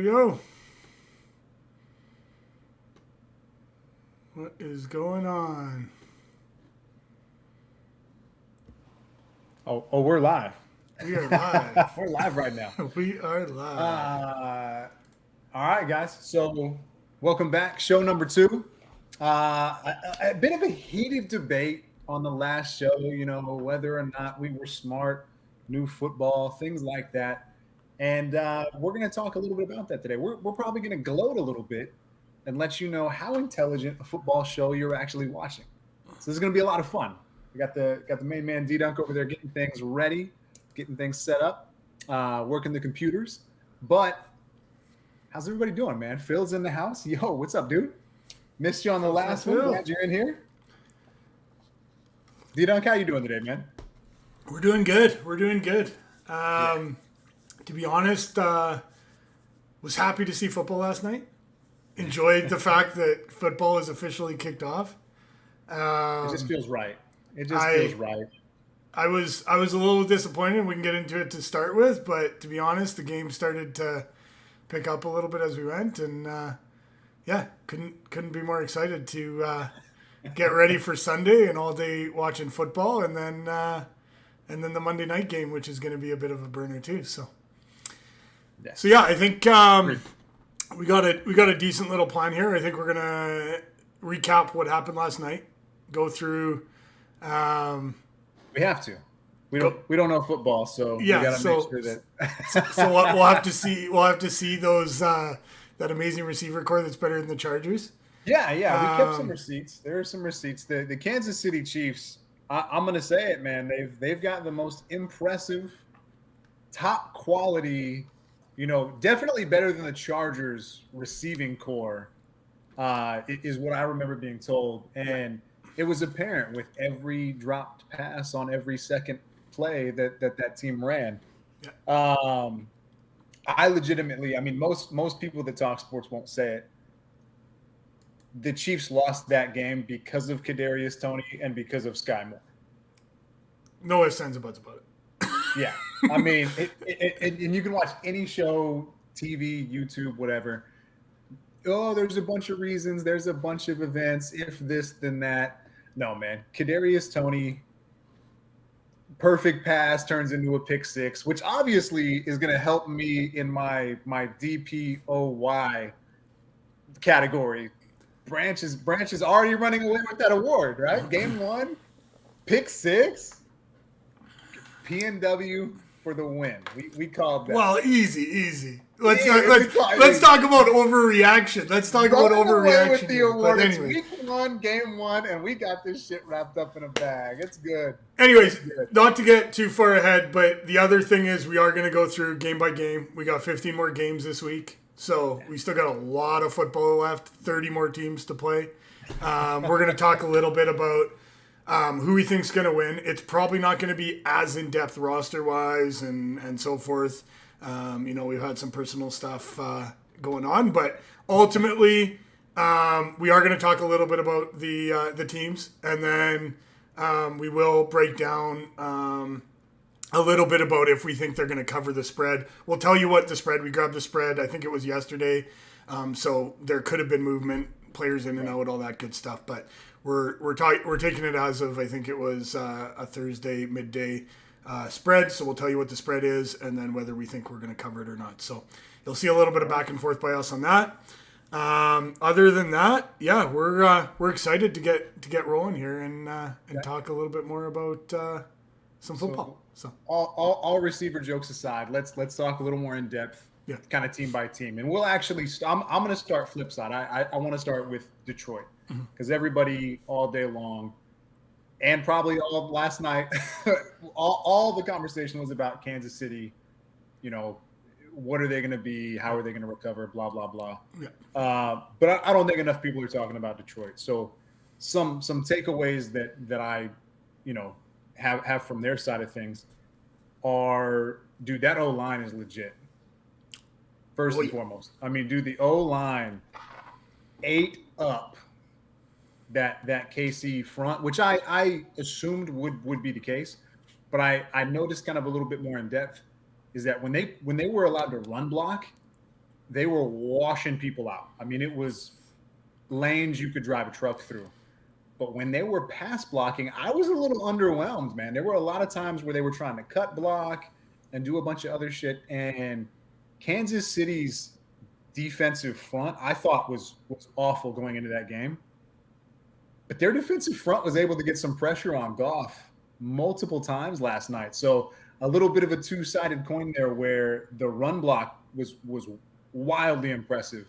Yo. What is going on? Oh, we're live. We are live. We're live right now. We are live. All right, guys. So, welcome back. Show number 2. A bit of a heated debate on the last show, whether or not we were smart, new football, things like that. And we're going to talk a little bit about that today. We're probably going to gloat a little bit and let you know how intelligent a football show you're actually watching. So this is going to be a lot of fun. We got the main man D-Dunk over there getting things ready, getting things set up, working the computers. But how's everybody doing, man? Phil's in the house. Yo, what's up, dude? Missed you on the last one. Glad you're in here. D-Dunk, how you doing today, man? We're doing good. To be honest, was happy to see football last night. Enjoyed the fact that football is officially kicked off. It just feels right. It just feels right. I was a little disappointed. We can get into it to start with, but to be honest, the game started to pick up a little bit as we went, and couldn't be more excited to get ready for Sunday and all day watching football, and then the Monday night game, which is going to be a bit of a burner too. So I think we got a decent little plan here. I think we're gonna recap what happened last night, go through. We have to. We don't know football, so we gotta make sure that. So we'll have to see. We'll have to see those that amazing receiver core that's better than the Chargers. Yeah. We kept some receipts. There are some receipts. The Kansas City Chiefs. I'm gonna say it, man. They've got the most impressive, top quality. Definitely better than the Chargers receiving core. Is what I remember being told, and it was apparent with every dropped pass on every second play that team ran. Yeah. I legitimately, most people that talk sports won't say it. The Chiefs lost that game because of Kadarius Toney and because of Sky Moore. No ifs, ands, or buts about it. Yeah. And you can watch any show, TV, YouTube, whatever. Oh, there's a bunch of reasons. There's a bunch of events. If this, then that. No, man. Kadarius Toney, perfect pass turns into a pick six, which obviously is going to help me in my DPOY category. Branch is already running away with that award, right? Game 1, pick six, PNW for the win. We called that. Well, easy. Let's talk about overreaction. Let's talk about overreaction. With the award. It's week 1, game 1, and we got this shit wrapped up in a bag. It's good. Anyways, not to get too far ahead, but the other thing is we are going to go through game by game. We got 15 more games this week, so we still got a lot of football left. 30 more teams to play. We're going to talk a little bit about who we think's going to win. It's probably not going to be as in-depth roster-wise and so forth. We've had some personal stuff going on, but ultimately, we are going to talk a little bit about the teams, and then we will break down a little bit about if we think they're going to cover the spread. We'll tell you what the spread. We grabbed the spread. I think it was yesterday, so there could have been movement, players in and out, all that good stuff. But we're taking it as of, I think it was a Thursday midday spread, so we'll tell you what the spread is and then whether we think we're going to cover it or not. So you'll see a little bit of back and forth by us on that. Other than that, we're excited to get rolling here and talk a little bit more about some football. So all receiver jokes aside, let's talk a little more in depth, kind of team by team, and we'll actually. I'm going to start flip side. I want to start with Detroit because everybody all day long. And probably all of last night, all the conversation was about Kansas City. What are they going to be? How are they going to recover? Blah, blah, blah. Yeah. But I don't think enough people are talking about Detroit. So some takeaways that I, have from their side of things are, dude, that O-line is legit. First and foremost. Dude, the O-line ate up that KC front, which I assumed would be the case, but I noticed kind of a little bit more in depth is that when they were allowed to run block, they were washing people out. I mean, it was lanes you could drive a truck through. But when they were pass blocking, I was a little underwhelmed, man. There were a lot of times where they were trying to cut block and do a bunch of other shit. And Kansas City's defensive front, I thought was awful going into that game. But their defensive front was able to get some pressure on Goff multiple times last night. So a little bit of a two-sided coin there where the run block was wildly impressive.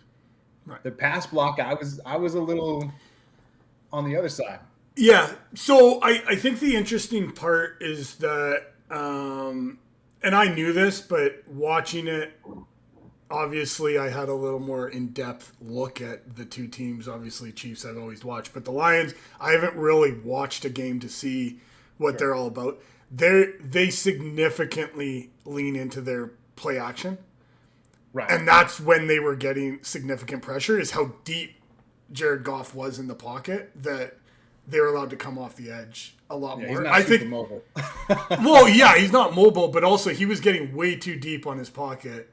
Right. The pass block, I was a little on the other side. Yeah. So I think the interesting part is that, and I knew this, but watching it, obviously I had a little more in-depth look at the two teams. Obviously Chiefs I've always watched, but the Lions, I haven't really watched a game to see what they're all about. They significantly lean into their play action. Right. And that's when they were getting significant pressure, is how deep Jared Goff was in the pocket, that they were allowed to come off the edge a lot more. He's not super mobile. Well, yeah, he's not mobile, but also he was getting way too deep on his pocket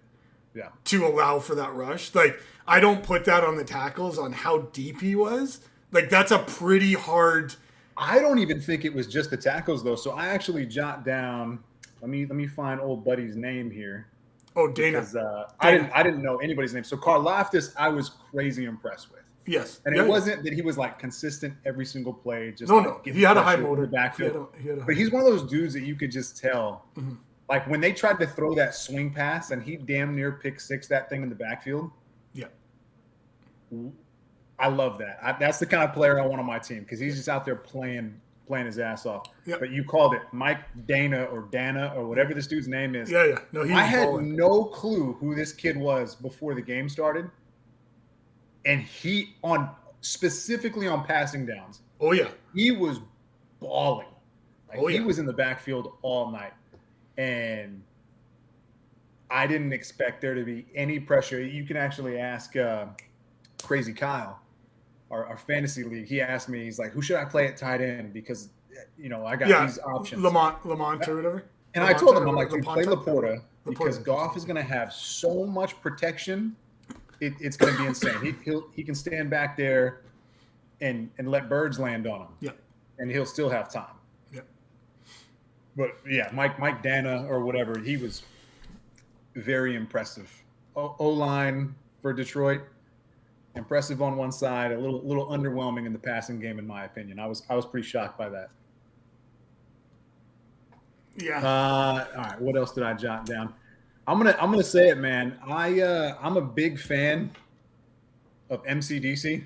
to allow for that rush. Like, I don't put that on the tackles on how deep he was. Like, that's a pretty hard. I don't even think it was just the tackles, though. So I actually jot down. Let me find old buddy's name here. Oh, Dana. Because, I didn't know anybody's name. So Karlaftis, I was crazy impressed with. Yes. And it wasn't that he was like consistent every single play. Just no. He had a high motor backfield. But he's one of those dudes that you could just tell. Mm-hmm. Like when they tried to throw that swing pass and he damn near pick six that thing in the backfield. Yeah. I love that. That's the kind of player I want on my team, because he's just out there playing his ass off. Yep. But you called it Mike Dana or whatever this dude's name is. Yeah. No, I had no clue who this kid was before the game started. And specifically on passing downs. Oh, yeah. He was balling. He was in the backfield all night. And I didn't expect there to be any pressure. You can actually ask Crazy Kyle, our fantasy league. He asked me, he's like, who should I play at tight end? Because, I got these options. Lamont or whatever. And I told him, I'm like, dude, play Laporta, because Goff is going to have so much protection. It's going to be insane. He can stand back there and let birds land on him. Yeah. And he'll still have time. Yeah. But yeah, Mike Dana or whatever, he was very impressive. O-line for Detroit, impressive on one side, a little underwhelming in the passing game, in my opinion. I was pretty shocked by that. Yeah. All right. What else did I jot down? I'm gonna say it, man. I'm a big fan of MCDC,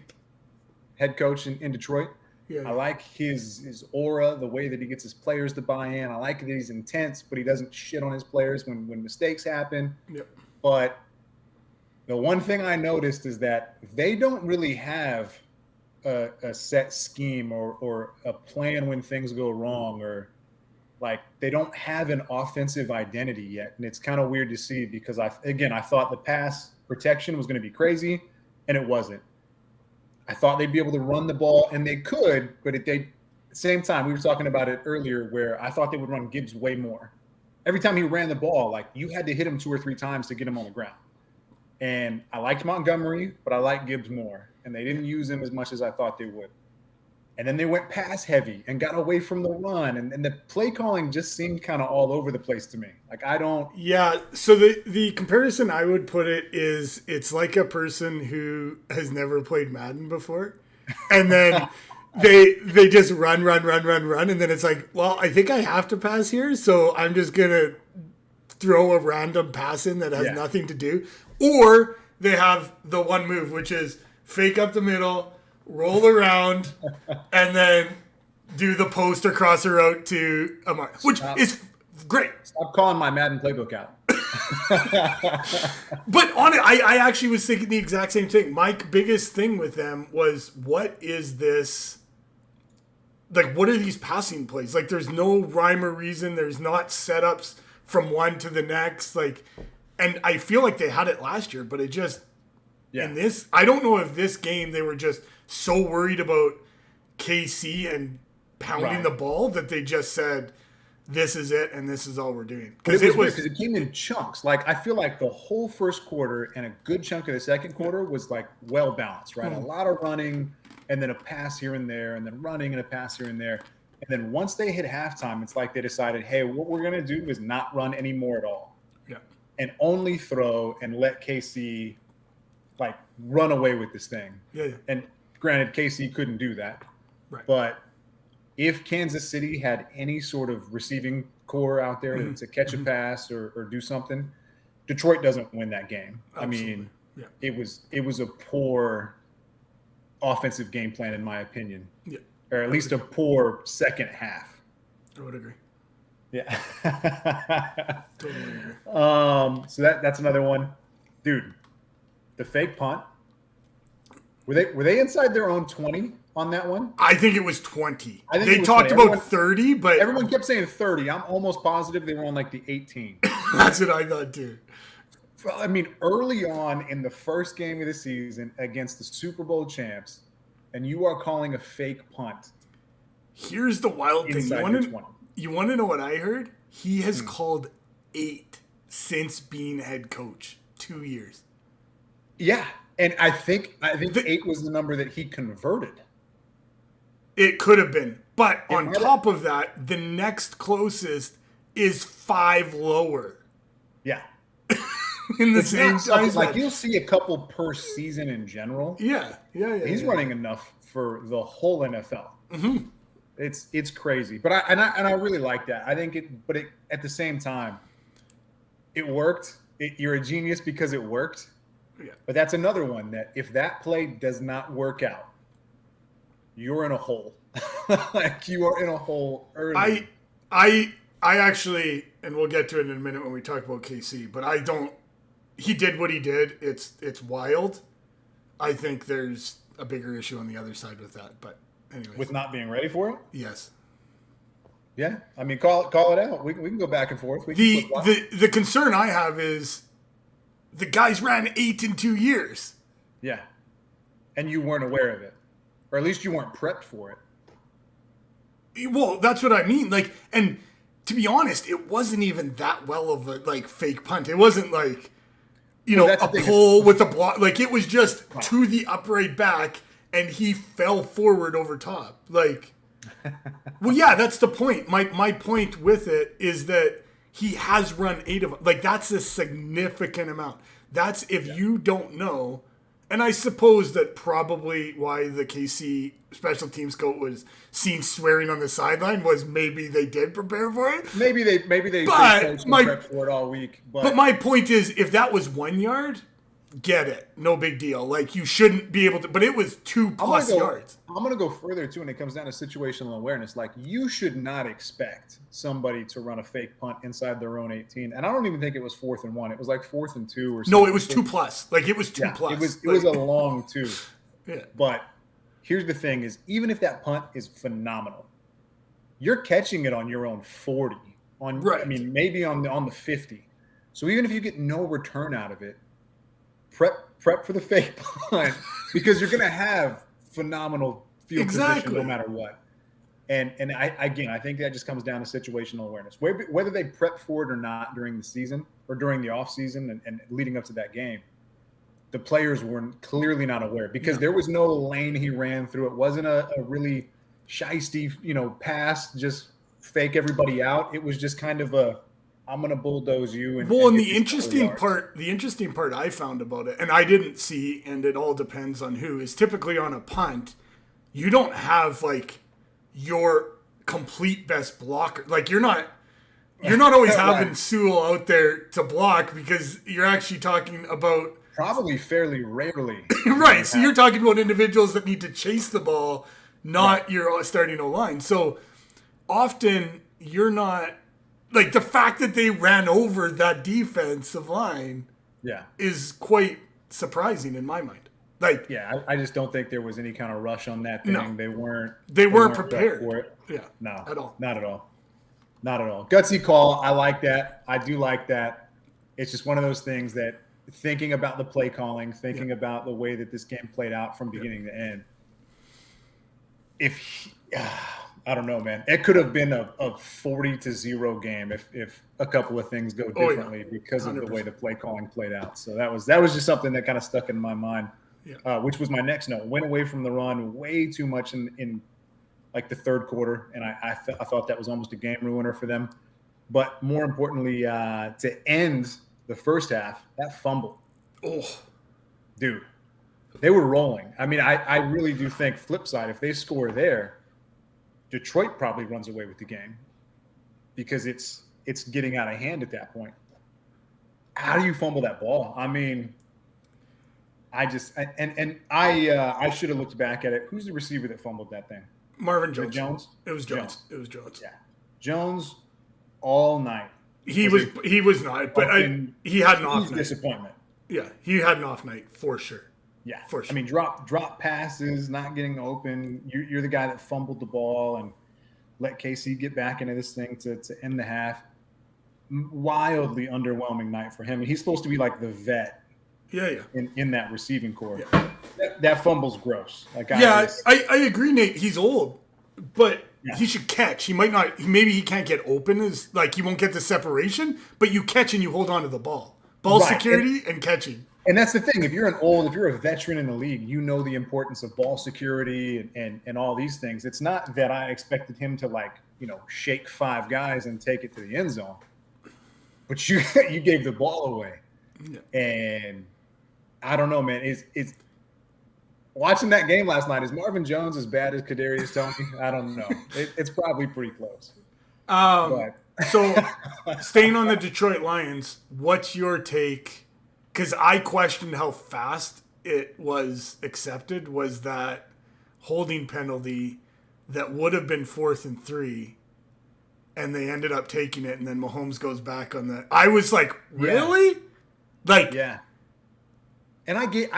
head coach in Detroit. Yeah. I like his aura, the way that he gets his players to buy in. I like that he's intense, but he doesn't shit on his players when mistakes happen. Yep. But the one thing I noticed is that they don't really have a set scheme or a plan when things go wrong, or like they don't have an offensive identity yet. And it's kind of weird to see, because I thought the pass protection was going to be crazy, and it wasn't. I thought they'd be able to run the ball, and they could, but at the same time, we were talking about it earlier, where I thought they would run Gibbs way more. Every time he ran the ball, like, you had to hit him 2 or 3 times to get him on the ground. And I liked Montgomery, but I liked Gibbs more. And they didn't use him as much as I thought they would. And then they went pass heavy and got away from the run. And the play calling just seemed kind of all over the place to me. Like, I don't. Yeah. So the comparison I would put it is, it's like a person who has never played Madden before. And then they just run. And then it's like, well, I think I have to pass here, so I'm just going to throw a random pass in that has nothing to do. Or they have the one move, which is fake up the middle, roll around, and then do the post across the route to Amar, which is great. Stop calling my Madden playbook out. But on it, I actually was thinking the exact same thing. My biggest thing with them was, what is this? Like, what are these passing plays? Like, there's no rhyme or reason. There's not setups from one to the next. Like, and I feel like they had it last year, but it just, in this, I don't know if this game they were just so worried about KC and pounding the ball that they just said, this is it and this is all we're doing. Because it came in chunks. Like, I feel like the whole first quarter and a good chunk of the second quarter was like well balanced, right? A lot of running and then a pass here and there and then running and a pass here and there. And then once they hit halftime, it's like they decided, hey, what we're going to do is not run anymore at all. Yeah. And only throw and let KC like run away with this thing. Yeah. And granted, KC couldn't do that. Right. But if Kansas City had any sort of receiving core out there to catch a pass or do something, Detroit doesn't win that game. Absolutely. I mean, it was a poor offensive game plan, in my opinion. Yeah. Or at least a poor second half. I would agree. Yeah. Totally agree. So that's another one. Dude, the fake punt. Were they inside their own 20 on that one? I think it was 20. They talked 20. about 30, but everyone kept saying 30. I'm almost positive they were on like the 18. That's what I thought too. Well, I mean, early on in the first game of the season against the Super Bowl champs, and you are calling a fake punt. Here's the wild thing. You want to know what I heard? He has called 8 since being head coach. 2 years. Yeah. And I think 8 was the number that he converted. It could have been. But on top of that, the next closest is 5 lower. Yeah. In the same time. Like, you'll see a couple per season in general. Yeah. He's running enough for the whole NFL. Mm-hmm. It's crazy. But I really like that. I think at the same time, it worked. You're a genius because it worked. Yeah. But that's another one that if that play does not work out, you're in a hole. Like, you are in a hole early. I actually, and we'll get to it in a minute when we talk about KC, but he did what he did. It's wild. I think there's a bigger issue on the other side with that, but anyways. With not being ready for it? Yes. Yeah. I mean, call it out. We can go back and forth. The concern I have is the guys ran 8 in 2 years. Yeah. And you weren't aware of it. Or at least you weren't prepped for it. Well, that's what I mean. Like, and to be honest, it wasn't even that well of a fake punt. It wasn't like, a pull with a block. Like, it was just to the upright back and he fell forward over top. Like, well, yeah, that's the point. My point with it is that he has run 8 of them. Like, that's a significant amount. That's if you don't know. And I suppose that probably why the KC special teams coach was seen swearing on the sideline was maybe they did prepare for it. Maybe they prepped for it all week. But my point is, if that was 1 yard, get it. No big deal. Like, you shouldn't be able to. But it was 2+ yards. I'm going to go further, too, when it comes down to situational awareness. Like, you should not expect somebody to run a fake punt inside their own 18. And I don't even think it was 4th and 1. It was like 4th and 2 or something. No, it was 2+. Like, it was 2+. It was a long 2. Yeah. But here's the thing is, even if that punt is phenomenal, you're catching it on your own 40. Right. I mean, maybe on the 50. So even if you get no return out of it, prep for the fake punt because you're going to have phenomenal field position no matter what. And I think that just comes down to situational awareness. Whether they prep for it or not during the season or during the off season and leading up to that game, the players were clearly not aware because there was no lane he ran through. It wasn't a really shiesty, pass, just fake everybody out. It was just kind of I'm going to bulldoze you. And the interesting part I found about it, and I didn't see, and it all depends on who, is typically on a punt, you don't have like your complete best blocker. Like, you're not always having Sewell out there to block because you're actually talking about probably fairly rarely. Right. So you're talking about individuals that need to chase the ball, not your starting O-line. So often you're not. Like, the fact that they ran over that defensive line is quite surprising in my mind. Like, I just don't think there was any kind of rush on that thing. No. They weren't prepared for it. Yeah. No. At all. Not at all. Not at all. Gutsy call. I like that. I do like that. It's just one of those things that thinking about the play calling, thinking about the way that this game played out from beginning to end. I don't know, man. It could have been a 40-0 game if a couple of things go differently because of the way the play calling played out. So that was just something that kind of stuck in my mind, which was my next note. Went away from the run way too much in like the third quarter, and I thought that was almost a game ruiner for them. But more importantly, to end the first half, that fumble. Oh, dude, they were rolling. I mean, I really do think, flip side, if they score there, Detroit probably runs away with the game because it's getting out of hand at that point. How do you fumble that ball? I mean, I should have looked back at it. Who's the receiver that fumbled that thing? Marvin Jones. Jones? It was Jones. It was Jones. Yeah. Jones all night. He was not, but he had an off night. Disappointment. Yeah, he had an off night for sure. Yeah, for sure. I mean, drop passes, not getting open. You're the guy that fumbled the ball and let KC get back into this thing to end the half. Wildly underwhelming night for him. And he's supposed to be like the vet. Yeah. In that receiving core. Yeah. That fumble's gross. Like I agree, Nate. He's old, but he should catch. He might not. Maybe he can't get open. He won't get the separation. But you catch and you hold on to the ball. Ball security and catching. And that's the thing. If you're a veteran in the league, you know the importance of ball security and all these things. It's not that I expected him to shake 5 guys and take it to the end zone, but you gave the ball away. Yeah. And I don't know, man. It's watching that game last night. Is Marvin Jones as bad as Kadarius Toney? I don't know. It's probably pretty close. So staying on the Detroit Lions, what's your take? Because I questioned how fast it was accepted. Was that holding penalty that would have been 4th and 3, and they ended up taking it, and then Mahomes goes back on that. I was like, really? Yeah. And I get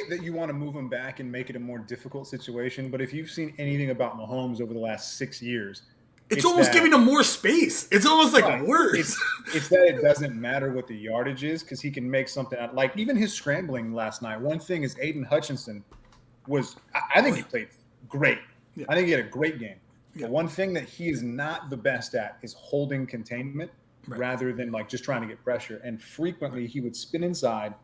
that you want to move him back and make it a more difficult situation, but if you've seen anything about Mahomes over the last 6 years, it's almost giving him more space. It's almost like worse. It's that it doesn't matter what the yardage is because he can make something out. Like even his scrambling last night. One thing is Aiden Hutchinson I think he played great. Yeah. I think he had a great game. Yeah. But one thing that he is not the best at is holding containment rather than just trying to get pressure. And frequently he would spin inside.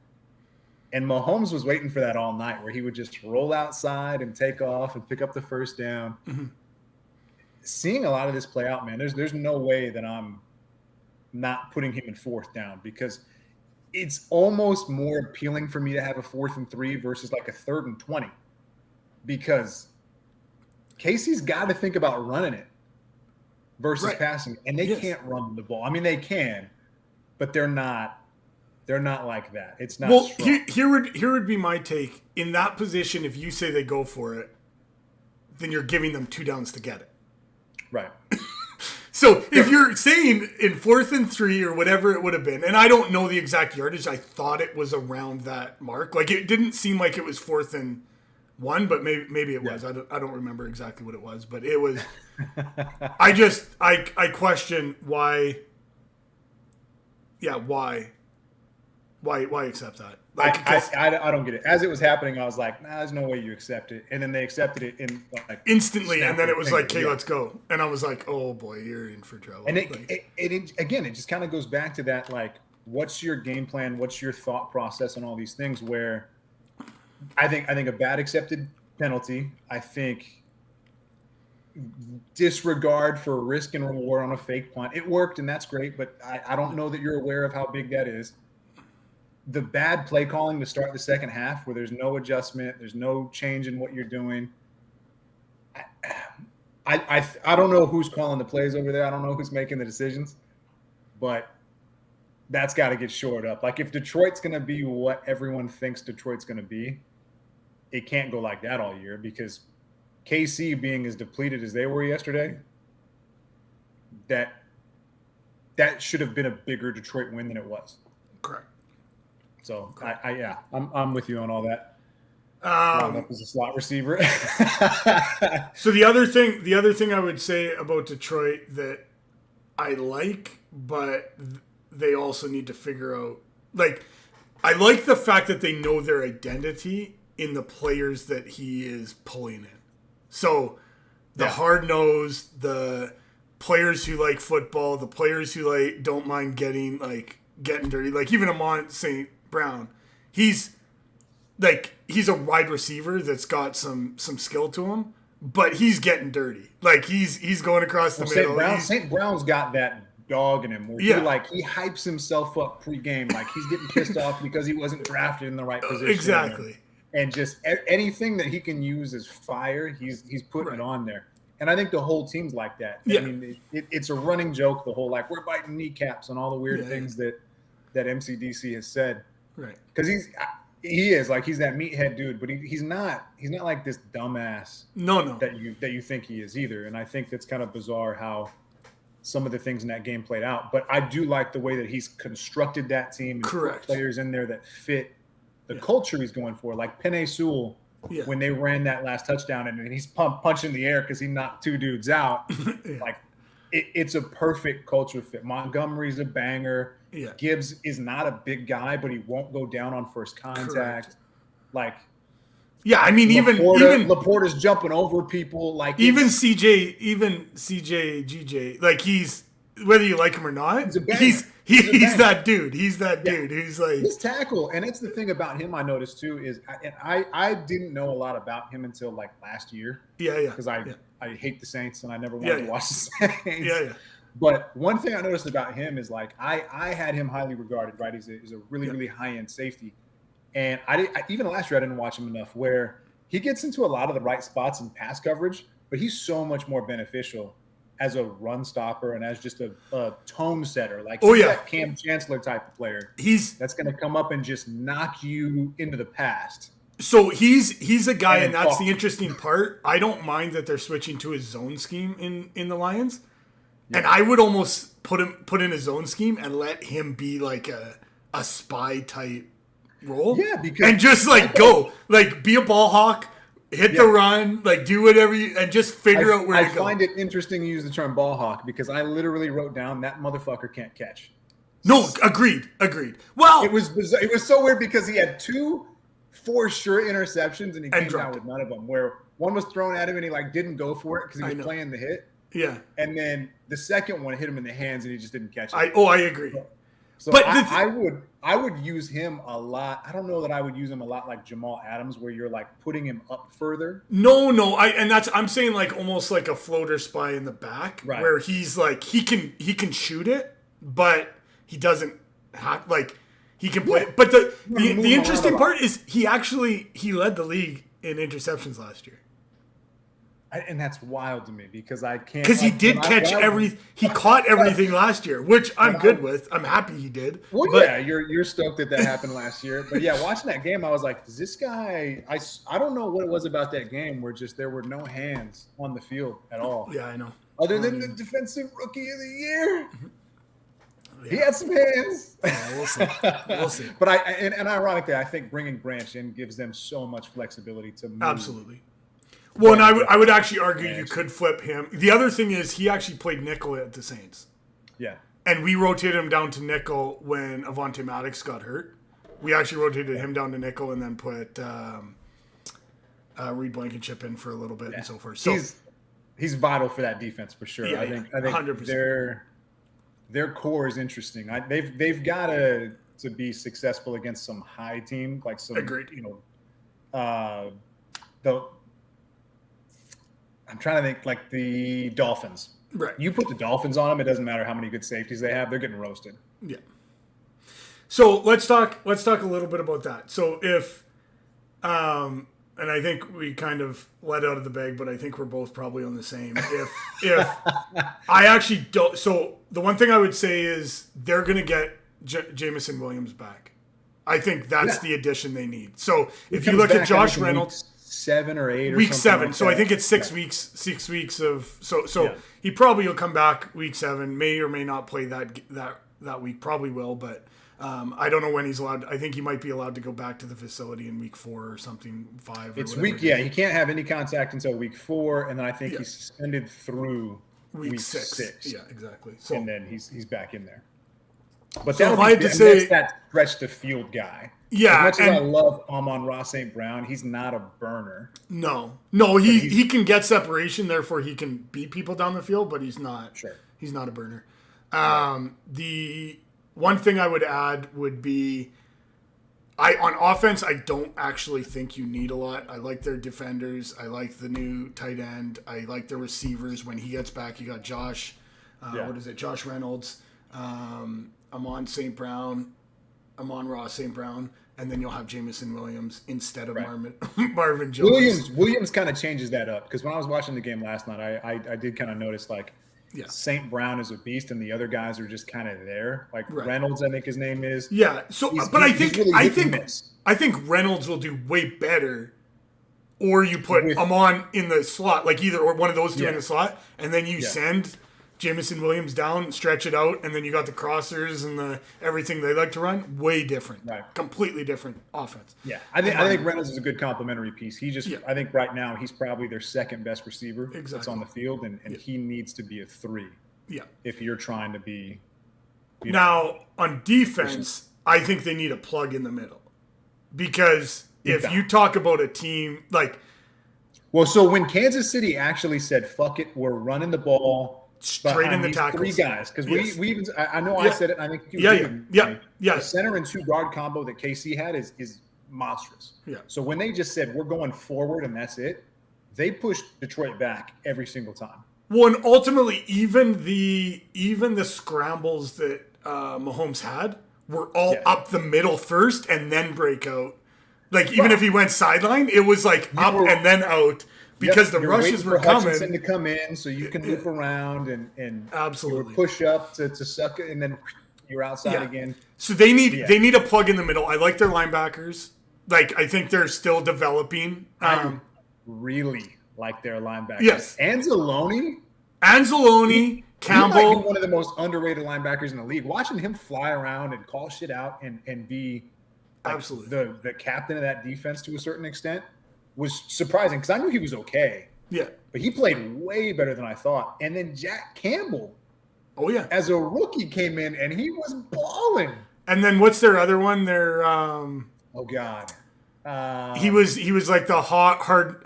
And Mahomes was waiting for that all night where he would just roll outside and take off and pick up the first down. Mm-hmm. Seeing a lot of this play out, man, there's no way that I'm not putting him in 4th down because it's almost more appealing for me to have a 4th and 3 versus like a 3rd and 20 because Casey's got to think about running it versus passing, and they can't run the ball. I mean, they can, but they're not like that. It's not. Well, here would be my take. In that position, if you say they go for it, then you're giving them 2 downs to get it. Right. So if you're saying in 4th and 3 or whatever it would have been, and I don't know the exact yardage, I thought it was around that mark. Like it didn't seem like it was 4th and 1, but maybe it was. I don't remember exactly what it was, but it was. I question why. Yeah, why accept that? I don't get it. As it was happening, I was like, nah, there's no way you accept it. And then they accepted it in instantly, and then it was like, okay, let's go. And I was like, oh boy, you're in for trouble. And it just kind of goes back to that, what's your game plan? What's your thought process on all these things? Where I think a bad accepted penalty. I think disregard for risk and reward on a fake punt. It worked, and that's great. But I don't know that you're aware of how big that is. The bad play calling to start the second half where there's no adjustment, there's no change in what you're doing. I don't know who's calling the plays over there. I don't know who's making the decisions, but that's got to get shored up. Like if Detroit's going to be what everyone thinks Detroit's going to be, it can't go like that all year because KC being as depleted as they were yesterday, that should have been a bigger Detroit win than it was. Correct. So I'm with you on all that. Up as a slot receiver. So the other thing I would say about Detroit that I like, but they also need to figure out, I like the fact that they know their identity in the players that he is pulling in. So the hard-nosed, the players who like football, the players who like don't mind getting dirty. Like even Amon St. Brown, he's a wide receiver that's got some skill to him, but he's getting dirty. Like he's going across the middle. St. Brown's got that dog in him where he hypes himself up pre-game, like he's getting pissed off because he wasn't drafted in the right position. Exactly. And just anything that he can use as fire, he's putting it on there. And I think the whole team's like that. Yeah. I mean, it's a running joke, the whole we're biting kneecaps and all the weird things that MCDC has said. Right. Because he's that meathead dude, but he's not like this dumbass. No. That you think he is either. And I think that's kind of bizarre how some of the things in that game played out. But I do like the way that he's constructed that team and put players in there that fit the culture he's going for. Like Penei Sewell, when they ran that last touchdown and he's punching the air because he knocked two dudes out. Like it's a perfect culture fit. Montgomery's a banger. Yeah. Gibbs is not a big guy, but he won't go down on first contact. Correct. Like, I mean, even Laporta's jumping over people. Like even CJ GJ, like he's, whether you like him or not, he's that dude. He's that dude who's like his tackle. And that's the thing about him I noticed too is I didn't know a lot about him until like last year. Because I hate the Saints and I never wanted to watch the Saints. Yeah. But one thing I noticed about him is like I had him highly regarded, right? He's a really, really high-end safety. And even last year I didn't watch him enough where he gets into a lot of the right spots in pass coverage, but he's so much more beneficial as a run stopper and as just a tone setter. Like that Cam Chancellor type of player. That's going to come up and just knock you into the past. So he's a guy, and that's the interesting part. I don't mind that they're switching to his zone scheme in the Lions. And I would almost put in a zone scheme and let him be like a spy type role. Yeah, because and just go, like be a ball hawk, hit the run, like do whatever and just figure out where to go. I find it interesting you use the term ball hawk because I literally wrote down that motherfucker can't catch. No, agreed. Well, it was so weird because he had 2 for sure interceptions and he came down with none of them. Where one was thrown at him and he didn't go for it because he was playing the hit. Yeah. And then the second one hit him in the hands and he just didn't catch it. I agree. So but I would use him a lot. I don't know that I would use him a lot like Jamal Adams where you're putting him up further. No. I'm saying almost like a floater spy in the back where he's he can shoot it, but he doesn't have he can play. But the interesting part is he led the league in interceptions last year. And that's wild to me because I can't. Because he did catch he caught everything last year, which I'm good with. I'm happy he did. Well, but, you're stoked that happened last year. But watching that game, I was like, does this guy? I don't know what it was about that game where there were no hands on the field at all. Yeah, I know. Other than the defensive rookie of the year. Yeah. He had some hands. Yeah, we'll see. But and ironically, I think bringing Branch in gives them so much flexibility to move. Absolutely. Well, and I would actually argue you could flip him. The other thing is he actually played nickel at the Saints. Yeah. And we rotated him down to nickel when Avonte Maddox got hurt. We actually rotated him down to nickel and then put Reed Blankenship in for a little bit and so forth. So he's vital for that defense for sure. Yeah, I think 100%. Their core is interesting. They've got to be successful against some high team like some I'm trying to think the Dolphins. Right. You put the Dolphins on them, it doesn't matter how many good safeties they have; they're getting roasted. Yeah. So let's talk a little bit about that. So if, and I think we kind of let out of the bag, but I think we're both probably on the same. If I actually don't, so the one thing I would say is they're going to get Jameson Williams back. I think that's the addition they need. So if you look at Josh Reynolds. 7 or 8 or week 7 like so that. I think it's 6 weeks of he probably will come back week 7, may or may not play that week, probably will, but I don't know when he's allowed. I think he might be allowed to go back to the facility in week 4 or something, 5 or it's whatever. he can't have any contact until week 4 and then I think he's suspended through week 6. Yeah, exactly. So and then he's back in there. But so if I had to say that stretch the field guy. Yeah, as much as I love Amon-Ra St. Brown, he's not a burner. No, he can get separation, therefore he can beat people down the field, but he's not. Sure. He's not a burner. The one thing I would add would be, on offense, I don't actually think you need a lot. I like their defenders. I like the new tight end. I like the receivers. When he gets back, you got Josh. What is it? Josh Reynolds, Amon-Ra St. Brown, and then you'll have Jameson Williams instead of Marvin Jones. Williams kind of changes that up, because when I was watching the game last night, I did kind of notice St. Brown is a beast, and the other guys are just kind of there. Reynolds, I think his name is. Yeah. So, I think Reynolds will do way better. Or you put Amon in the slot, either or one of those two in the slot, and then you send Jameson Williams down, stretch it out, and then you got the crossers and the everything they like to run. Way different, completely different offense. Yeah, I think Reynolds is a good complementary piece. I think right now he's probably their second best receiver that's on the field, and he needs to be a 3. Yeah, if you're trying to be. Now on defense, I think they need a plug in the middle, because if you talk about a team so when Kansas City actually said, "Fuck it, we're running the ball." Straight in the tackles. 3 guys, because we even I said it, and I think you did. The center and 2 guard combo that KC had is monstrous. Yeah. So when they just said we're going forward and that's it, they pushed Detroit back every single time. Well, and ultimately, even the scrambles that Mahomes had were all up the middle first and then break out. Even if he went sideline, it was up and then out. Because the rushes were coming. Hutchinson to come in so you can loop around and absolutely push up to suck it, and then you're outside again. So they need a plug in the middle. I like their linebackers. I think they're still developing. I really like their linebackers. Yes. Anzalone, Campbell. He might be one of the most underrated linebackers in the league. Watching him fly around and call shit out and be absolutely the captain of that defense to a certain extent was surprising, because I knew he was okay. Yeah. But he played way better than I thought. And then Jack Campbell, as a rookie, came in and he was balling. And then what's their other one? Their oh God. He was like the Hard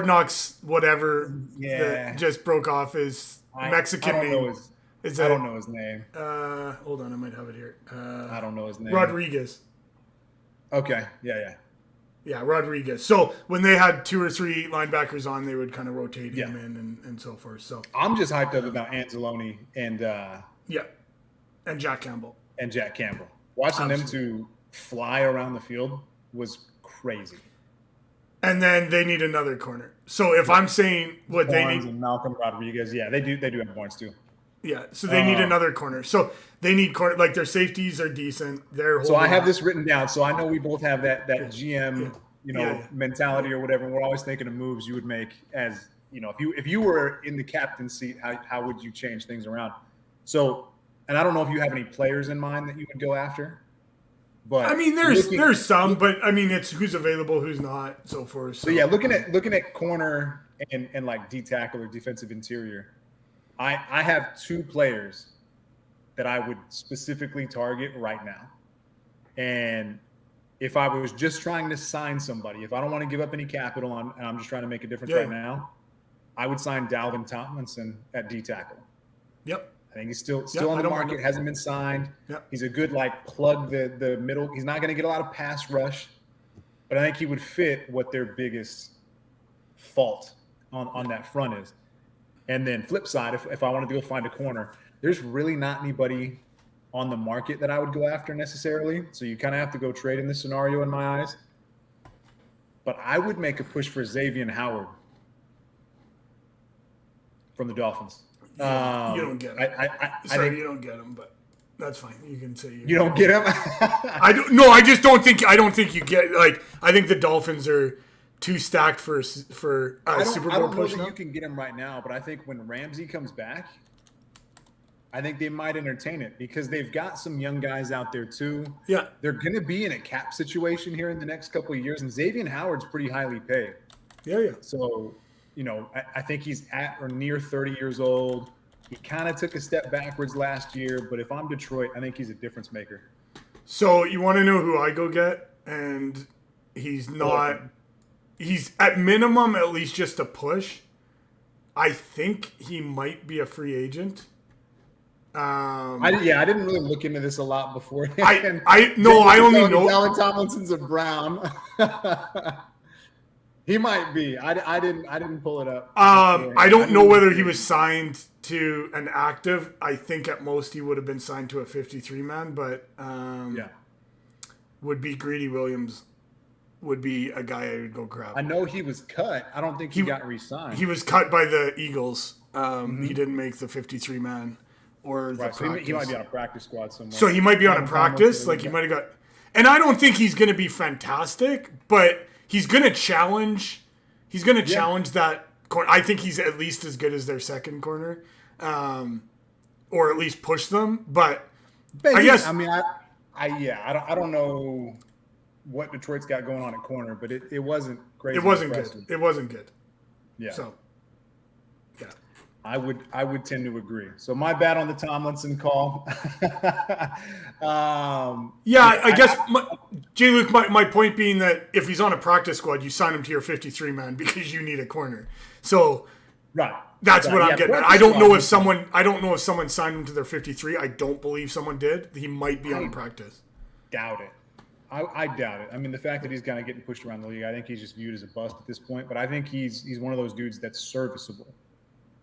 Knocks whatever that just broke off his Mexican name. I don't know his name. Hold on, I might have it here. I don't know his name. Rodriguez. Okay. Yeah. Yeah, Rodriguez. So when they had 2 or 3 linebackers on, they would kind of rotate him in and so forth. So I'm just hyped up about Anzalone and Jack Campbell. Watching them two fly around the field was crazy. And then they need another corner. So if I'm saying what Barnes they need, and Malcolm Rodriguez, they do have Barnes too. Yeah, so they need another corner. So they need corner. Their safeties are decent. So I have this written down. So I know we both have that GM, mentality or whatever. We're always thinking of moves you would make as if you were in the captain's seat, how would you change things around? So, and I don't know if you have any players in mind that you would go after. But I mean, there's some, but I mean, it's who's available, who's not, so forth. So yeah, looking at corner and D tackle or defensive interior. I have 2 players that I would specifically target right now. And if I was just trying to sign somebody, if I don't want to give up any capital and I'm just trying to make a difference right now, I would sign Dalvin Tomlinson at D tackle. Yep. I think he's still on the market, hasn't been signed. Yep. He's a good plug the middle. He's not going to get a lot of pass rush, but I think he would fit what their biggest fault on that front is. And then flip side, if I wanted to go find a corner, there's really not anybody on the market that I would go after necessarily. So you kind of have to go trade in this scenario in my eyes. But I would make a push for Xavier Howard from the Dolphins. You don't get him. You don't get him, but that's fine. You can say you don't get him. I don't. No, I just don't think. I don't think you get. I think the Dolphins are too stacked for a Super Bowl push. I don't know that you can get him right now, but I think when Ramsey comes back, I think they might entertain it because they've got some young guys out there too. Yeah, they're going to be in a cap situation here in the next couple of years, and Xavier Howard's pretty highly paid. Yeah. So, I think he's at or near 30 years old. He kind of took a step backwards last year, but if I'm Detroit, I think he's a difference maker. So you want to know who I go get? And he's not. He's at minimum at least just a push. I think he might be a free agent. I didn't really look into this a lot before. I only know Alan Tomlinson's a Brown. He might be. I didn't pull it up. I don't know whether he was signed to an active. I think at most he would have been signed to a 53 man, but would be Greedy Williams. Would be a guy I would go grab. I know he was cut. I don't think he got re-signed. He was cut by the Eagles. He didn't make the 53 man or the practice. So he might be on a practice squad somewhere. So he might be on a practice. Like he might have got. And I don't think he's going to be fantastic, but he's going to challenge. He's going to challenge that corner. I think he's at least as good as their second corner, or at least push them. But I guess. I mean, I don't know what Detroit's got going on at corner, but it wasn't crazy. It wasn't good. It wasn't good. Yeah. So, yeah. I would tend to agree. So my bad on the Tomlinson call. I guess J. Luke, my point being that if he's on a practice squad, you sign him to your 53 man because you need a corner. So that's what I'm getting at. I don't know if someone signed him to their 53. I don't believe someone did. He might be on practice. Doubt it. I doubt it. I mean, the fact that he's kind of getting pushed around the league, I think he's just viewed as a bust at this point. But I think he's one of those dudes that's serviceable.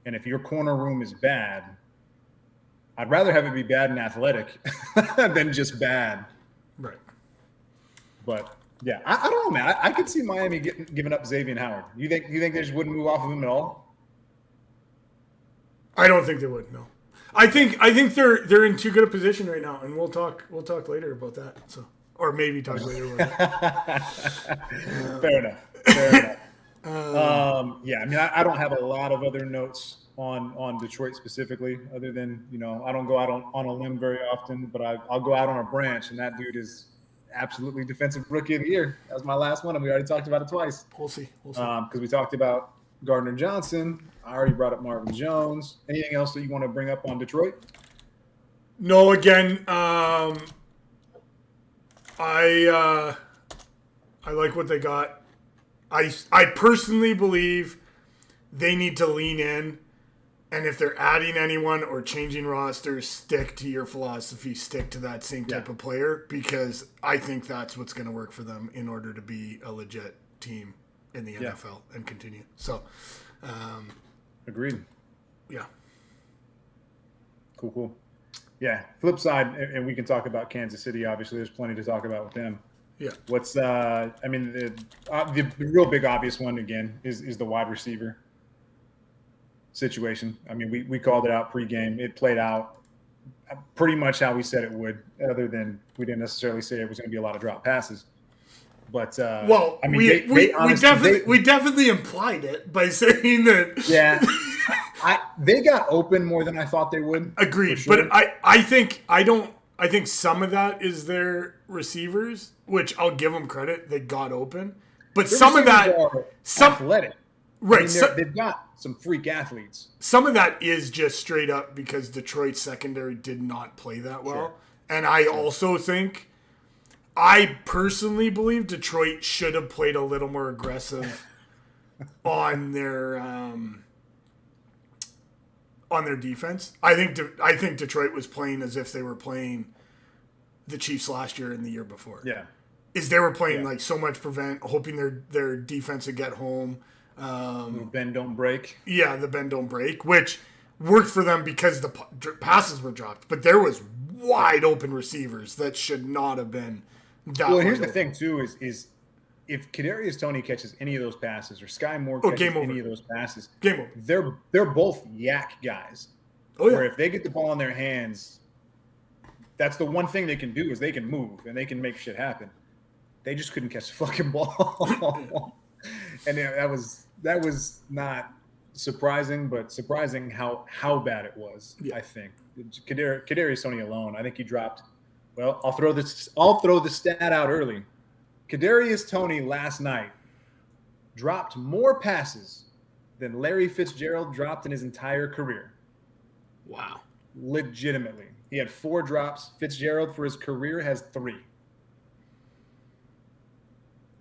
And if your corner room is bad, I'd rather have it be bad and athletic than just bad. Right. But yeah, I don't know, man. I could see Miami giving up Xavier Howard. You think they just wouldn't move off of him at all? I don't think they would. No. I think they're in too good a position right now, and we'll talk later about that. So. Or maybe talk later. Fair enough. I mean, I don't have a lot of other notes on Detroit specifically, other than, I don't go out on a limb very often, but I'll go out on a branch, and that dude is absolutely defensive rookie of the year. That was my last one, and we already talked about it twice. We'll see. Because we talked about Gardner Johnson. I already brought up Marvin Jones. Anything else that you want to bring up on Detroit? No, again, I like what they got. I personally believe they need to lean in, and if they're adding anyone or changing rosters, stick to your philosophy, stick to that same type of player, because I think that's what's going to work for them in order to be a legit team in the NFL and continue. So, agreed. Yeah. Cool. Yeah. Flip side, and we can talk about Kansas City. Obviously, there's plenty to talk about with them. Yeah. What's the real big obvious one again is the wide receiver situation. I mean, we called it out pregame. It played out pretty much how we said it would, other than we didn't necessarily say it was going to be a lot of drop passes. But I mean, we definitely implied it by saying that. Yeah. They got open more than I thought they would. Agreed, sure. But I think some of that is their receivers, which I'll give them credit. They got open, but their some of that athletic, right? I mean, they've got some freak athletes. Some of that is just straight up because Detroit's secondary did not play that well, sure. And I also think, I personally believe Detroit should have played a little more aggressive on their defense. I think Detroit was playing as if they were playing the Chiefs last year and the year before. Yeah. They were playing like so much prevent, hoping their defense would get home. Bend don't break. Yeah, the bend don't break, which worked for them because the passes were dropped, but there was wide open receivers that should not have been that. Well, here's the thing too: is if Kadarius Toney catches any of those passes, or Sky Moore catches any of those passes, game over. They're both yak guys. Oh yeah. Where if they get the ball in their hands, that's the one thing they can do, is they can move and they can make shit happen. They just couldn't catch the fucking ball, and that was not surprising, but surprising how bad it was. Yeah. I think Kadarius Toney alone, I think he dropped. Well, I'll throw the stat out early. Kadarius Toney last night dropped more passes than Larry Fitzgerald dropped in his entire career. Wow. Legitimately. He had 4 drops. Fitzgerald for his career has 3.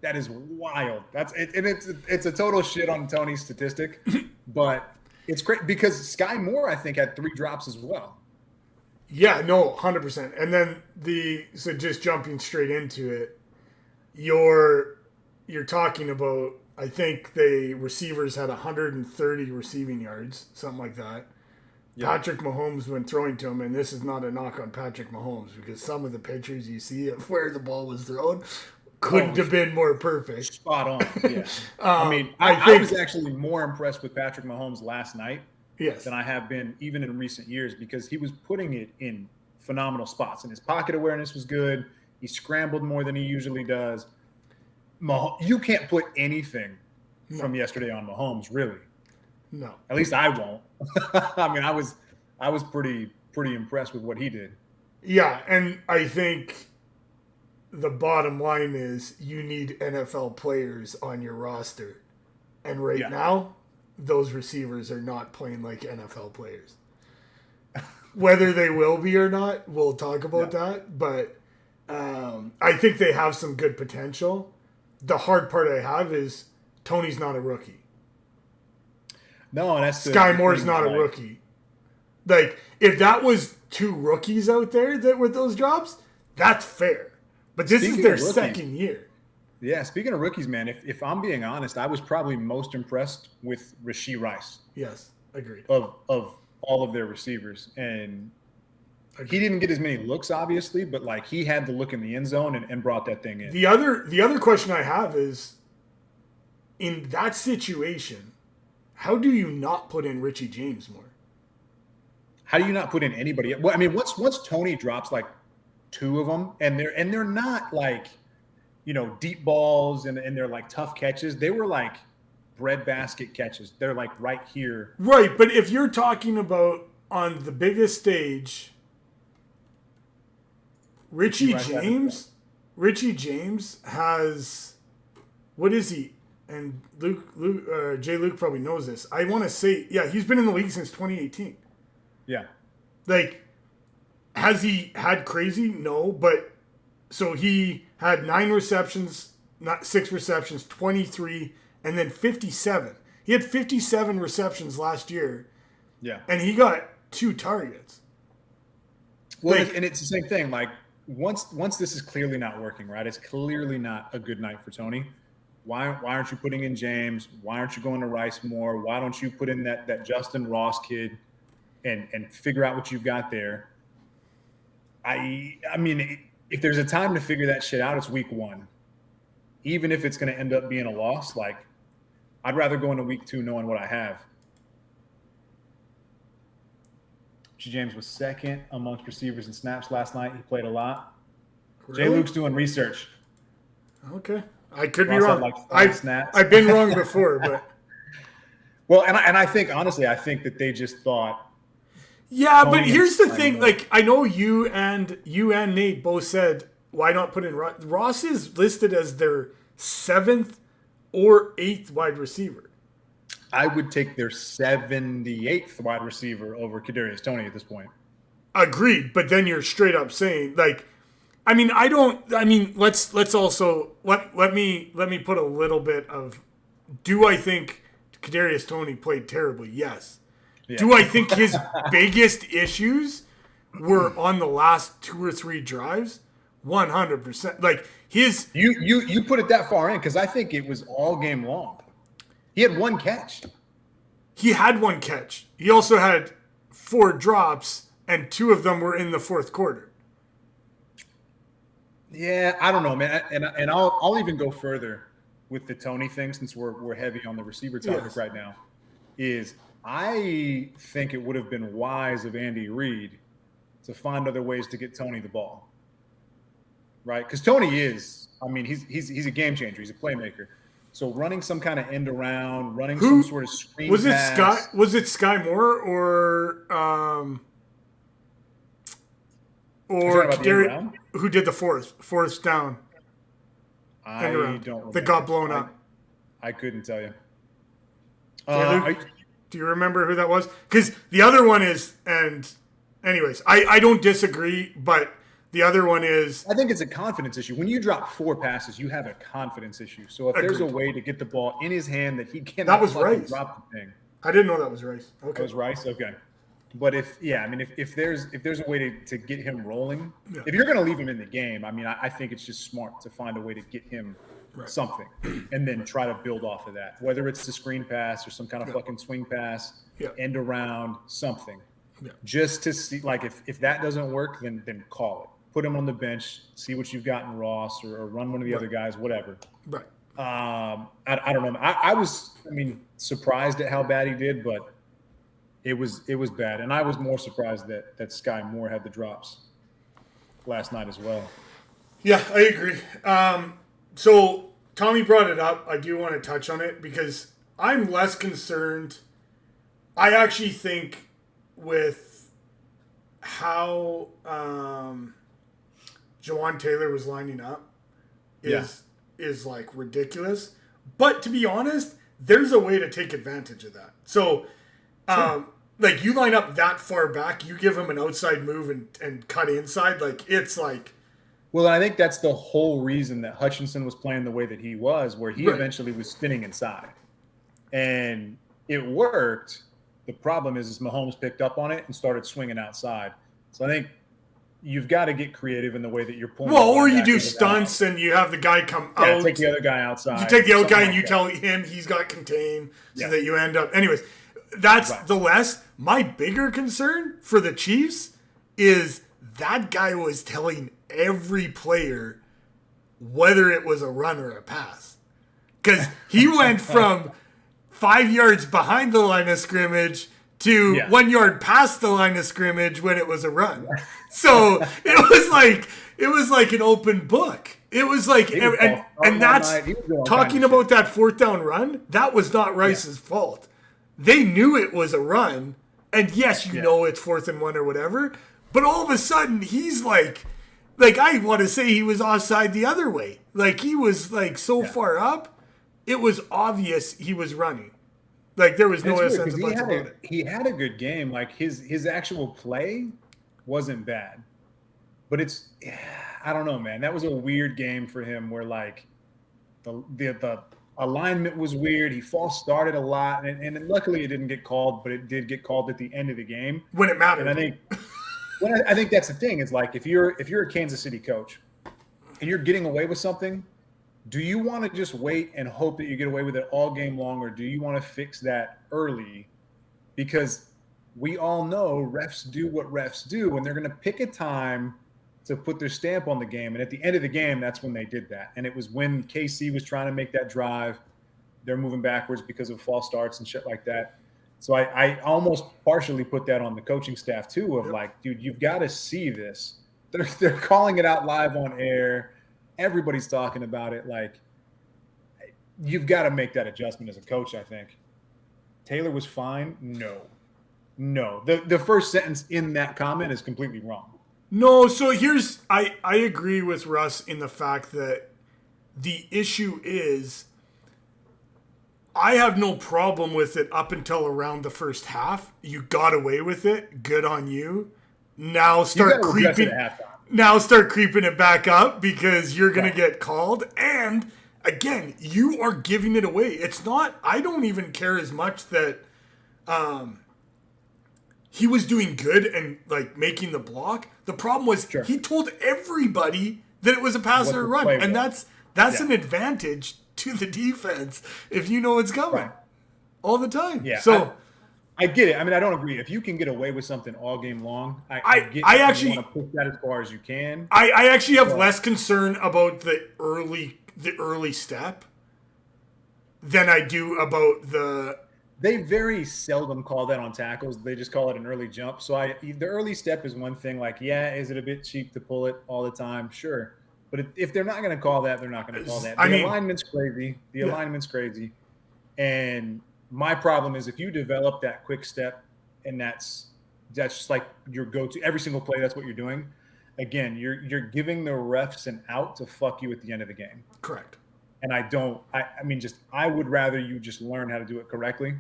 That is wild. It's a total shit on Tony's statistic, but it's great because Sky Moore, I think, had 3 drops as well. Yeah, no, 100%. And then so just jumping straight into it, you're talking about, I think the receivers had 130 receiving yards, something like that. Yep. Patrick Mahomes went throwing to him, and this is not a knock on Patrick Mahomes because some of the pictures you see of where the ball was thrown couldn't have been more perfect. Spot on, yeah. I was actually more impressed with Patrick Mahomes last night than I have been even in recent years because he was putting it in phenomenal spots. And his pocket awareness was good. He scrambled more than he usually does. You can't put anything from yesterday on Mahomes, really. No. At least I won't. I mean, I was pretty impressed with what he did. Yeah, and I think the bottom line is you need NFL players on your roster. And now, those receivers are not playing like NFL players. Whether they will be or not, we'll talk about that. But I think they have some good potential. The hard part I have is Tony's not a rookie. No, that's Sky Moore's not a rookie. Like, if that was 2 rookies out there that with those drops, that's fair. But this is their second year. Yeah, speaking of rookies, man, if I'm being honest, I was probably most impressed with Rashee Rice. Yes, agreed. Of all of their receivers. And he didn't get as many looks, obviously, but like he had the look in the end zone and brought that thing in. The other question I have is, in that situation, how do you not put in Richie James more? How do you not put in anybody? Well, I mean, once Tony drops like 2 of them, and they're not like, deep balls and they're like tough catches. They were like breadbasket catches. They're like right here. Right, but if you're talking about on the biggest stage, Richie James has, what is he? And Jay Luke probably knows this. I want to say, he's been in the league since 2018. Yeah. Like, has he had crazy? No, but so he had 9 receptions, not 6 receptions, 23, and then 57. He had 57 receptions last year. Yeah. And he got 2 targets. Well, and it's the same thing. Like, once this is clearly not working, right? It's clearly not a good night for Tony. Why aren't you putting in James? Why aren't you going to Rice more? Why don't you put in that Justin Ross kid and figure out what you've got there? I mean, if there's a time to figure that shit out, it's week 1. Even if it's going to end up being a loss, like, I'd rather go into week 2 knowing what I have. James was second amongst receivers in snaps last night. He played a lot. Really? Jay Luke's doing research. Okay. I could be wrong. Like I've been wrong before, but well, and I think honestly, that they just thought. Yeah, but here's the thing. Like, I know you and Nate both said, why not put in Ross? Ross is listed as their 7th or 8th wide receiver. I would take their 78th wide receiver over Kadarius Toney at this point. Agreed, but then you're straight up saying, like, let's also let me put a little bit of, do I think Kadarius Toney played terribly? Yes. Yeah. Do I think his biggest issues were on the last 2 or 3 drives? 100%. Like, his you put it that far in, because I think it was all game long. He had 1 catch. He had 1 catch. He also had 4 drops, and 2 of them were in the 4th quarter. Yeah, I don't know, man. And I'll even go further with the Toney thing, since we're heavy on the receiver topic right now. Is I think it would have been wise of Andy Reid to find other ways to get Toney the ball, right? Because Toney is, he's a game changer. He's a playmaker. So running some kind of end around, running some sort of screen pass. Was it Sky Moore or Kadarius, who did the fourth down? I don't remember. That got blown up. I couldn't tell you. Do Do you remember who that was? Because the other one is, and anyways, I don't disagree, but the other one is... I think it's a confidence issue. When you drop 4 passes, you have a confidence issue. So if there's a way to get the ball in his hand that he cannot drop the thing. I didn't know that was Rice. Okay. That was Rice? Okay. But if there's a way to get him rolling, if you're going to leave him in the game, I mean, I think it's just smart to find a way to get him something and then try to build off of that, whether it's the screen pass or some kind of fucking swing pass, end around, something. Yeah. Just to see, like, if that doesn't work, then call it. Put him on the bench, see what you've got in Ross, or run one of the other guys, whatever. Right. I don't know. I was surprised at how bad he did, but it was bad. And I was more surprised that Sky Moore had the drops last night as well. Yeah, I agree. So Tommy brought it up. I do want to touch on it because I'm less concerned. I actually think with how Jawan Taylor was lining up is like ridiculous. But to be honest, there's a way to take advantage of that. So, like, you line up that far back, you give him an outside move and cut inside. Like, it's like... Well, I think that's the whole reason that Hutchinson was playing the way that he was, where he eventually was spinning inside. And it worked. The problem is Mahomes picked up on it and started swinging outside. So I think you've got to get creative in the way that you're pulling. Well, or you do stunts and you have the guy come out. Take the other guy outside. You take the other guy and you tell him he's got contain so that you end up. Anyways, that's the less. My bigger concern for the Chiefs is that guy was telling every player whether it was a run or a pass. Because he went from 5 yards behind the line of scrimmage to 1 yard past the line of scrimmage when it was a run. So it was like an open book. It was like, and that's talking about that 4th down run. That was not Rice's fault. They knew it was a run, and yes, you know it's 4th and 1 or whatever. But all of a sudden, he's like I want to say he was offside the other way. Like, he was like so far up, it was obvious he was running. Like, there was no sense about it. He had a good game. Like, his actual play wasn't bad. But it's, I don't know, man. That was a weird game for him where, like, the alignment was weird. He false started a lot. And luckily it didn't get called, but it did get called at the end of the game. When it mattered. And I think that's the thing. Is like, if you're a Kansas City coach and you're getting away with something, do you want to just wait and hope that you get away with it all game long, or do you want to fix that early? Because we all know refs do what refs do, and they're going to pick a time to put their stamp on the game. And at the end of the game, that's when they did that. And it was when KC was trying to make that drive. They're moving backwards because of false starts and shit like that. So I almost partially put that on the coaching staff too, of like, dude, you've got to see this. They're calling it out live on air. Everybody's talking about it. Like, you've got to make that adjustment as a coach, I think. Taylor was fine? No. The first sentence in that comment is completely wrong. No, so I agree with Russ in the fact that the issue is I have no problem with it up until around the first half. You got away with it. Good on you. Now start creeping it back up because you're going to get called. And again, you are giving it away. It's not, I don't even care as much that he was doing good and like making the block. The problem was he told everybody that it was a pass or a run. And that's an advantage to the defense if you know what's coming all the time. Yeah. So I get it. I mean, I don't agree. If you can get away with something all game long, I actually want to push that as far as you can. I actually have less concern about the early step than I do about the. They very seldom call that on tackles. They just call it an early jump. So the early step is one thing. Like, is it a bit cheap to pull it all the time? Sure. But if they're not going to call that, they're not going to call that. The alignment's crazy. The alignment's crazy. And my problem is if you develop that quick step and that's just like your go-to every single play, that's what you're doing. Again, you're giving the refs an out to fuck you at the end of the game. Correct. And I would rather you just learn how to do it correctly.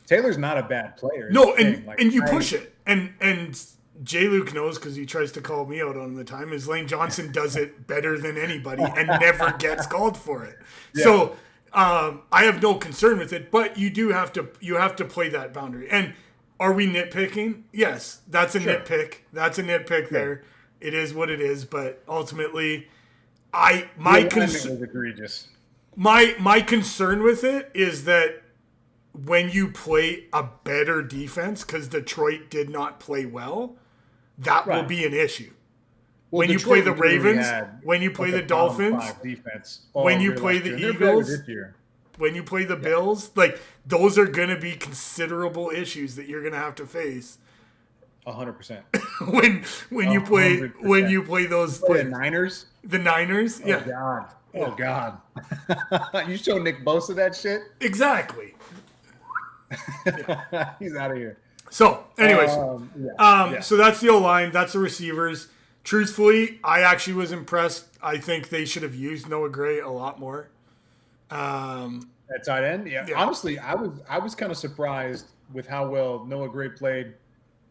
Taylor's not a bad player. No, and you push it. And J. Luke knows because he tries to call me out on the time. Is Lane Johnson does it better than anybody and never gets called for it. Yeah. So I have no concern with it, but you have to play that boundary. And are we nitpicking? Yes, that's a nitpick. That's a nitpick there. It is what it is, but ultimately, my concern was egregious. My concern with it is that when you play a better defense, because Detroit did not play well, that will be an issue. Well, when Detroit you play the Ravens, when you play the Dolphins, defense, when you play the Eagles, when you play the Bills, like those are going to be considerable issues that you're going to have to face. 100%. when you play those the Niners, yeah. Oh God! You show Nick Bosa that shit? Exactly. Yeah. He's out of here. So, anyways, so that's the O-line. That's the receivers. Truthfully, I actually was impressed. I think they should have used Noah Gray a lot more. At tight end, yeah. Honestly, I was kind of surprised with how well Noah Gray played,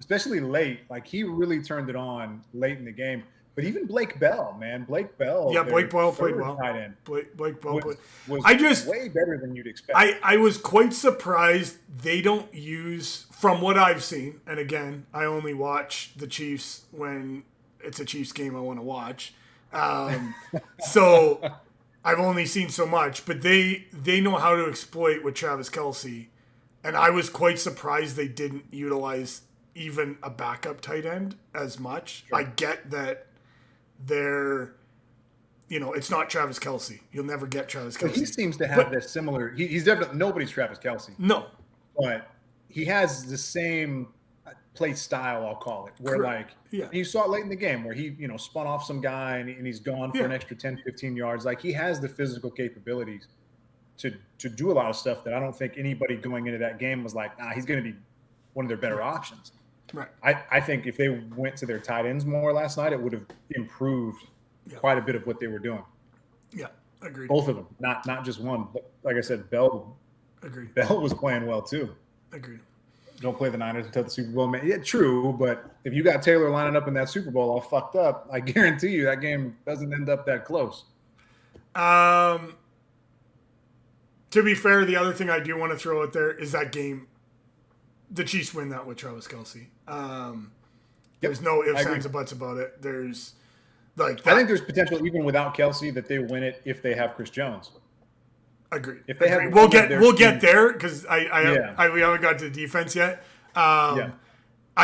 especially late. Like he really turned it on late in the game. But even Blake Bell, man. Blake Bell. Yeah, Blake Bell played well. Tight end. Blake Bell was way better than you'd expect. I was quite surprised they don't use, from what I've seen, and again, I only watch the Chiefs when it's a Chiefs game I want to watch. So I've only seen so much, but they know how to exploit with Travis Kelce. And I was quite surprised they didn't utilize even a backup tight end as much. Sure. I get that it's not Travis Kelce. You'll never get Travis Kelce. He seems to have this similar. He's definitely nobody's Travis Kelce. No, but he has the same play style. I'll call it where you saw it late in the game where he spun off some guy and he's gone for an extra 10, 15 yards. Like he has the physical capabilities to do a lot of stuff that I don't think anybody going into that game was like, he's going to be one of their better options. Right. I think if they went to their tight ends more last night, it would have improved quite a bit of what they were doing. Yeah, agreed. Both of them, not just one. But like I said, Bell. Agreed. Bell was playing well too. Agreed. Don't play the Niners until the Super Bowl, man. Yeah, true. But if you got Taylor lining up in that Super Bowl all fucked up, I guarantee you that game doesn't end up that close. To be fair, the other thing I do want to throw out there is that game. The Chiefs win that with Travis Kelce. There's no ifs, ands, or buts about it. There's I think there's potential even without Kelce that they win it if they have Chris Jones. Agreed. If they have, we'll get there because we haven't got to the defense yet. I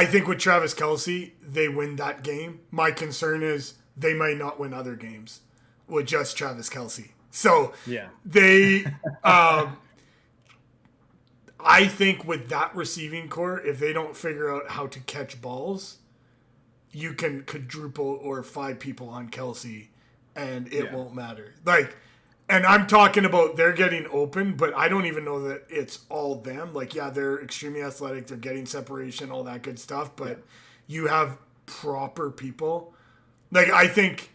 think with Travis Kelce, they win that game. My concern is they might not win other games with just Travis Kelce. So they. I think with that receiving core, if they don't figure out how to catch balls, you can quadruple or 5 people on Kelce, and it won't matter. And I'm talking about they're getting open, but I don't even know that it's all them. They're extremely athletic, they're getting separation, all that good stuff, but you have proper people. I think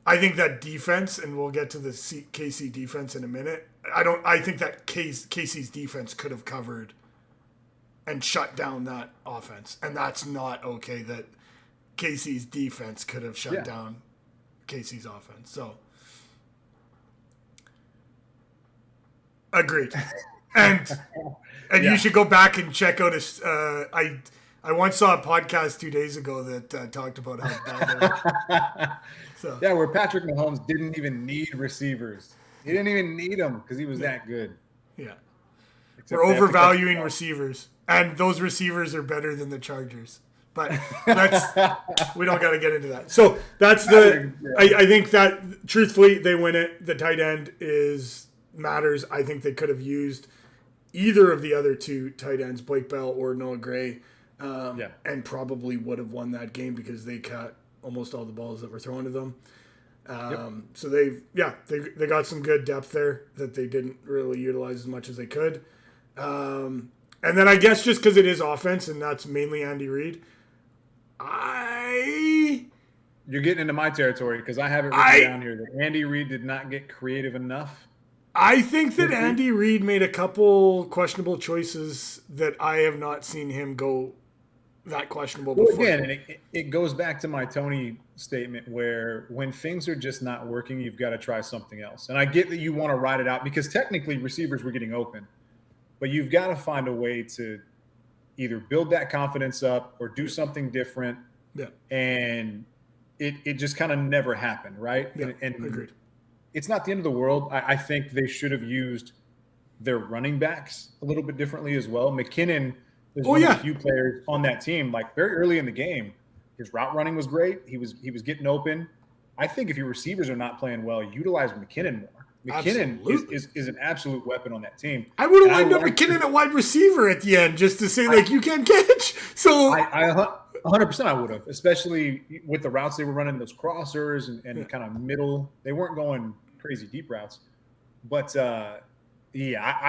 that defense, and we'll get to the KC defense in a minute. I think that KC's defense could have covered and shut down that offense, and that's not okay. That KC's defense could have shut down KC's offense. So, agreed. And you should go back and check out his. I once saw a podcast 2 days ago that talked about how bad they were. So. Yeah, where Patrick Mahomes didn't even need receivers. He didn't even need them because he was that good. Yeah. We're overvaluing receivers, and those receivers are better than the Chargers. But we don't got to get into that. So that's I think that truthfully they win it. The tight end matters. I think they could have used either of the other 2 tight ends, Blake Bell or Noah Gray, and probably would have won that game because they caught almost all the balls that were thrown to them. So they got some good depth there that they didn't really utilize as much as they could. And then I guess just because it is offense and that's mainly Andy Reid, you're getting into my territory because I have it written down here that Andy Reid did not get creative enough I think that Andy Reid made a couple questionable choices that I have not seen him go that questionable before. Well, again, and it goes back to my Tony statement where when things are just not working, you've got to try something else. And I get that you want to ride it out because technically receivers were getting open, but you've got to find a way to either build that confidence up or do something different. Yeah. And it just kind of never happened, right? Yeah, and agreed. It's not the end of the world. I think they should have used their running backs a little bit differently as well. McKinnon is one of the few players on that team, like very early in the game, his route running was great. He was getting open. I think if your receivers are not playing well, utilize McKinnon more. McKinnon is an absolute weapon on that team. I would have lined up McKinnon at wide receiver at the end just to say, you can't catch. So I 100% I would have, especially with the routes they were running, those crossers and kind of middle. They weren't going crazy deep routes. But, I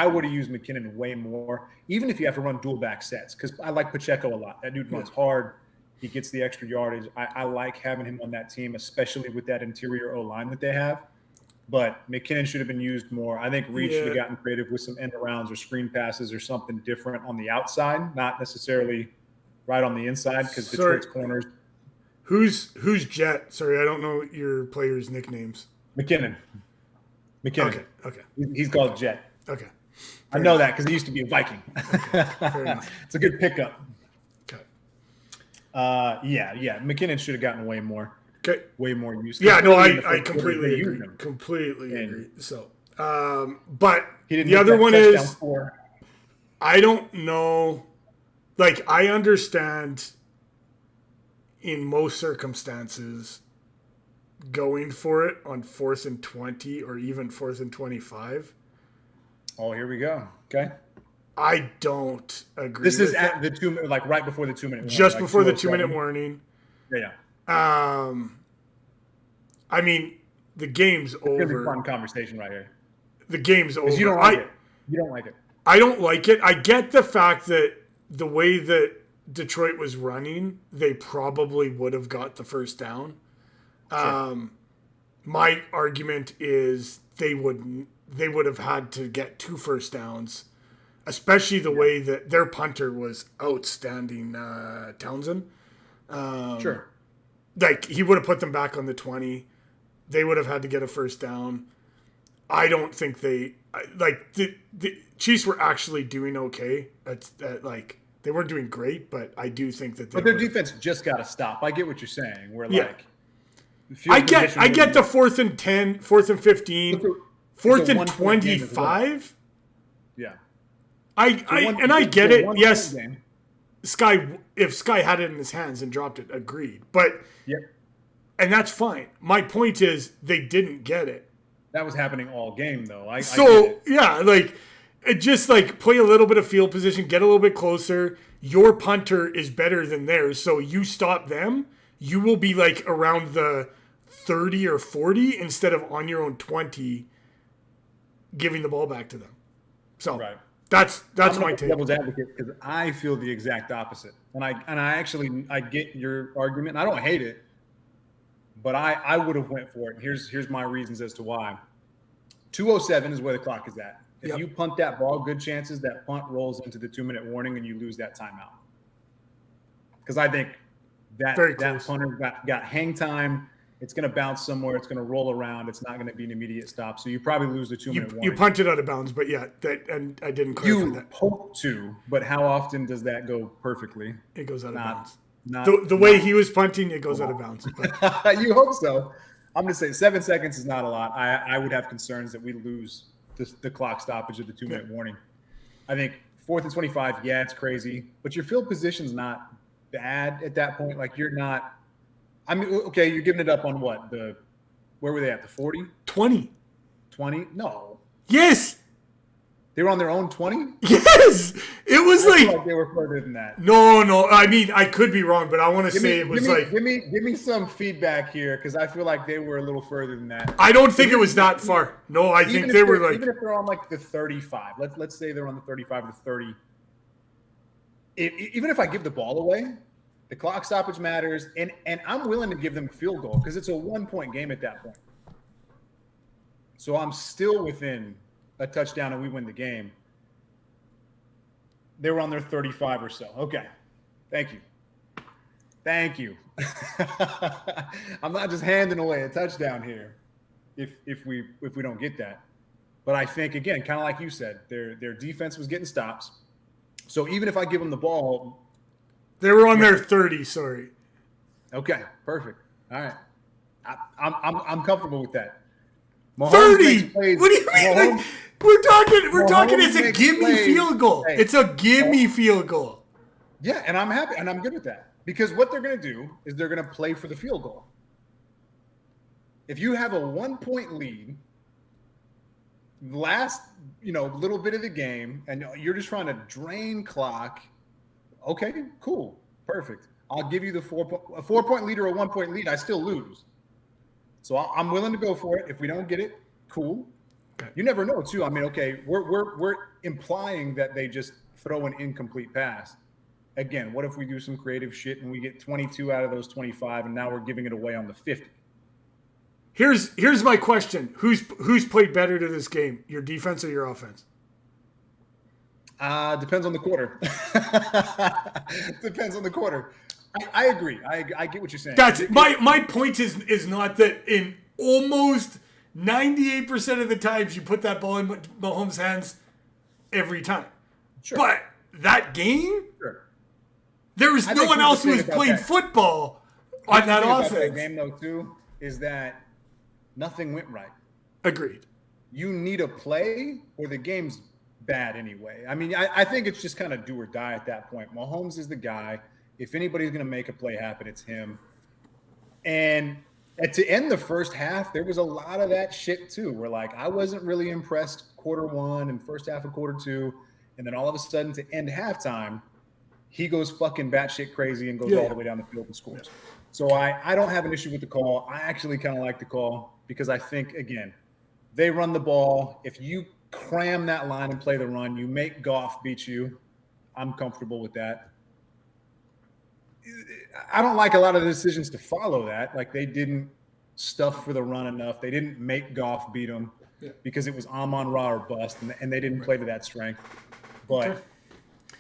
would have used McKinnon way more, even if you have to run dual back sets, because I like Pacheco a lot. That dude runs hard. He gets the extra yardage. I like having him on that team, especially with that interior O-line that they have. But McKinnon should have been used more. I think Reed should have gotten creative with some end arounds or screen passes or something different on the outside, not necessarily right on the inside because Detroit's corners. Who's Jet? Sorry, I don't know your players' nicknames. McKinnon. Okay. He's called Jet. Okay. I know that because he used to be a Viking. Okay. It's a good pickup. Okay. McKinnon should have gotten way more. Okay. Way more use. Yeah, no, I completely agree. Completely agree. So, but the other one is, I don't know. I understand in most circumstances going for it on 4th and 20 or even 4th and 25. Oh, here we go. Okay. I don't agree. This is at the 2 minute, right before the 2 minute warning. Just before the 2 minute warning. Yeah. I mean, the game's over. It's a fun conversation right here. The game's over. You don't like it. You don't like it. I don't like it. I get the fact that the way that Detroit was running, they probably would have got the first down. Sure. My argument is they would have had to get 2 first downs, especially the way that their punter was outstanding, Townsend. Sure. He would have put them back on the 20. They would have had to get a first down. I don't think the Chiefs were actually doing okay. They weren't doing great, but I do think that their defense just got to stop. I get what you're saying. I get the 4th and 10, 4th and 15, 4th and 25. Yeah. I get it. Yes. If Sky had it in his hands and dropped it, agreed. But and that's fine. My point is they didn't get it. That was happening all game though. Just play a little bit of field position, get a little bit closer. Your punter is better than theirs, so you stop them. You will be around the 30 or 40 instead of on your own 20, giving the ball back to them. So that's my take. Devil's advocate because I feel the exact opposite, and I get your argument. And I don't hate it, but I would have went for it. Here's my reasons as to why. 2:07 is where the clock is at. If you punt that ball, good chances that punt rolls into the 2 minute warning and you lose that timeout. Because I think that punter got hang time. It's going to bounce somewhere. It's going to roll around. It's not going to be an immediate stop. So you probably lose the 2 minute warning. You punted out of bounds, but and I didn't clarify that. You hope to, but how often does that go perfectly? It goes out of bounds. The way he was punting, it goes out of bounds. You hope so. I'm going to say 7 seconds is not a lot. I would have concerns that we lose the clock stoppage of the 2 minute warning. I think 4th and 25, it's crazy, but your field position's not bad at that point. You're not. I mean, okay, you're giving it up on what? Where were they at? The 40? 20. 20? No. Yes. They were on their own 20? Yes. It was I feel like they were further than that. No. I mean, I could be wrong, but I want to say it was Give me some feedback here because I feel like they were a little further than that. I don't think it was that far. No, I think they were even if they're on the 35. Let's say they're on the 35 or the 30. Even if I give the ball away, the clock stoppage matters, and I'm willing to give them a field goal because it's a 1 point game at that point. So I'm still within a touchdown and we win the game. They were on their 35 or so. Okay. Thank you. I'm not just handing away a touchdown here if we don't get that. But I think, again, kind of like you said, their defense was getting stops. So even if I give them the ball, they were on their 30. Sorry. Okay, perfect. All right, I'm comfortable with that. Mahomes 30. What do you mean? Like, we're talking. It's a gimme field goal. Hey, it's a gimme field goal. Yeah, and I'm happy and I'm good with that because what they're going to do is they're going to play for the field goal. If you have a 1-point lead, last little bit of the game, and you're just trying to drain clock. Okay, cool, perfect. I'll give you the 4-point lead or a 1-point lead. I still lose, so I'm willing to go for it. If we don't get it, cool. You never know, too. I mean, okay, we're implying that they just throw an incomplete pass. Again, what if we do some creative shit and we get 22 out of those 25, and now we're giving it away on the 50? Here's my question: Who's played better to this game, your defense or your offense? Depends on the quarter. Depends on the quarter. I agree. I get what you're saying. That's my point is not that in almost 98% of the times you put that ball in Mahomes' hands every time. Sure. But that game, sure. There was no one else who was playing football on that offense. That game, though, too, is that nothing went right. Agreed. You need a play or the game's bad anyway. I mean, I think it's just kind of do or die at that point. Mahomes is the guy. If anybody's going to make a play happen, it's him. And to end the first half, there was a lot of that shit too, where like I wasn't really impressed quarter one and first half of quarter two. And then all of a sudden to end halftime, he goes fucking batshit crazy and goes all the way down the field and scores. So I don't have an issue with the call. I actually kind of like the call because I think, again, they run the ball. If you cram that line and play the run, you make Goff beat you. I'm comfortable with that. I don't like a lot of the decisions to follow that. Like they didn't stuff for the run enough. They didn't make Goff beat them because it was Amon-Ra or bust, and they didn't play to that strength. But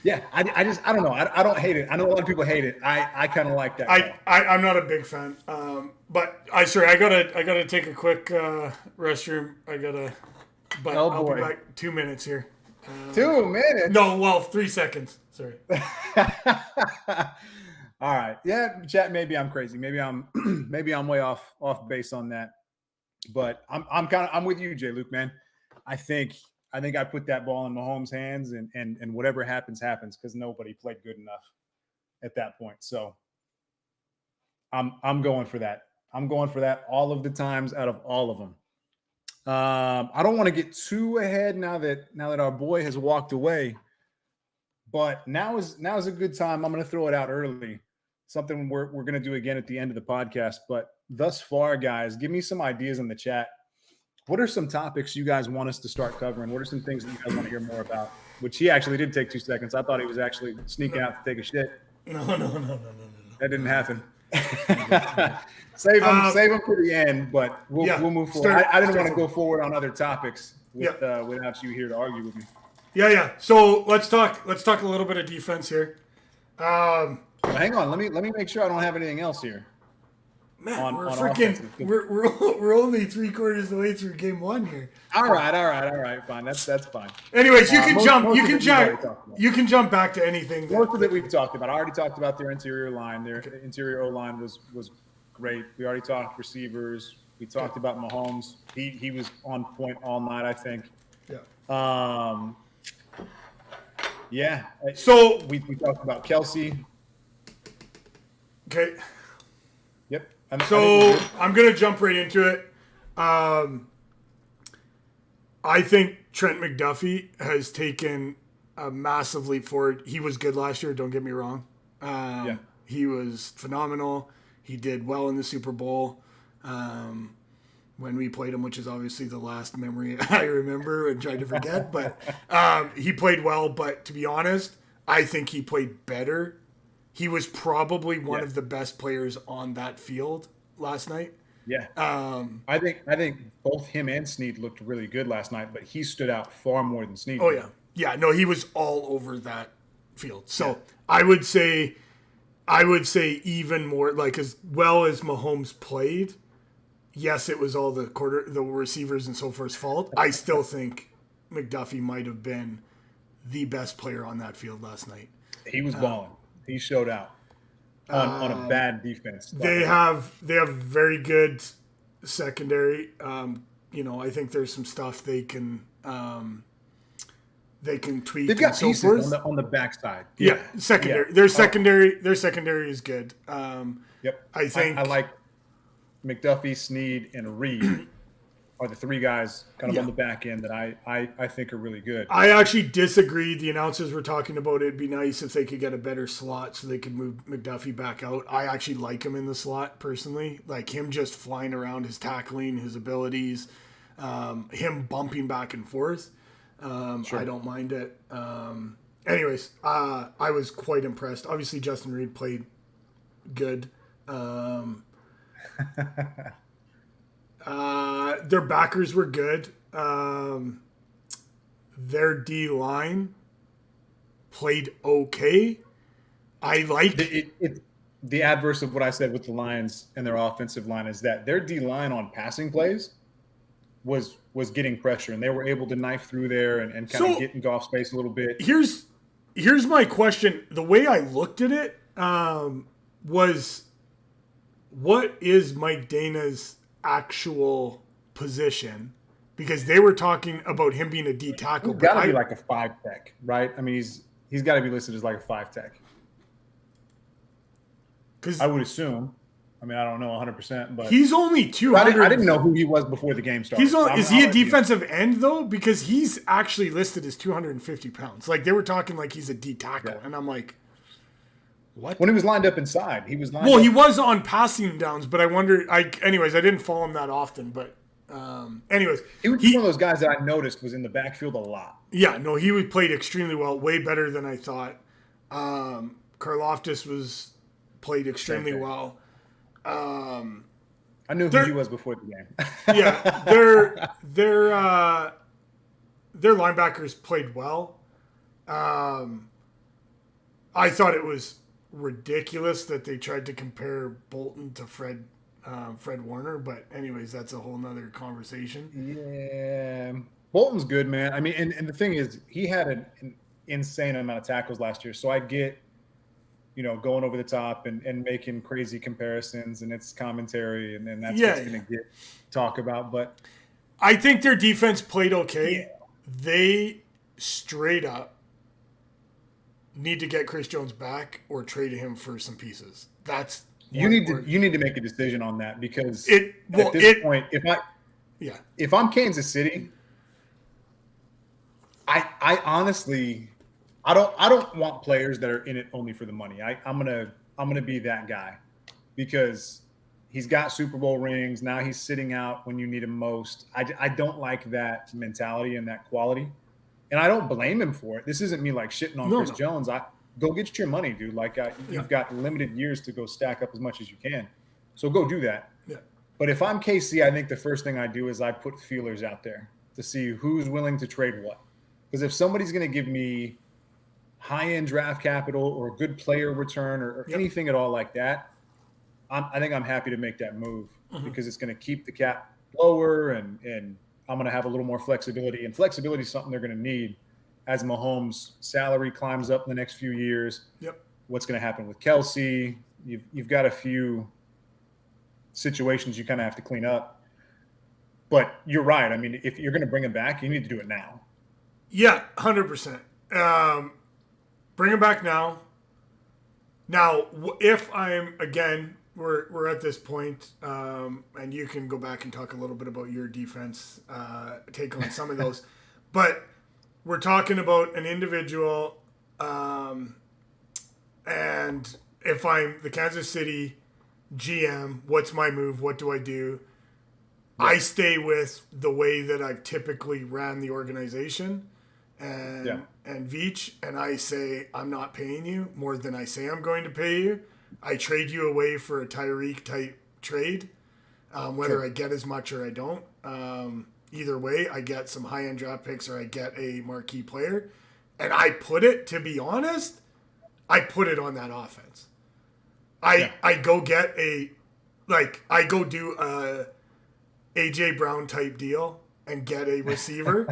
yeah, I don't know. I don't hate it. I know a lot of people hate it. I kind of like that. I'm not a big fan. But I gotta take a quick restroom. I'll be back 2 minutes here. 2 minutes? No, well, 3 seconds. Sorry. All right. Yeah, chat. Maybe I'm crazy. Maybe I'm way off base on that. But I'm with you, Jay Luke, man. I think I put that ball in Mahomes' hands and whatever happens because nobody played good enough at that point. So I'm going for that. I'm going for that all of the times out of all of them. I don't want to get too ahead now that our boy has walked away. But now is a good time. I'm going to throw it out early. Something we're going to do again at the end of the podcast. But thus far, guys, give me some ideas in the chat. What are some topics you guys want us to start covering? What are some things that you guys want to hear more about? Which he actually did take 2 seconds. I thought he was actually sneaking out to take a shit. No. That didn't happen. Save him for the end, but we'll move forward. I didn't want to go forward on other topics without you here to argue with me. Yeah. So let's talk a little bit of defense here. Hang on. Let me make sure I don't have anything else here. Man, we're only 3/4 of the way through game one here. All right. Fine. That's fine. Anyways, you can jump back to anything. Most of it we've talked about. I already talked about their interior line. Their interior O-line was great. We already talked receivers. We talked about Mahomes. He was on point all night, I think. Yeah. So we talked about Kelsey. Okay. Yep. I'm going to jump right into it. I think Trent McDuffie has taken a massive leap forward. He was good last year, don't get me wrong. He was phenomenal. He did well in the Super Bowl when we played him, which is obviously the last memory I remember and tried to forget. But he played well. But to be honest, I think he played better. He was probably one of the best players on that field last night. Yeah. I think both him and Snead looked really good last night, but he stood out far more than Snead Oh did. yeah, yeah. No, he was all over that field. So Yeah. I would say even more, like as well as Mahomes played. Yes, it was all the receivers and so forth's fault. I still think McDuffie might have been the best player on that field last night. He was balling. He showed out on a bad defense They last night. have very good secondary. I think there's some stuff they can tweak They've and got so pieces forth. on the backside. Yeah, secondary. Yeah. Their secondary is good. Yep. I think I like McDuffie, Snead, and Reed are the three guys kind of on the back end that I think are really good. I actually disagree. The announcers were talking about it'd be nice if they could get a better slot so they could move McDuffie back out. I actually like him in the slot personally. Like him just flying around, his tackling, his abilities, him bumping back and forth. Sure. I don't mind it. Anyways, I was quite impressed. Obviously, Justin Reed played good. Their backers were good. Their D line played okay. I like the adverse of what I said with the Lions and their offensive line is that their D line on passing plays was getting pressure, and they were able to knife through there and kind of get in golf space a little bit. Here's my question. The way I looked at it was, what is Mike Dana's actual position? Because they were talking about him being a D tackle. He's got to be like a 5-tech, right? I mean, he's got to be listed as like a 5-tech. I would assume. I mean, I don't know 100%, but he's only 200. I didn't know who he was before the game started. Is he a defensive end though? Because he's actually listed as 250 pounds. Like they were talking like he's a D tackle, and I'm like, what? When he was lined up inside, he was lined Well, up. he was on passing downs, but I wonder. Anyways, I didn't follow him that often, but anyways, he was one of those guys that I noticed was in the backfield a lot. Yeah, no, he played extremely well, way better than I thought. Karloftis played extremely well. I knew who he was before the game. Yeah, their linebackers played well. I thought it was ridiculous that they tried to compare Bolton to Fred Warner, but anyways, that's a whole nother conversation. Yeah, Bolton's good, man. I mean, and the thing is, he had an insane amount of tackles last year, so I get, going over the top and making crazy comparisons, and it's commentary, and then that's what's going to get talk about. But I think their defense played okay. Yeah. They straight up need to get Chris Jones back or trade him for some pieces. That's you need to make a decision on that, because at this point, if I'm Kansas City, I honestly I don't want players that are in it only for the money. I'm gonna be that guy, because he's got Super Bowl rings. Now he's sitting out when you need him most. I don't like that mentality and that quality, and I don't blame him for it. This isn't me like shitting on Chris Jones. Go get your money, dude. Like you've got limited years to go stack up as much as you can, so go do that. Yeah. But if I'm KC, I think the first thing I do is I put feelers out there to see who's willing to trade what. Because if somebody's going to give me high-end draft capital or a good player return or anything at all like that, I think I'm happy to make that move, because it's going to keep the cap lower, and I'm going to have a little more flexibility. And flexibility is something they're going to need as Mahomes' salary climbs up in the next few years. Yep. What's going to happen with Kelsey? You've got a few situations you kind of have to clean up. But you're right. I mean, if you're going to bring him back, you need to do it now. Yeah, 100%. Bring him back now. Now, if I'm, again, we're at this point, and you can go back and talk a little bit about your defense, take on some of those. But we're talking about an individual, and if I'm the Kansas City GM, what's my move? What do I do? Yeah. I stay with the way that I've typically ran the organization and Veach, and I say, I'm not paying you more than I say I'm going to pay you. I trade you away for a Tyreek type trade. whether I get as much or I don't. Either way, I get some high-end draft picks or I get a marquee player. And to be honest, I put it on that offense. I go get I go do a AJ Brown type deal and get a receiver.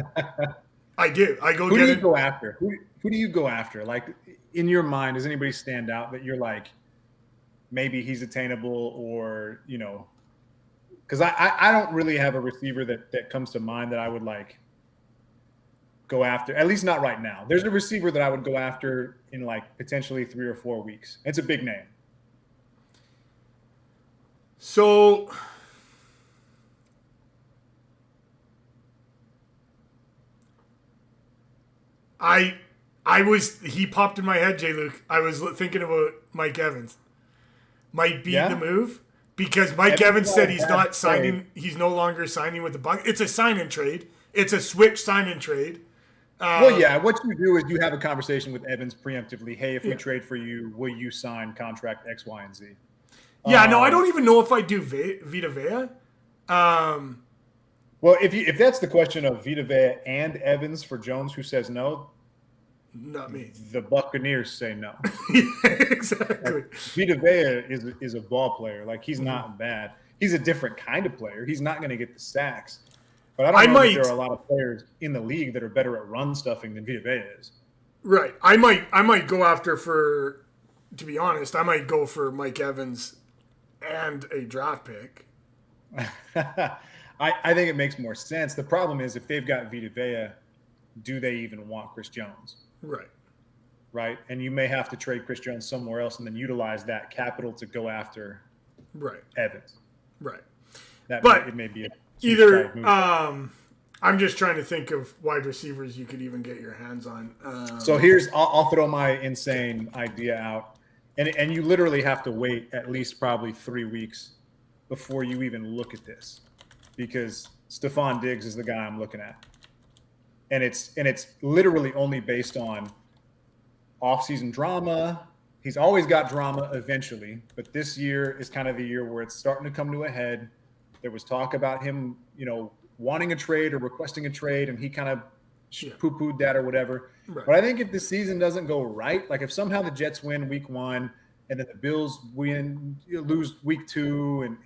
I do. I go. Who do you go after? Who do you go after? Like in your mind, does anybody stand out that you're like, maybe he's attainable, or because I don't really have a receiver that comes to mind that I would like go after, at least not right now. There's a receiver that I would go after in like potentially 3 or 4 weeks. It's a big name. So he popped in my head, J. Luke. I was thinking about Mike Evans. Might be the move because Mike Evans said he's not signing. He's no longer signing with the Bucs. It's a sign and trade. It's a switch sign and trade. What you do is you have a conversation with Evans preemptively. Hey, if we trade for you, will you sign contract X, Y, and Z? Yeah, no, I don't even know if I do Vita Vea. Well, if that's the question of Vita Vea and Evans for Jones, who says no? Not me. The Buccaneers say no. Exactly. Like, Vita Vea is a ball player. Like, he's not bad. He's a different kind of player. He's not going to get the sacks. But I don't know if there are a lot of players in the league that are better at run stuffing than Vita Vea is. Right. I might go after to be honest, I might go for Mike Evans and a draft pick. I think it makes more sense. The problem is if they've got Vita Vea, do they even want Chris Jones? Right. Right. And you may have to trade Chris Jones somewhere else and then utilize that capital to go after Evans. Right. It may be either I'm just trying to think of wide receivers you could even get your hands on. So I'll throw my insane idea out. And you literally have to wait at least probably 3 weeks before you even look at this, because Stephon Diggs is the guy I'm looking at. And it's literally only based on offseason drama. He's always got drama eventually, but this year is kind of the year where it's starting to come to a head. There was talk about him, wanting a trade or requesting a trade, and he kind of poo-pooed that or whatever. Right. But I think if the season doesn't go right, like if somehow the Jets win week 1 and then the Bills lose week 2, and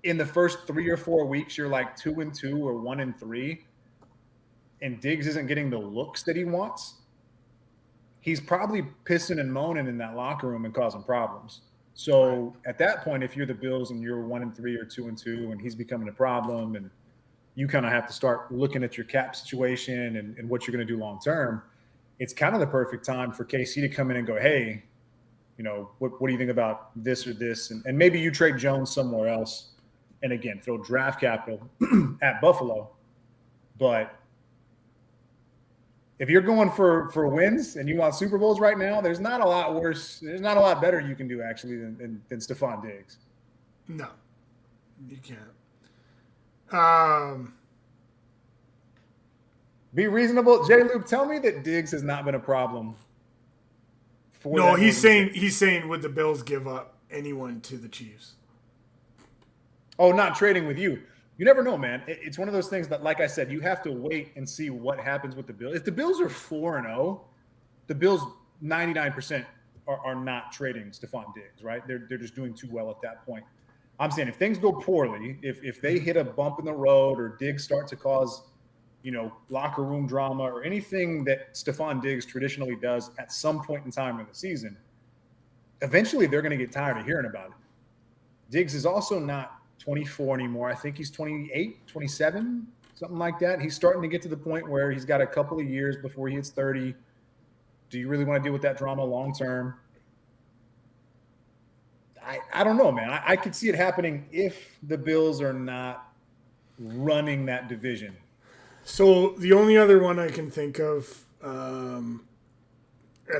in the first 3 or 4 weeks you're like 2-2 or 1-3, and Diggs isn't getting the looks that he wants, he's probably pissing and moaning in that locker room and causing problems. So at that point, if you're the Bills and you're 1-3 or 2-2 and he's becoming a problem, and you kind of have to start looking at your cap situation and what you're going to do long term, it's kind of the perfect time for KC to come in and go, hey, what do you think about this or this? And maybe you trade Jones somewhere else. And again, throw draft capital at Buffalo. But if you're going for wins and you want Super Bowls right now, there's not a lot worse. There's not a lot better you can do actually than Stephon Diggs. No, you can't. Be reasonable. J. Luke, tell me that Diggs has not been a problem. No, he's saying would the Bills give up anyone to the Chiefs? Oh, not trading with you. You never know, man. It's one of those things that, like I said, you have to wait and see what happens with the Bills. If the Bills are 4-0, the Bills 99% are not trading Stephon Diggs, right? They're just doing too well at that point. I'm saying if things go poorly, if they hit a bump in the road or Diggs start to cause, locker room drama or anything that Stephon Diggs traditionally does at some point in time in the season, eventually they're going to get tired of hearing about it. Diggs is also not 24 anymore. I think he's 28, 27, something like that. He's starting to get to the point where he's got a couple of years before he hits 30. Do you really want to deal with that drama long term? I don't know, man. I could see it happening if the Bills are not running that division. So the only other one I can think of, and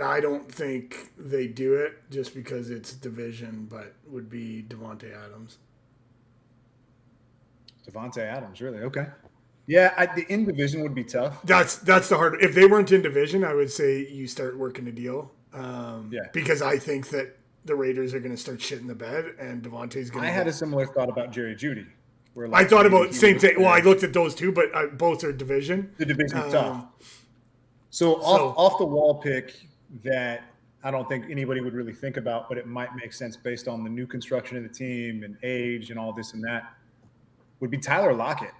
I don't think they do it just because it's division, but would be Devontae Adams. Devontae Adams, really? Okay. Yeah, the in division would be tough. That's the if they weren't in division, I would say you start working a deal. Because I think that the Raiders are going to start shitting the bed, and Devontae's going to. I had a similar thought about Jerry Jeudy. Where I thought about same thing. Well, I looked at those two, but both are division. The division's tough. So off the wall pick that I don't think anybody would really think about, but it might make sense based on the new construction of the team and age and all this and that, would be Tyler Lockett.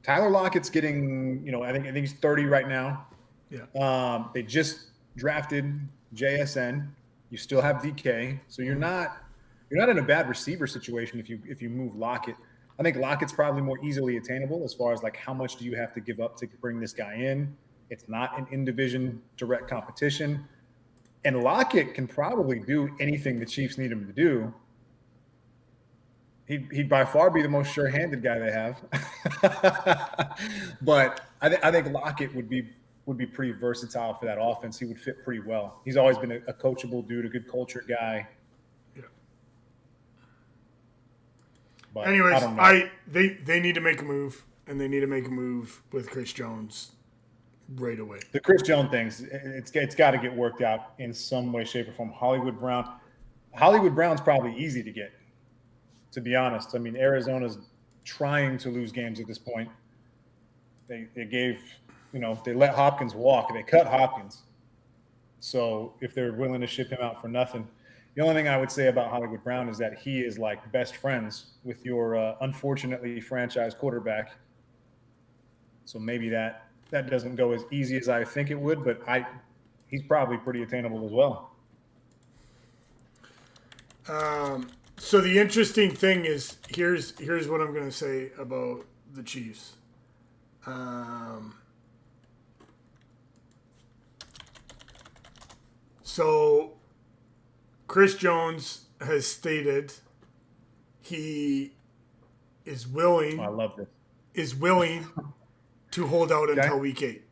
Tyler Lockett's getting, I think he's 30 right now. Yeah. They just drafted JSN. You still have DK, so you're not in a bad receiver situation if you move Lockett. I think Lockett's probably more easily attainable as far as like how much do you have to give up to bring this guy in. It's not an in-division direct competition, and Lockett can probably do anything the Chiefs need him to do. He'd by far be the most sure-handed guy they have. But I think Lockett would be pretty versatile for that offense. He would fit pretty well. He's always been a coachable dude, a good cultured guy. Yeah. But anyways, they need to make a move, and they need to make a move with Chris Jones right away. The Chris Jones things, it's got to get worked out in some way, shape, or form. Hollywood Brown's probably easy to get. To be honest, I mean, Arizona's trying to lose games at this point. They gave, they let Hopkins walk. They cut Hopkins. So if they're willing to ship him out for nothing, the only thing I would say about Hollywood Brown is that he is like best friends with your unfortunately franchise quarterback. So maybe that doesn't go as easy as I think it would, but he's probably pretty attainable as well. So the interesting thing is, here's what I'm going to say about the Chiefs. So Chris Jones has stated he is willing. I love this. Is willing to hold out until week 8.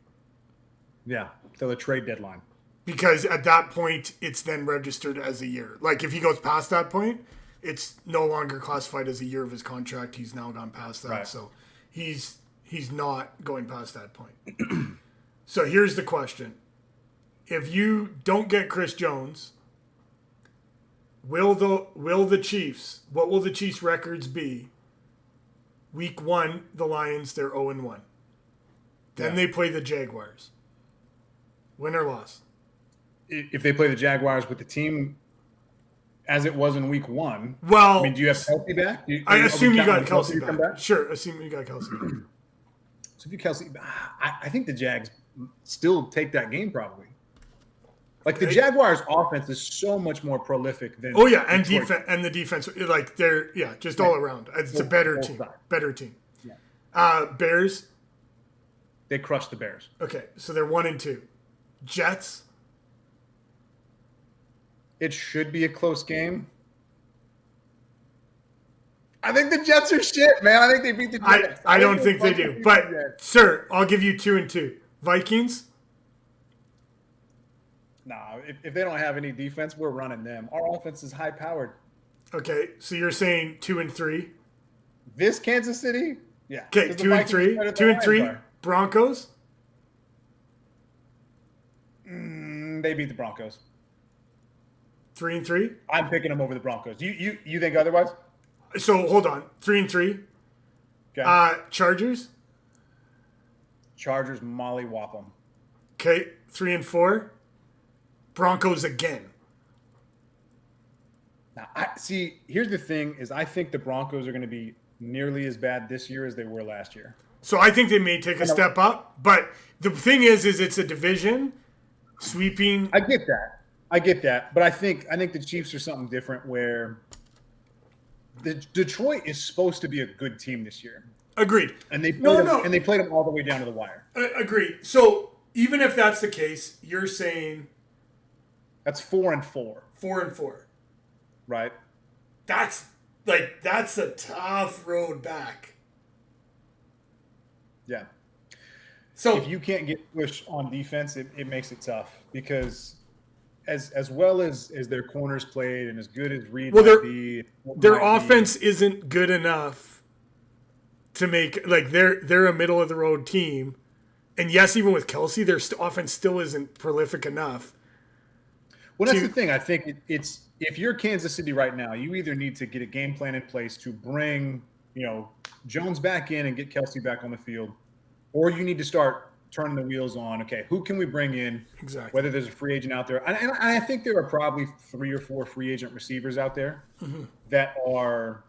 Yeah, till the trade deadline. Because at that point, it's then registered as a year. Like if he goes past that point, it's no longer classified as a year of his contract. He's now gone past that. Right. So he's not going past that point. So here's the question. If you don't get Chris Jones, what will the Chiefs records be? Week 1, the Lions, they're 0-1. Then they play the Jaguars. Win or loss? If they play the Jaguars with the team as it was in week 1, well, I mean, do you have Kelsey back? I assume you got Kelsey back. Sure, assume you got Kelsey back. So if you Kelsey, I think the Jags still take that game probably. Like the Jaguars' offense is so much more prolific than. Oh yeah, and defense and the defense, like they're just all around. It's a better team. Better team. Yeah. Bears. They crushed the Bears. Okay, so they're 1-2. Jets. It should be a close game. I think the Jets are shit, man. I think they beat the Jets. I don't think they do. But, sir, I'll give you 2-2. Vikings? Nah, if they don't have any defense, we're running them. Our offense is high-powered. Okay, so you're saying 2-3? This Kansas City? Yeah. Okay, 2-3. 2-3. Broncos? They beat the Broncos. 3-3? I'm picking them over the Broncos. You think otherwise? So hold on, 3-3. Okay. Chargers. Chargers mollywop them. Okay, 3-4. Broncos again. Now, here's the thing: is I think the Broncos are going to be nearly as bad this year as they were last year. So I think they may take a step up, but the thing is it's a division sweeping. I get that, but I think the Chiefs are something different where. Detroit is supposed to be a good team this year. Agreed. And they played them all the way down to the wire. Agreed. So even if that's the case, you're saying that's 4-4. 4-4. Right. That's a tough road back. Yeah. So if you can't get pushed on defense, it makes it tough because as well as their corners played and as good as Reed might be, their offense isn't good enough to make they're a middle of the road team, and yes, even with Kelsey, their offense still isn't prolific enough. Well, that's the thing. I think it's if you're Kansas City right now, you either need to get a game plan in place to bring, Jones back in and get Kelsey back on the field, or you need to start turning the wheels on. Okay, who can we bring in? Exactly. Whether there's a free agent out there. And I think there are probably 3 or 4 free agent receivers out there that are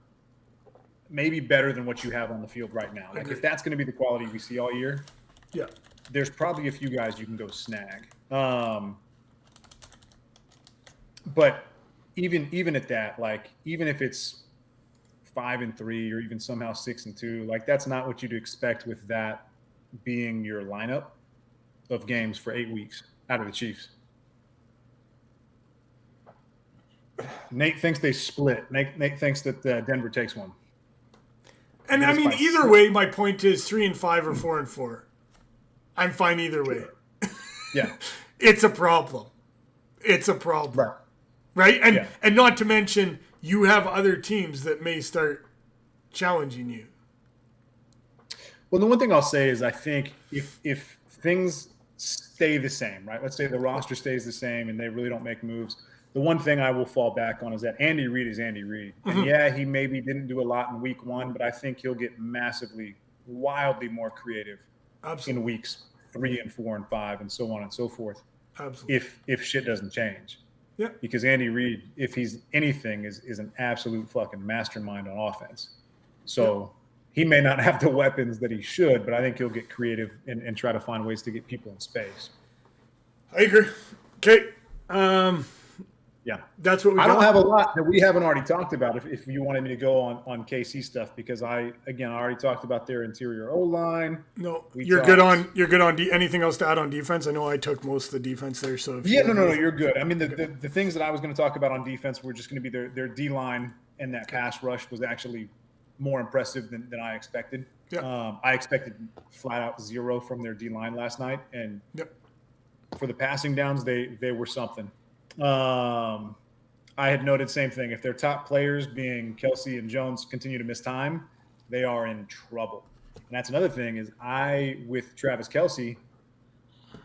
maybe better than what you have on the field right now. Like if that's going to be the quality we see all year, there's probably a few guys you can go snag. But even at that, like even if it's 5-3 or even somehow 6-2, like that's not what you'd expect with that being your lineup of games for 8 weeks out of the Chiefs. Nate thinks they split. Nate thinks that Denver takes one. And I mean, either way, my point is 3-5 or 4-4. I'm fine either way. Yeah, it's a problem. It's a problem, right? And not to mention, you have other teams that may start challenging you. Well, the one thing I'll say is I think if things stay the same, right? Let's say the roster stays the same and they really don't make moves. The one thing I will fall back on is that Andy Reid is Andy Reid. And he maybe didn't do a lot in week 1, but I think he'll get wildly more creative in weeks 3 and 4 and 5 and so on and so forth. Absolutely. If shit doesn't change. Yeah. Because Andy Reid, if he's anything, is an absolute fucking mastermind on offense. So he may not have the weapons that he should, but I think he'll get creative and try to find ways to get people in space. I agree. Okay. Yeah. That's what I don't have a lot that we haven't already talked about if you wanted me to go on KC stuff, because I already talked about their interior O-line. No, you're good on anything else to add on defense? I know I took most of the defense there. So no, you're good. I mean, the things that I was going to talk about on defense were just going to be their D-line, and that pass rush was actually more impressive than I expected. Yeah. I expected flat out 0 from their D-line last night, and for the passing downs, they were something. I had noted same thing. If their top players, being Kelsey and Jones, continue to miss time, they are in trouble. And that's another thing is with Travis Kelsey,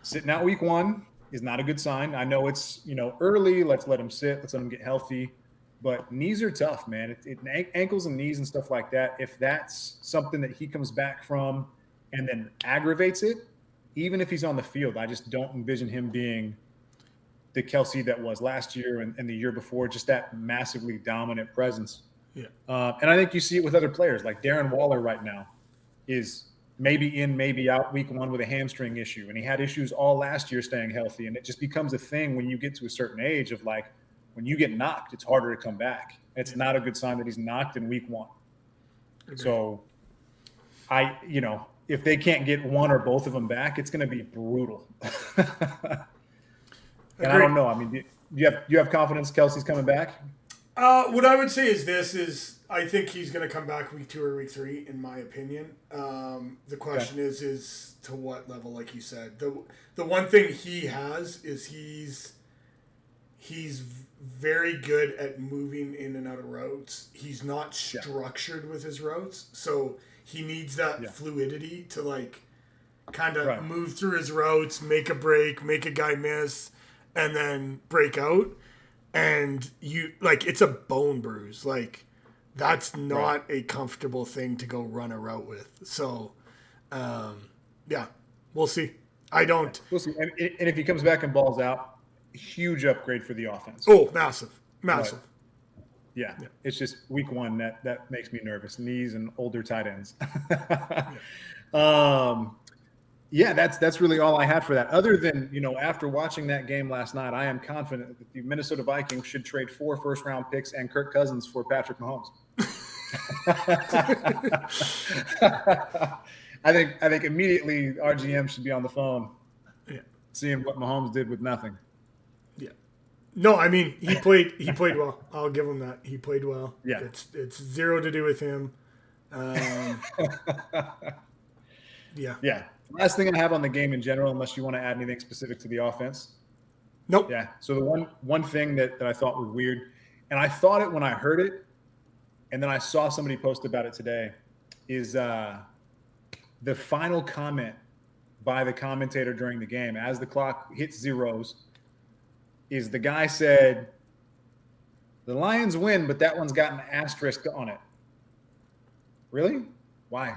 sitting out week 1 is not a good sign. I know it's, early. Let's let him sit. Let's let him get healthy. But knees are tough, man. Ankles and knees and stuff like that, if that's something that he comes back from and then aggravates it, even if he's on the field, I just don't envision him being the Kelsey that was last year and the year before, just that massively dominant presence. Yeah. And I think you see it with other players. Like Darren Waller right now is maybe in, maybe out week 1 with a hamstring issue. And he had issues all last year staying healthy. And it just becomes a thing when you get to a certain age of like, when you get knocked, it's harder to come back. It's not a good sign that he's knocked in week 1. Okay. So if they can't get one or both of them back, it's going to be brutal. And I don't know. I mean, do you have confidence Kelsey's coming back? What I would say is I think he's going to come back week 2 or week 3, in my opinion. The question is to what level, like you said. The one thing he has is he's very good at moving in and out of routes. He's not structured with his routes, so he needs that fluidity to like kind of move through his routes, make a break, make a guy miss, and then break out. And it's a bone bruise. Like, that's not a comfortable thing to go run a route with. So, we'll see. We'll see. And if he comes back and balls out, huge upgrade for the offense. Oh, massive. But, yeah. It's just week 1 that makes me nervous. Knees and older tight ends. That's really all I had for that. Other than, after watching that game last night, I am confident that the Minnesota Vikings should trade 4 first-round picks and Kirk Cousins for Patrick Mahomes. I think immediately our GM should be on the phone, seeing what Mahomes did with nothing. Yeah. No, I mean he played well. I'll give him that. He played well. Yeah. It's 0 to do with him. Yeah. Last thing I have on the game in general, unless you want to add anything specific to the offense. Nope. Yeah. So the one thing that I thought was weird, and I thought it when I heard it, and then I saw somebody post about it today, is the final comment by the commentator during the game as the clock hits zeros. is the guy said, the Lions win, but that one's got an asterisk on it. Really? Why?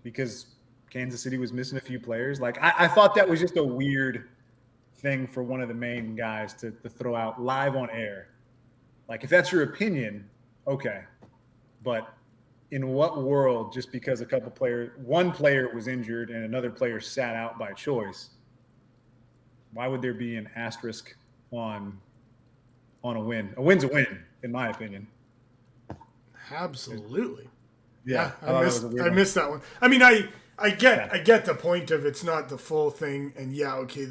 Because Kansas City was missing a few players. Like, I thought that was just a weird thing for one of the main guys to throw out live on air. Like, if that's your opinion, okay. But in what world, just because one player was injured and another player sat out by choice, why would there be an asterisk on a win? A win's a win, in my opinion. Absolutely. Yeah, I missed that one. I mean, I get the point of it's not the full thing, and okay,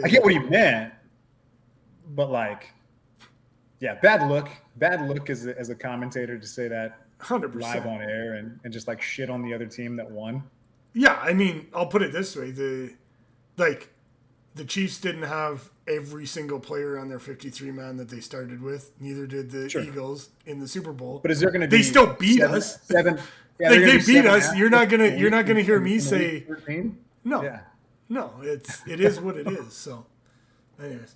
I get what you meant, but like, yeah, bad look as a commentator to say that 100% live on air and just like shit on the other team that won. Yeah, I mean, I'll put it this way: the Chiefs didn't have every single player on their 53-man that they started with. Neither did the Eagles in the Super Bowl. But is there going to be? They still beat us. Seven. Yeah, they beat us. You're not gonna hear me say no. Yeah. No, it is what it is. So, anyways,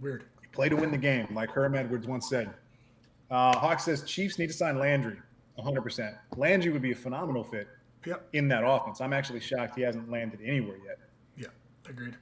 weird. Play to win the game, like Herm Edwards once said. Hawk says Chiefs need to sign Landry, 100%. Landry would be a phenomenal fit in that offense. I'm actually shocked he hasn't landed anywhere yet. Yeah, agreed.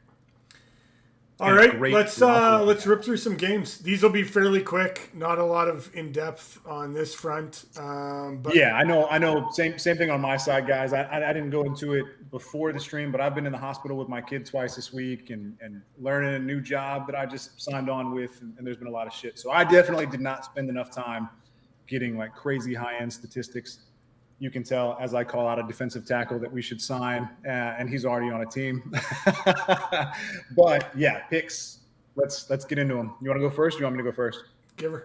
All right, let's rip through some games. These will be fairly quick. Not a lot of in depth on this front. But yeah, I know. Same thing on my side, guys. I didn't go into it before the stream, but I've been in the hospital with my kid twice this week and learning a new job that I just signed on with, and there's been a lot of shit. So I definitely did not spend enough time getting like crazy high end statistics. You can tell as I call out a defensive tackle that we should sign, and he's already on a team. But yeah, picks. Let's get into them. You want to go first? Or you want me to go first? Give it.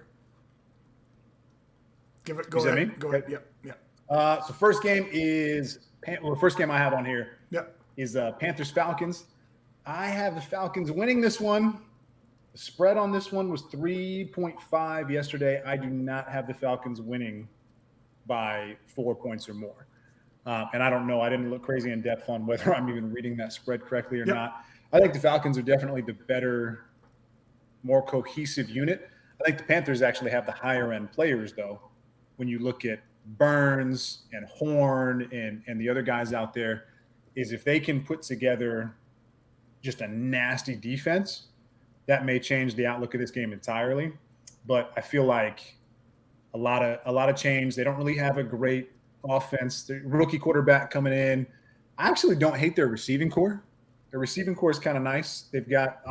Go ahead. Me? Go ahead. Yeah. So first game the first game I have on here is Panthers Falcons. I have the Falcons winning this one. The spread on this one was 3.5 yesterday. I do not have the Falcons winning by 4 points or more. And I don't know. I didn't look crazy in depth on whether I'm even reading that spread correctly or not. I think the Falcons are definitely the better, more cohesive unit. I think the Panthers actually have the higher end players, though. When you look at Burns and Horn and the other guys out there, is if they can put together just a nasty defense, that may change the outlook of this game entirely. But I feel like a lot of change. They don't really have a great offense. The rookie quarterback coming in. I actually don't hate their receiving core. Their receiving core is kind of nice. They've got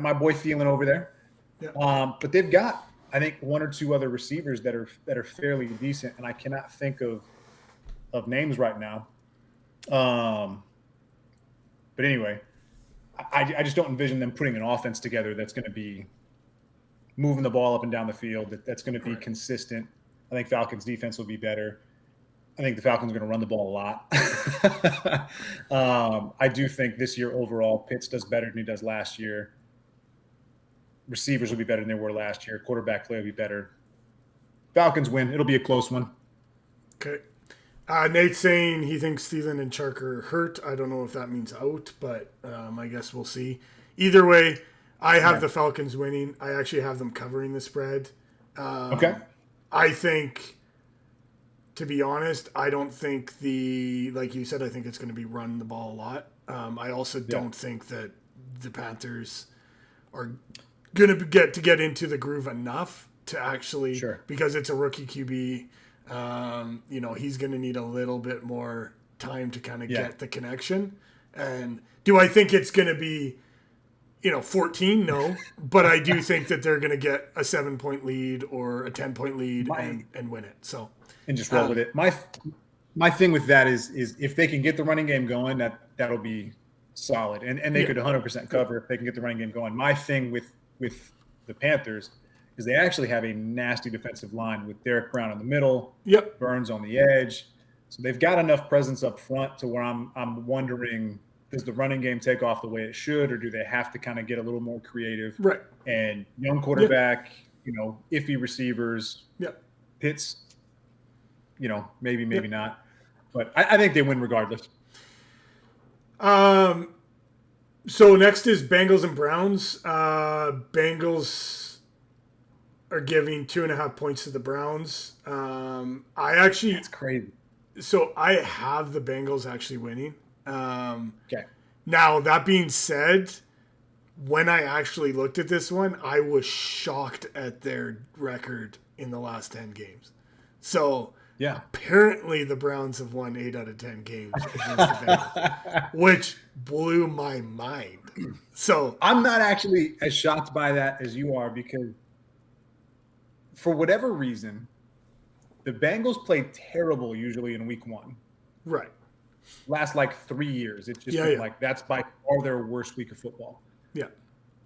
my boy Thielen over there. Yeah. But they've got, I think, one or two other receivers that are fairly decent, and I cannot think of names right now. But anyway, I just don't envision them putting an offense together that's going to be moving the ball up and down the field, that's going to be consistent. I think Falcons defense will be better. I think the Falcons are going to run the ball a lot. I do think this year overall, Pitts does better than he does last year. Receivers will be better than they were last year. Quarterback play will be better. Falcons win. It'll be a close one. Okay. Nate's saying he thinks Thielen and Chark are hurt. I don't know if that means out, but I guess we'll see. Either way, I have the Falcons winning. I actually have them covering the spread. Okay. I think, to be honest, I don't think like you said, I think it's going to be run the ball a lot. I also don't think that the Panthers are going to get into the groove enough to actually, because it's a rookie QB. He's going to need a little bit more time to kind of get the connection. And do I think it's going to be 14? No, but I do think that they're going to get a 7-point lead or a 10-point lead and win it. So and just roll with it. My thing with that is if they can get the running game going, that'll be solid, and they could 100% cover if they can get the running game going. My thing with the Panthers is they actually have a nasty defensive line with Derek Brown in the middle, Burns on the edge, so they've got enough presence up front to where I'm wondering, does the running game take off the way it should, or do they have to kind of get a little more creative? Right. And young quarterback, iffy receivers. Pitts, maybe not. But I think they win regardless. So next is Bengals and Browns. Bengals are giving 2.5 points to the Browns. That's crazy. So I have the Bengals actually winning. Okay. Now that being said, when I actually looked at this one, I was shocked at their record in the last 10 games. So Yeah. apparently the Browns have won 8 out of 10 games against the Bengals, which blew my mind. So I'm not actually as shocked by that as you are because for whatever reason, the Bengals play terrible usually in week 1. right. Last like 3 years. It's just like that's by far their worst week of football. Yeah.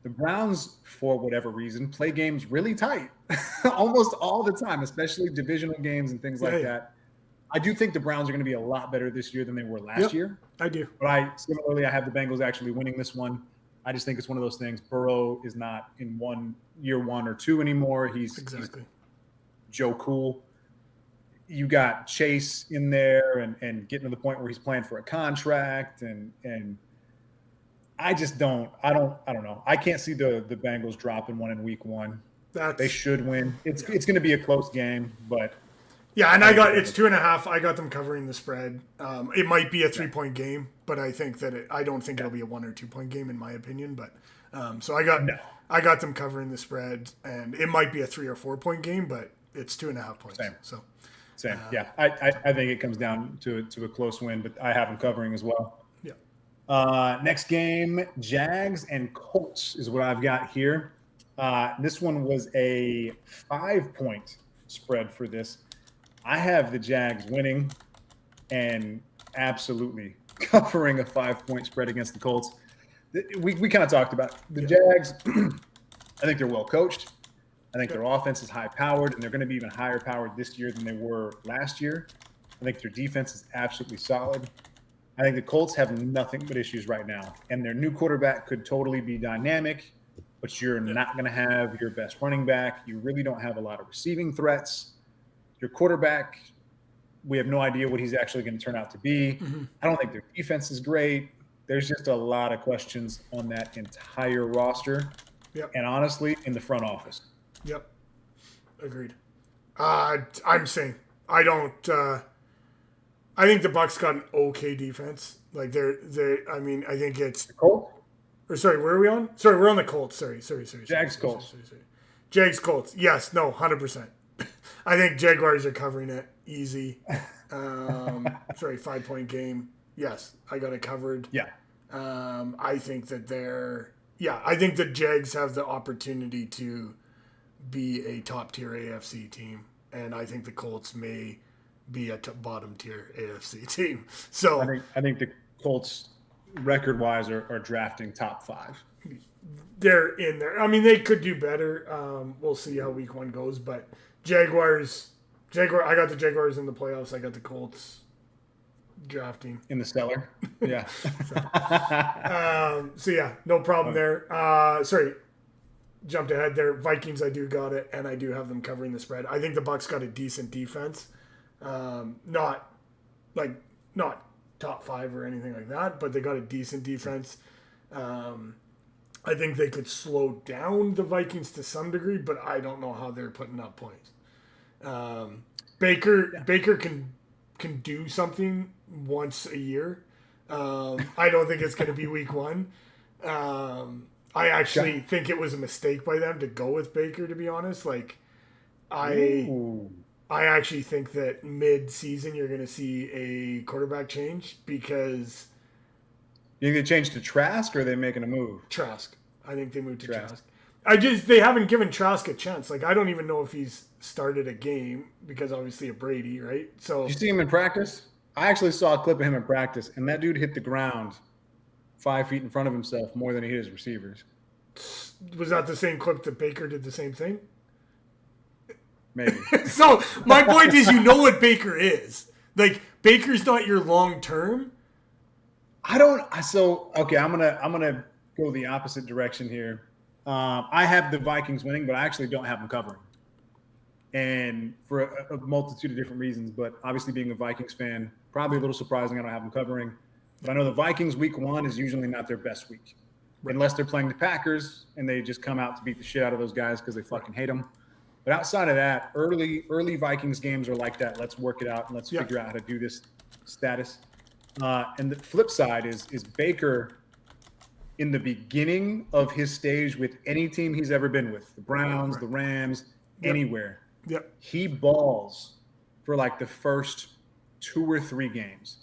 The Browns, for whatever reason, play games really tight almost all the time, especially divisional games and things like that. I do think the Browns are going to be a lot better this year than they were last year. I do. But I have the Bengals actually winning this one. I just think it's one of those things. Burrow is not in year 1 or 2 anymore. He's Joe Cool. You got Chase in there and getting to the point where he's playing for a contract and I just don't know. I can't see the Bengals dropping one in week 1. They should win. It's going to be a close game, but yeah, and it's 2.5. I got them covering the spread. It might be a 3-point game, but I think that I don't think it'll be a 1 or 2 point game in my opinion. But so I got them covering the spread, and it might be a 3 or 4 point game, but it's 2.5 points. Same. Yeah, I think it comes down to a close win, but I have them covering as well. Yeah. Next game, Jags and Colts is what I've got here. This one was a 5-point spread for this. I have the Jags winning and absolutely covering a 5-point spread against the Colts. We kind of talked about it. The Jags. I think they're well coached. I think their offense is high-powered, and they're going to be even higher-powered this year than they were last year. I think their defense is absolutely solid. I think the Colts have nothing but issues right now, and their new quarterback could totally be dynamic, but you're not going to have your best running back. You really don't have a lot of receiving threats. Your quarterback, we have no idea what he's actually going to turn out to be. Mm-hmm. I don't think their defense is great. There's just a lot of questions on that entire roster, and honestly, in the front office. Yep. Agreed. I'm saying I don't. I think the Bucs got an okay defense. Like they're. I mean, I think it's the Colts. Or sorry, where are we on? Sorry, we're on the Colts. Sorry. Jags Colts. Jags Colts. Yes. No. 100%. I think Jaguars are covering it easy. 5-point game. Yes, I got it covered. Yeah. I think that I think the Jags have the opportunity to be a top-tier AFC team, and I think the Colts may be a bottom-tier AFC team. So I think the Colts, record-wise, are drafting top 5. They're in there. I mean, they could do better. We'll see how week 1 goes, but Jaguars. I got the Jaguars in the playoffs. I got the Colts drafting in the cellar. Yeah. So yeah, no problem there. Sorry. Jumped ahead there. Vikings, I do got it, and I do have them covering the spread. I think the Bucs got a decent defense, not top 5 or anything like that, but they got a decent defense. I think they could slow down the Vikings to some degree, but I don't know how they're putting up points. Baker can do something once a year. I don't think it's going to be week 1. I actually think it was a mistake by them to go with Baker, to be honest. Like, I actually think that mid-season you're going to see a quarterback change because... You think they changed to Trask, or are they making a move? Trask. I think they moved to Trask. They haven't given Trask a chance. Like, I don't even know if he's started a game because obviously of Brady, right? So... Did you see him in practice? I actually saw a clip of him in practice, and that dude hit the ground 5 feet in front of himself more than he hit his receivers. Was that the same clip that Baker did the same thing? Maybe. So my point is, you know what Baker is. Like, Baker's not your long term. I'm gonna go the opposite direction here. I have the Vikings winning, but I actually don't have them covering. And for a multitude of different reasons, but obviously being a Vikings fan, probably a little surprising I don't have them covering. But I know the Vikings week 1 is usually not their best week. unless they're playing the Packers and they just come out to beat the shit out of those guys because they fucking hate them. But outside of that, early Vikings games are like that. Let's work it out and let's figure out how to do this status. And the flip side is Baker in the beginning of his stage with any team he's ever been with, the Browns, the Rams, anywhere. Yep. He balls for like the first 2 or 3 games,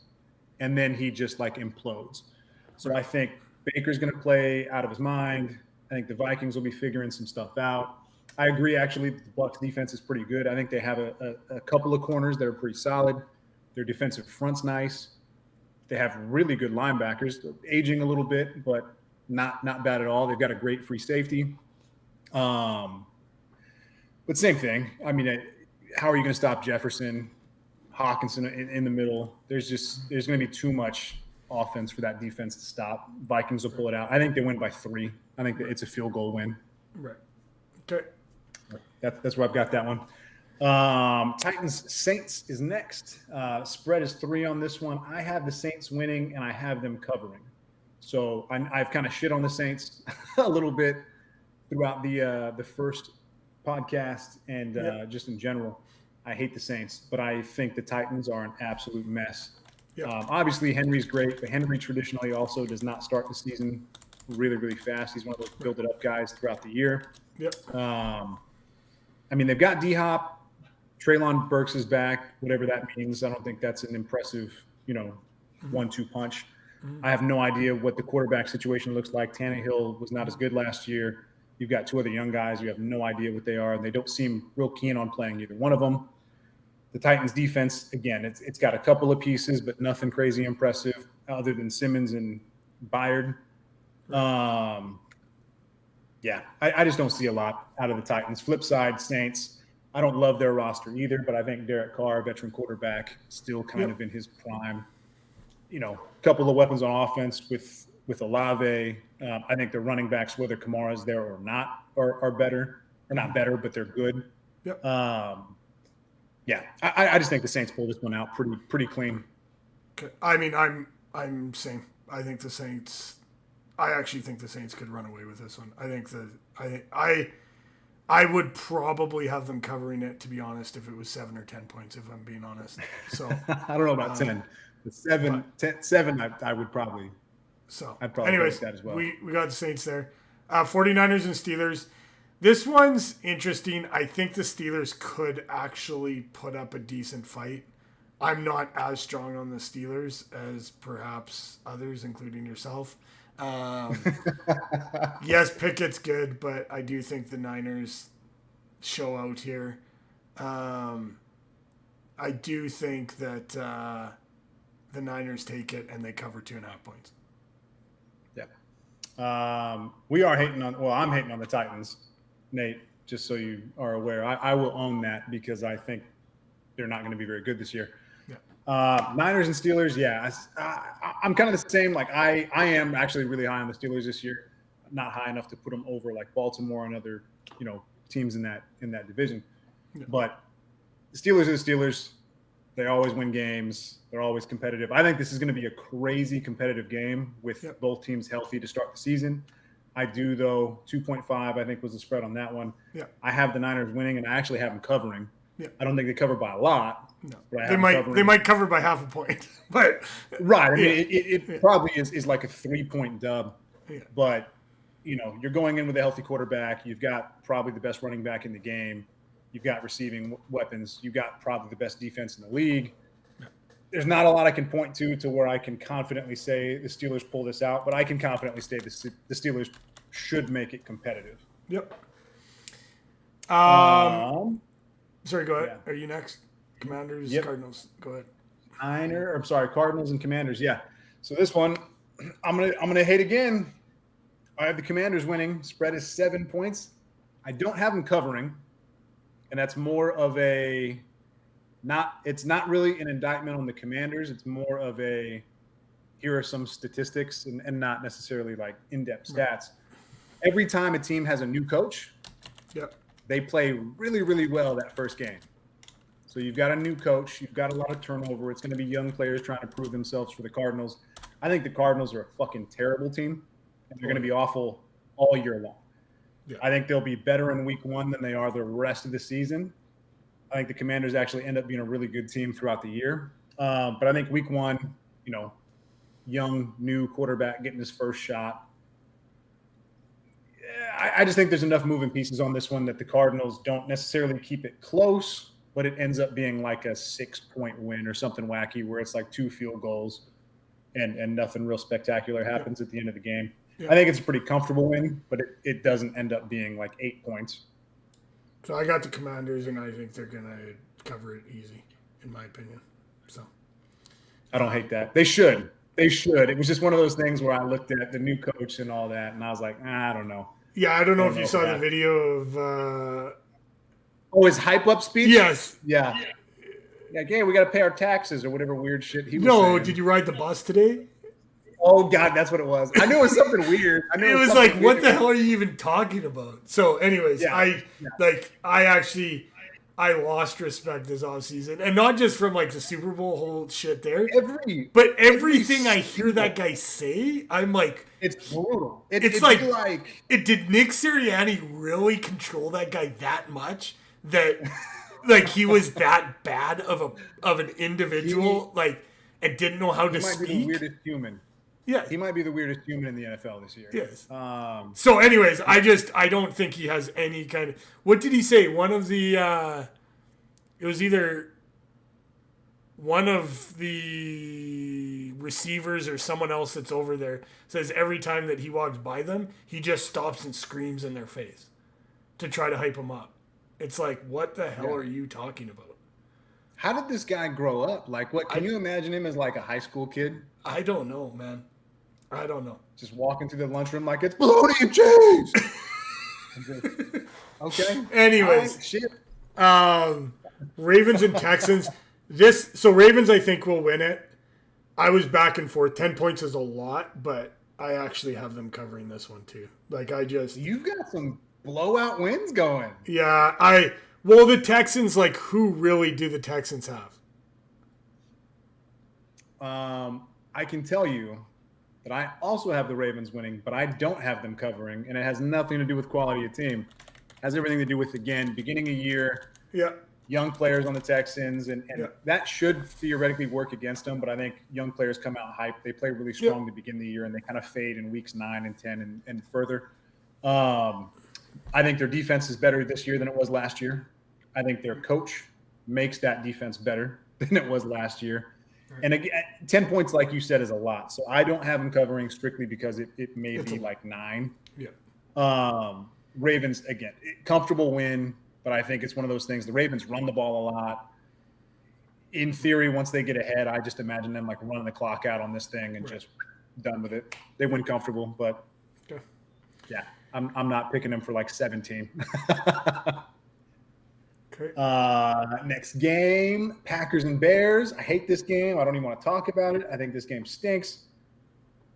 and then he just like implodes. So I think Baker's going to play out of his mind. I think the Vikings will be figuring some stuff out. I agree, actually, the Bucs defense is pretty good. I think they have a couple of corners that are pretty solid. Their defensive front's nice. They have really good linebackers, aging a little bit, but not bad at all. They've got a great free safety. But same thing. I mean, how are you going to stop Jefferson, Hawkinson in the middle? There's going to be too much offense for that defense to stop. Vikings will pull it out. I think they win by 3. I think that it's a field goal win. Right. Okay. That's where I've got that one. Titans Saints is next. Spread is 3 on this one. I have the Saints winning and I have them covering. So I've kind of shit on the Saints a little bit throughout the first podcast and just in general. I hate the Saints, but I think the Titans are an absolute mess. Obviously, Henry's great, but Henry traditionally also does not start the season really, really fast. He's one of those build-it-up guys throughout the year. I mean, they've got D-Hop. Treylon Burks is back, whatever that means. I don't think that's an impressive, 1-2 punch. I have no idea what the quarterback situation looks like. Tannehill was not as good last year. You've got 2 other young guys. You have no idea what they are, and they don't seem real keen on playing either one of them. The Titans defense, again, it's got a couple of pieces, but nothing crazy impressive other than Simmons and Byard. I just don't see a lot out of the Titans. Flip side, Saints, I don't love their roster either, but I think Derek Carr, veteran quarterback, still kind of in his prime. A couple of weapons on offense with Olave. I think the running backs, whether Kamara's there or not, are better. Or not better, but they're good. I just think the Saints pull this one out pretty clean. Okay. I mean, I'm same. I think the Saints. I actually think the Saints could run away with this one. I think I would probably have them covering it, to be honest, if it was 7 or 10 points, if I'm being honest. So I don't know about 10. The 7, I would probably. So, I'd probably anyways, that as well. we got the Saints there. 49ers and Steelers. This one's interesting. I think the Steelers could actually put up a decent fight. I'm not as strong on the Steelers as perhaps others, including yourself. Yes, Pickett's good, but I do think the Niners show out here. I do think that the Niners take it and they cover 2.5 points. We are hating on. Well, I'm hating on the Titans, Nate. Just so you are aware, I will own that because I think they're not going to be very good this year. Niners and Steelers, I'm kind of the same. Like I am actually really high on the Steelers this year. Not high enough to put them over like Baltimore and other teams in that division. But the Steelers are the Steelers. They always win games. They're always competitive. I think this is going to be a crazy competitive game with both teams healthy to start the season. I do, though. 2.5, I think, was the spread on that one. I have the Niners winning, and I actually have them covering. I don't think they cover by a lot. No, they might cover by half a point, but right. I mean, it probably is like a 3-point dub. But you're going in with a healthy quarterback. You've got probably the best running back in the game. You've got receiving weapons. You've got probably the best defense in the league. There's not a lot I can point to where I can confidently say the Steelers pull this out, but I can confidently say the Steelers should make it competitive. Sorry, go ahead. Are you next? Commanders, Cardinals. Go ahead. Cardinals and Commanders. Yeah. So this one, I'm gonna hate again. I have the Commanders winning. Spread is 7 points. I don't have them covering, and that's more of a it's not really an indictment on the Commanders. It's more of a here are some statistics and not necessarily like in-depth stats. Every time a team has a new coach, they play really, really well that first game. So you've got a new coach. You've got a lot of turnover. It's going to be young players trying to prove themselves for the Cardinals. I think the Cardinals are a fucking terrible team. and they're going to be awful all year long. Yeah. I think they'll be better in week 1 than they are the rest of the season. I think the Commanders actually end up being a really good team throughout the year. But I think week 1, young, new quarterback getting his first shot. I just think there's enough moving pieces on this one that the Cardinals don't necessarily keep it close, but it ends up being like a 6-point win or something wacky where it's like 2 field goals and nothing real spectacular happens at the end of the game. Yeah. I think it's a pretty comfortable win, but it doesn't end up being like 8 points. So I got the Commanders, and I think they're going to cover it easy, in my opinion. So I don't hate that. They should. It was just one of those things where I looked at the new coach and all that, and I was like, I don't know. Yeah, I don't know if you saw the video of his hype up speech? Yes. Yeah. Like, hey, we got to pay our taxes or whatever weird shit he was saying. Did you ride the bus today? Oh, God, that's what it was. I knew it was something weird. It was like, what the hell are you even talking about? So, anyways, I lost respect this offseason. And not just from, like, the Super Bowl whole shit there. But everything I hear that guy say, I'm like... It's brutal. It's like did Nick Sirianni really control that guy that much that like he was that bad of an individual and didn't know how to speak? He might be the weirdest human. Yeah, he might be the weirdest human in the NFL this year. Yes. So, anyways, I don't think he has any kind of. What did he say? One of the it was either one of the receivers or someone else that's over there says every time that he walks by them, he just stops and screams in their face to try to hype them up. It's like, what the hell are you talking about? How did this guy grow up? Like, what? Can you imagine him as like a high school kid? I don't know, man. I don't know. Just walking through the lunchroom like it's bologna and cheese. Okay. Anyways, right, shit. Ravens and Texans. Ravens, I think, will win it. I was back and forth. 10 points is a lot, but I actually have them covering this one too. You've got some blowout wins going. Yeah, the Texans, who really do the Texans have? I can tell you that I also have the Ravens winning, but I don't have them covering, and it has nothing to do with quality of team. It has everything to do with, again, beginning of year. Yeah. Young players on the Texans, and that should theoretically work against them, but I think young players come out hyped. They play really strong to begin the year, and they kind of fade in weeks 9 and 10 and further. I think their defense is better this year than it was last year. I think their coach makes that defense better than it was last year. Right. And again, 10 points, like you said, is a lot. So I don't have them covering strictly because it may be like 9. Yeah. Ravens, again, comfortable win. But I think it's one of those things. The Ravens run the ball a lot. In theory, once they get ahead, I just imagine them running the clock out on this thing and just done with it. They win comfortable, but yeah, I'm not picking them for 17. Okay. Next game, Packers and Bears. I hate this game. I don't even want to talk about it. I think this game stinks.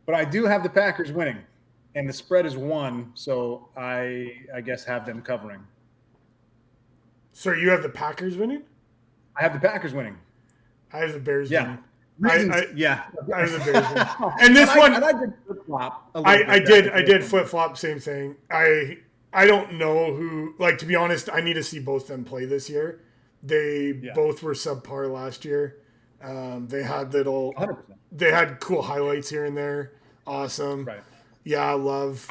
But I do have the Packers winning, and the spread is 1, so I guess have them covering. So you have the Packers winning? I have the Packers winning. I have the Bears winning. I have the Bears winning. And this one, I did flip-flop. I did flip-flop, same thing. I don't know who, to be honest, I need to see both of them play this year. They both were subpar last year. They had 100%. They had cool highlights here and there. Awesome. Right. Yeah, Love.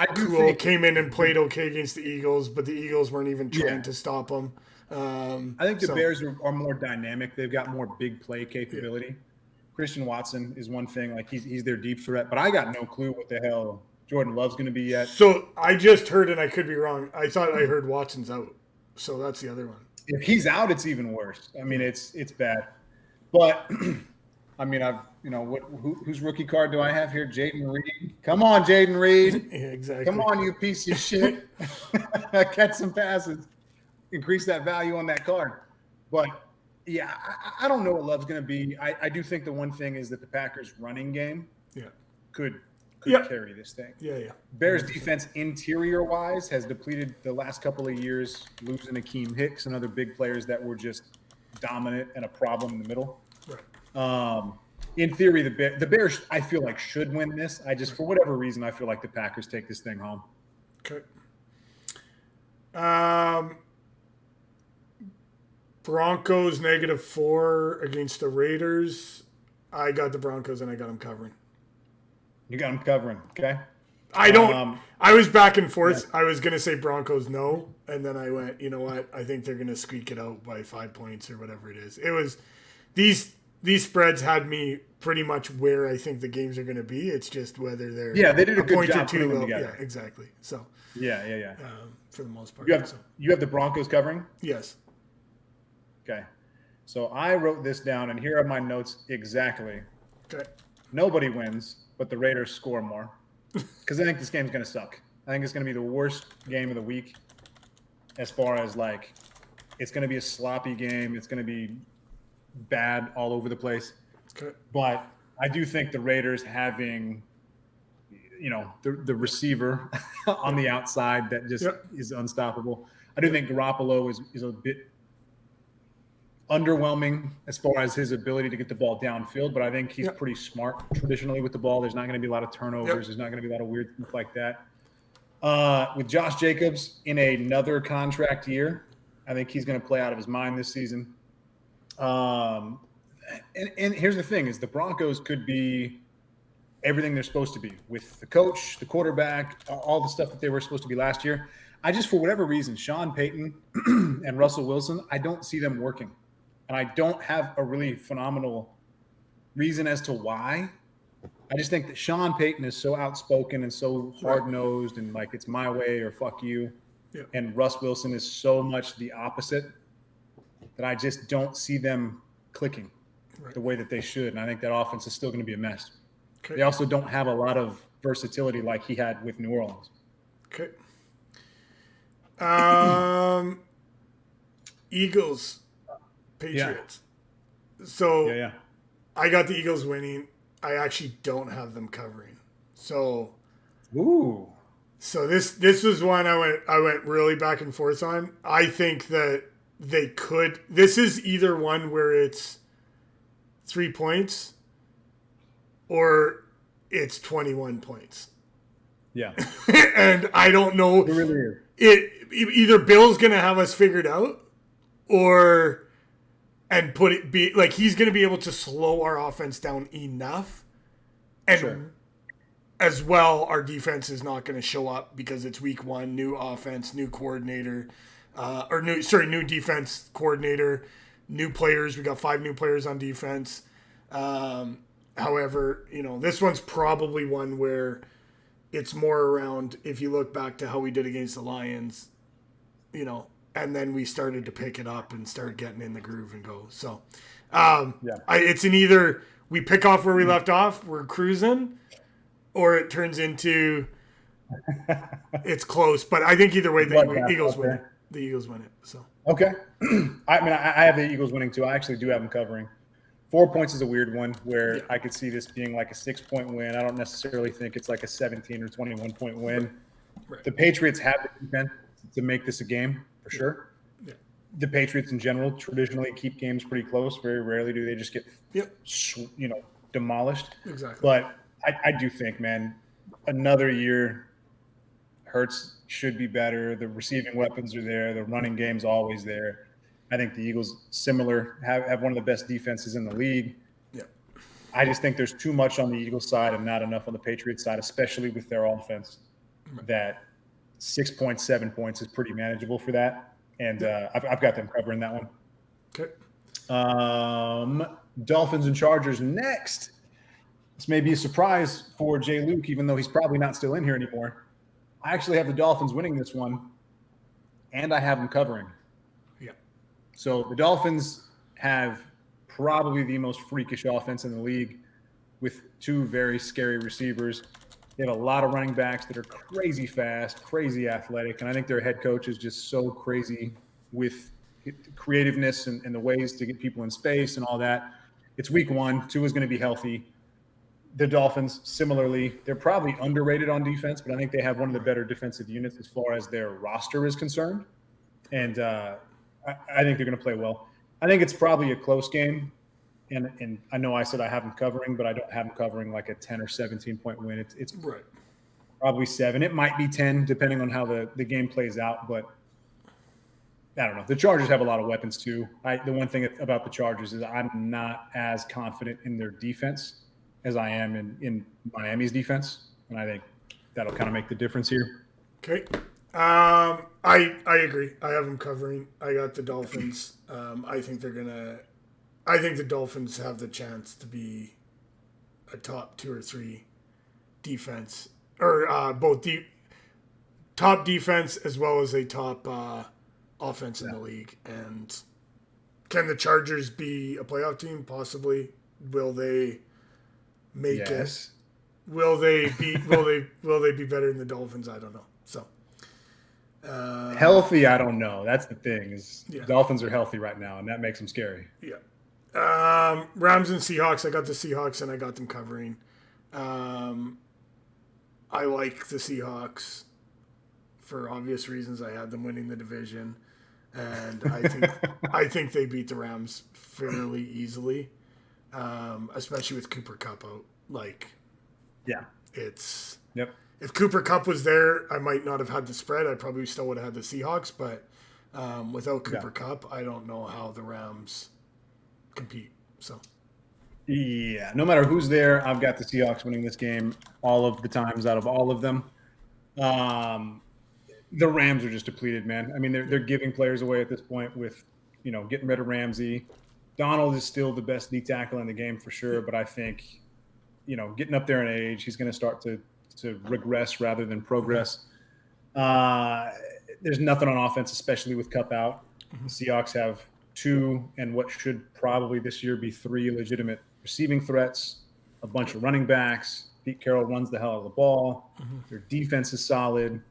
Came in and played okay against the Eagles, but the Eagles weren't even trying to stop them. I think the Bears are more dynamic. They've got more big play capability. Yeah. Christian Watson is one thing. He's their deep threat, but I got no clue what the hell Jordan Love's going to be yet. So I just heard, and I could be wrong, I thought I heard Watson's out. So that's the other one. If he's out, it's even worse. I mean, it's bad. But I mean, whose rookie card do I have here? Jaden Reed. Come on, Jaden Reed. Yeah, exactly. Come on, you piece of shit. Catch some passes. Increase that value on that card. But, yeah, I don't know what Love's going to be. I do think the one thing is that the Packers' running game could carry this thing. Yeah. Bears' defense interior-wise has depleted the last couple of years, losing Akeem Hicks and other big players that were just dominant and a problem in the middle. Right. in theory, the Bears, I feel like, should win this. I just, for whatever reason, I feel like the Packers take this thing home. Okay. Broncos -4 against the Raiders. I got the Broncos and I got them covering. You got them covering, okay? I don't. I was back and forth. Yeah. I was gonna say Broncos no, and then I went. You know what? I think they're gonna squeak it out by 5 points or whatever it is. It was these spreads had me pretty much where I think the games are gonna be. It's just whether they're they did a good job putting them together. Yeah, exactly. So yeah. For the most part, you have the Broncos covering. Yes. Okay, so I wrote this down, and here are my notes exactly. Okay. Nobody wins, but the Raiders score more. Because I think this game's going to suck. I think it's going to be the worst game of the week as far as, like, it's going to be a sloppy game. It's going to be bad all over the place. Okay. But I do think the Raiders having, the receiver on the outside that just is unstoppable. I do think Garoppolo is a bit underwhelming as far as his ability to get the ball downfield, but I think he's pretty smart traditionally with the ball. There's not going to be a lot of turnovers. There's not going to be a lot of weird stuff like that. With Josh Jacobs in another contract year, I think he's going to play out of his mind this season. And here's the thing is the Broncos could be everything they're supposed to be with the coach, the quarterback, all the stuff that they were supposed to be last year. I just, for whatever reason, Sean Payton and Russell Wilson, I don't see them working. And I don't have a really phenomenal reason as to why. I just think that Sean Payton is so outspoken and so hard-nosed and like it's my way or fuck you. Yeah. And Russ Wilson is so much the opposite that I just don't see them clicking the way that they should. And I think that offense is still going to be a mess. Okay. They also don't have a lot of versatility like he had with New Orleans. Okay. Eagles. Patriots. Yeah. So I got the Eagles winning. I actually don't have them covering. So this was one I went really back and forth on. I think that they could. This is either one where it's 3 points or it's 21 points. Yeah. And I don't know. It really is. Either Bill's going to have us figured out or and put it be like he's going to be able to slow our offense down enough, and as well, our defense is not going to show up because it's week one, new offense, new coordinator, new defense coordinator, new players. We got 5 new players on defense. However, this one's probably one where it's more around if you look back to how we did against the Lions, and then we started to pick it up and start getting in the groove and go. So it's an either we pick off where we left off, we're cruising, or it turns into it's close. But I think either way, the Eagles win it. The Eagles win it. So okay. I have the Eagles winning too. I actually do have them covering. 4 points is a weird one where I could see this being like a 6-point win. I don't necessarily think it's like a 17 or 21-point win. Right. The Patriots have the defense to make this a game. For sure. Yeah. The Patriots in general traditionally keep games pretty close. Very rarely do they just get, demolished. Exactly. But I do think, man, another year, Hurts should be better. The receiving weapons are there. The running game's always there. I think the Eagles have one of the best defenses in the league. Yeah. I just think there's too much on the Eagles side and not enough on the Patriots side, especially with their offense, that 6 points, 7 points is pretty manageable for that. And I've got them covering that one. Okay. Dolphins and Chargers next. This may be a surprise for Jay Luke, even though he's probably not still in here anymore. I actually have the Dolphins winning this one, and I have them covering. Yeah. So the Dolphins have probably the most freakish offense in the league with 2 very scary receivers. They have a lot of running backs that are crazy fast, crazy athletic, and I think their head coach is just so crazy with creativeness and the ways to get people in space and all that. It's week 1. Tua is going to be healthy. The Dolphins, similarly, they're probably underrated on defense, but I think they have one of the better defensive units as far as their roster is concerned. And I think they're going to play well. I think it's probably a close game. And I know I said I have them covering, but I don't have them covering like a 10 or 17 point win. It's Right. probably 7. It might be 10 depending on how the game plays out, but I don't know. The Chargers have a lot of weapons too. The one thing about the Chargers is I'm not as confident in their defense as I am in Miami's defense, and I think that'll kind of make the difference here. Okay. I agree. I have them covering. I got the Dolphins. I think the Dolphins have the chance to be a top 2 or 3 defense, or both top defense as well as a top offense in the league. And can the Chargers be a playoff team? Possibly. Will they make it? Will they be better than the Dolphins? I don't know. So healthy, I don't know. That's the thing is Dolphins are healthy right now, and that makes them scary. Yeah. Rams and Seahawks. I got the Seahawks and I got them covering. I like the Seahawks for obvious reasons. I had them winning the division, and I think they beat the Rams fairly easily, especially with Cooper Kupp out. If Cooper Kupp was there, I might not have had the spread. I probably still would have had the Seahawks, but without Cooper Kupp, I don't know how the Rams compete. So, yeah, no matter who's there, I've got the Seahawks winning this game all of the times out of all of them. The Rams are just depleted, man. I mean, they're giving players away at this point with, getting rid of Ramsey. Donald is still the best D tackle in the game for sure, but I think, getting up there in age, he's going to start to regress rather than progress. There's nothing on offense, especially with Kupp out. The Seahawks have 2 and what should probably this year be 3 legitimate receiving threats, a bunch of running backs. Pete Carroll runs the hell out of the ball. Their defense is solid.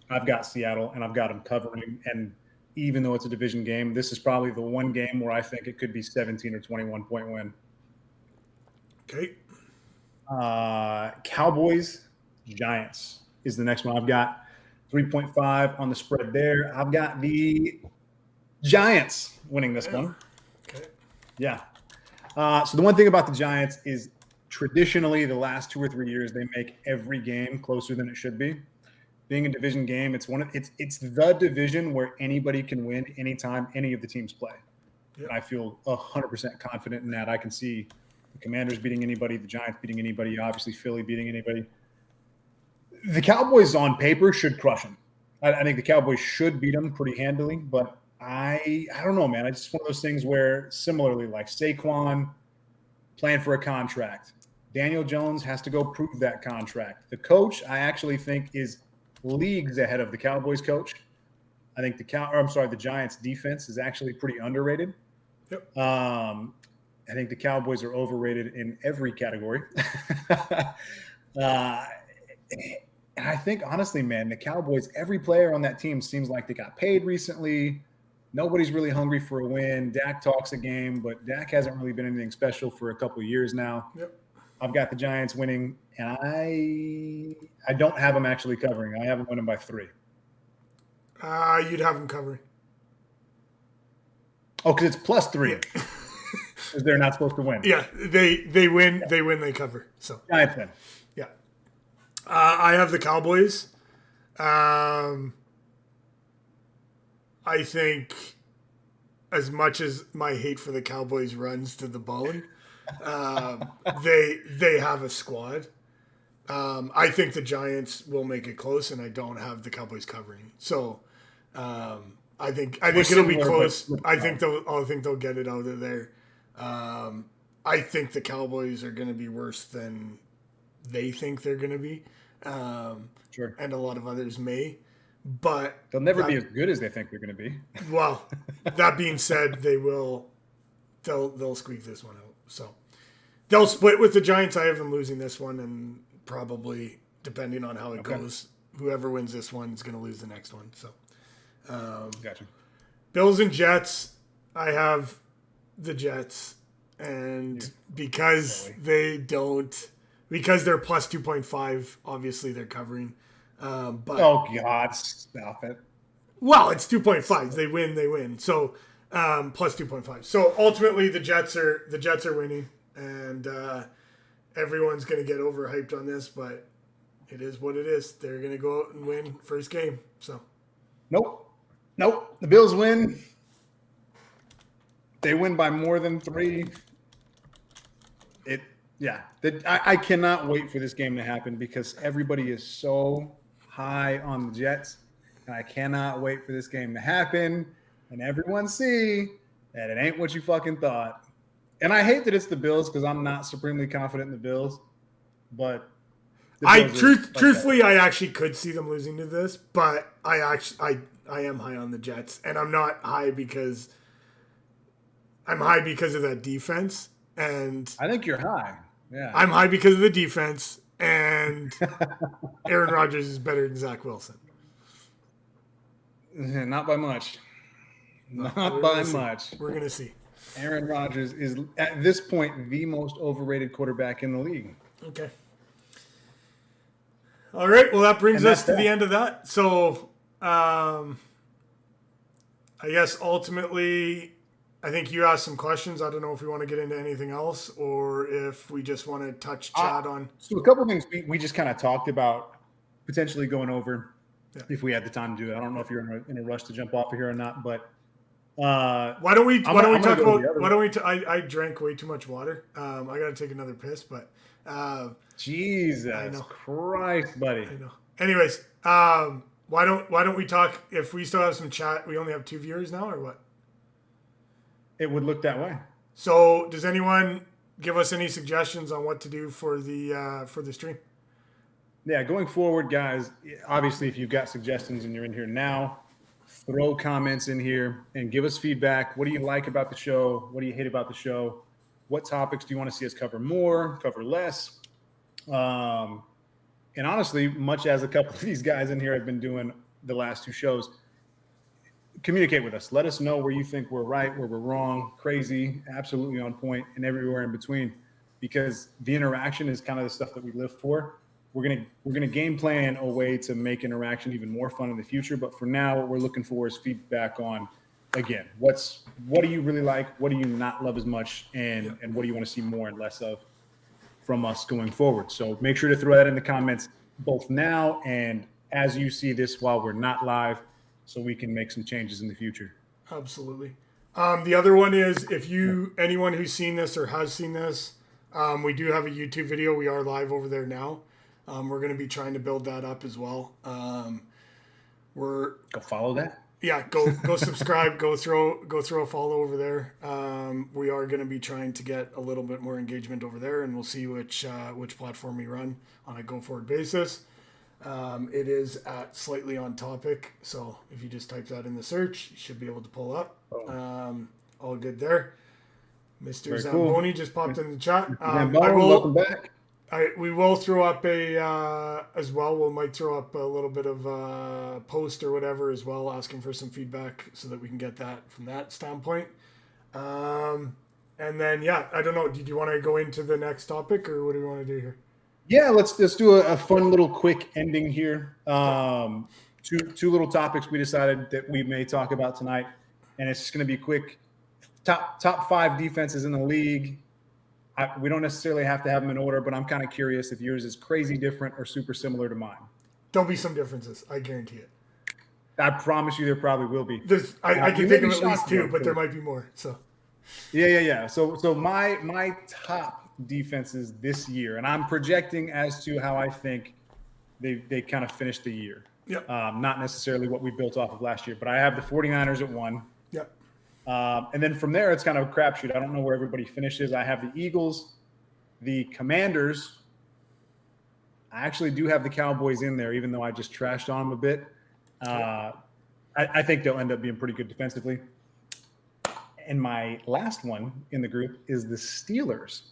I've got Seattle, and I've got them covering. And even though it's a division game, this is probably the one game where I think it could be 17 or 21 point win. Okay. Cowboys, Giants is the next one. I've got 3.5 on the spread there. I've got the Giants winning this one. Okay. Yeah. So the one thing about the Giants is traditionally the last 2 or 3 years they make every game closer than it should be. Being a division game, it's the division where anybody can win anytime any of the teams play. Yep. And I feel 100% confident in that. I can see the Commanders beating anybody, the Giants beating anybody, obviously Philly beating anybody. The Cowboys on paper should crush them. I think the Cowboys should beat them pretty handily, but I don't know, man. It's just one of those things where similarly, like Saquon playing for a contract, Daniel Jones has to go prove that contract. The coach, I actually think, is leagues ahead of the Cowboys coach. I think the Giants defense is actually pretty underrated. Yep. I think the Cowboys are overrated in every category. And I think, honestly, man, the Cowboys, every player on that team seems like they got paid recently. Nobody's really hungry for a win. Dak talks a game, but Dak hasn't really been anything special for a couple of years now. Yep. I've got the Giants winning, and I don't have them actually covering. I have them winning by 3. You'd have them covering. Oh, because it's +3. Because they're not supposed to win. Yeah, they win. Yeah. They win. They cover. So Giants win. Yeah. I have the Cowboys. I think as much as my hate for the Cowboys runs to the bone, they have a squad. I think the Giants will make it close, and I don't have the Cowboys covering. So I think it'll be close. I think they'll get it out of there. I think the Cowboys are going to be worse than they think they're going to be. Sure. And a lot of others may. But they'll never be as good as they think they're going to be. Well, that being said, they'll squeak this one out. So they'll split with the Giants. I have them losing this one, and probably, depending on how it goes, whoever wins this one is going to lose the next one. So, gotcha. Bills and Jets. I have the Jets, and because they're plus 2.5, obviously they're covering. But oh God, stop it. Well, it's 2.5. They win. So Plus 2.5. So ultimately, the Jets are winning, and everyone's going to get overhyped on this, but it is what it is. They're going to go out and win first game. So nope. The Bills win. They win by more than 3. I cannot wait for this game to happen because everybody is so high on the Jets, and I cannot wait for this game to happen and everyone see that it ain't what you fucking thought. And I hate that it's the Bills because I'm not supremely confident in the Bills, but truthfully, I actually could see them losing to this, but I am high on the Jets, and I'm not high because I'm high because of that defense, and I think you're high. Yeah, I'm high because of the defense, and Aaron Rodgers is better than Zach Wilson. Not by much. Not by much. We're going to see. Aaron Rodgers is, at this point, the most overrated quarterback in the league. Okay. All right. Well, that brings us to the end of that. So, I guess ultimately, I think you asked some questions. I don't know if we want to get into anything else or if we just want to touch chat on. So a couple of things we just kind of talked about potentially going over if we had the time to do it. I don't know if you're in a rush to jump off of here or not, but why don't we talk about? I drank way too much water. I got to take another piss, but Jesus Christ, buddy. I know. Anyways, why don't we talk? If we still have some chat, we only have 2 viewers now, or what? It would look that way. So, does anyone give us any suggestions on what to do for the stream? Yeah, going forward, guys. Obviously, if you've got suggestions and you're in here now, throw comments in here and give us feedback. What do you like about the show? What do you hate about the show? What topics do you want to see us cover more, cover less? And honestly, much as a couple of these guys in here have been doing the last 2 shows, communicate with us. Let us know where you think we're right, where we're wrong, crazy, absolutely on point, and everywhere in between. Because the interaction is kind of the stuff that we live for. We're gonna game plan a way to make interaction even more fun in the future. But for now, what we're looking for is feedback on, again, what do you really like, what do you not love as much, and what do you want to see more and less of from us going forward. So make sure to throw that in the comments both now and as you see this while we're not live, so we can make some changes in the future. Absolutely. The other one is anyone who's seen this or has seen this, we do have a YouTube video. We are live over there now. We're going to be trying to build that up as well. Go follow that. Yeah, go subscribe. Go throw a follow over there. We are going to be trying to get a little bit more engagement over there, and we'll see which platform we run on a go forward basis. It is at Slightly On Topic, so if you just type that in the search, you should be able to pull up. All good there. Mr. Zamboni just popped in the chat. Welcome back. We will throw up as well. We might throw up a little bit of a post or whatever as well, asking for some feedback so that we can get that from that standpoint. And then, I don't know. Did you want to go into the next topic or what do we want to do here? Yeah, let's do a fun little quick ending here. Two little topics we decided that we may talk about tonight, and it's just going to be quick. Top 5 defenses in the league. We don't necessarily have to have them in order, but I'm kind of curious if yours is crazy different or super similar to mine. There'll be some differences. I guarantee it. I promise you there probably will be. I can think of at least 2, but there might be more. So. Yeah. So my top defenses this year, and I'm projecting as to how I think they kind of finished the year. Yep. Not necessarily what we built off of last year, but I have the 49ers at 1. Yep. And then from there, it's kind of a crapshoot. I don't know where everybody finishes. I have the Eagles, the Commanders. I actually do have the Cowboys in there, even though I just trashed on them a bit. I think they'll end up being pretty good defensively. And my last one in the group is the Steelers.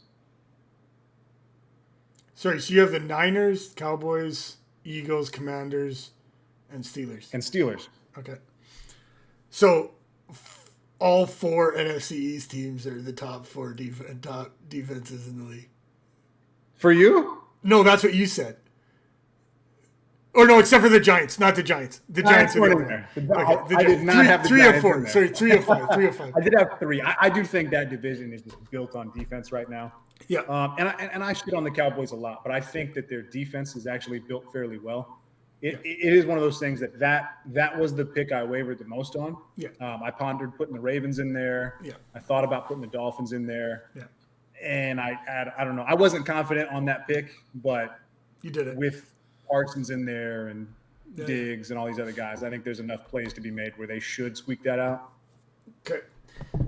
Sorry, so you have the Niners, Cowboys, Eagles, Commanders, and Steelers. Okay. So all 4 NFC East teams are the top 4 top defenses in the league. For you? No, that's what you said. Or no, except for the Giants, not the Giants. The Giants are in there. Okay, I did not have the three Giants of four. in there. Sorry, 3 of 5. 3 of 5. I did have 3. I do think that division is just built on defense right now. Yeah. And I shit on the Cowboys a lot, but I think that their defense is actually built fairly well. It is one of those things that was the pick I wavered the most on. Yeah. I pondered putting the Ravens in there. Yeah. I thought about putting the Dolphins in there. Yeah. And I don't know. I wasn't confident on that pick, but you did it with Parsons in there and Diggs and all these other guys. I think there's enough plays to be made where they should squeak that out. Okay.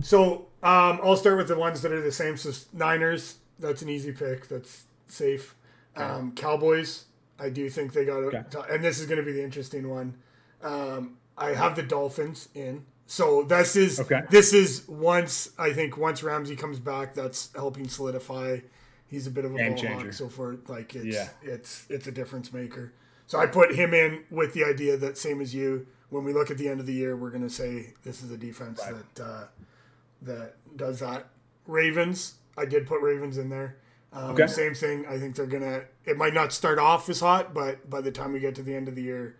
So I'll start with the ones that are the same. So Niners, that's an easy pick. That's safe. Cowboys, I do think they got and this is going to be the interesting one. I have the Dolphins in. So this is once Ramsey comes back, that's helping solidify. He's a bit of a ball hawk, so for like it's a difference maker. So I put him in with the idea that same as you. When we look at the end of the year, we're going to say this is a defense that does that. Ravens, I did put Ravens in there. Same thing. I think they're gonna. It might not start off as hot, but by the time we get to the end of the year,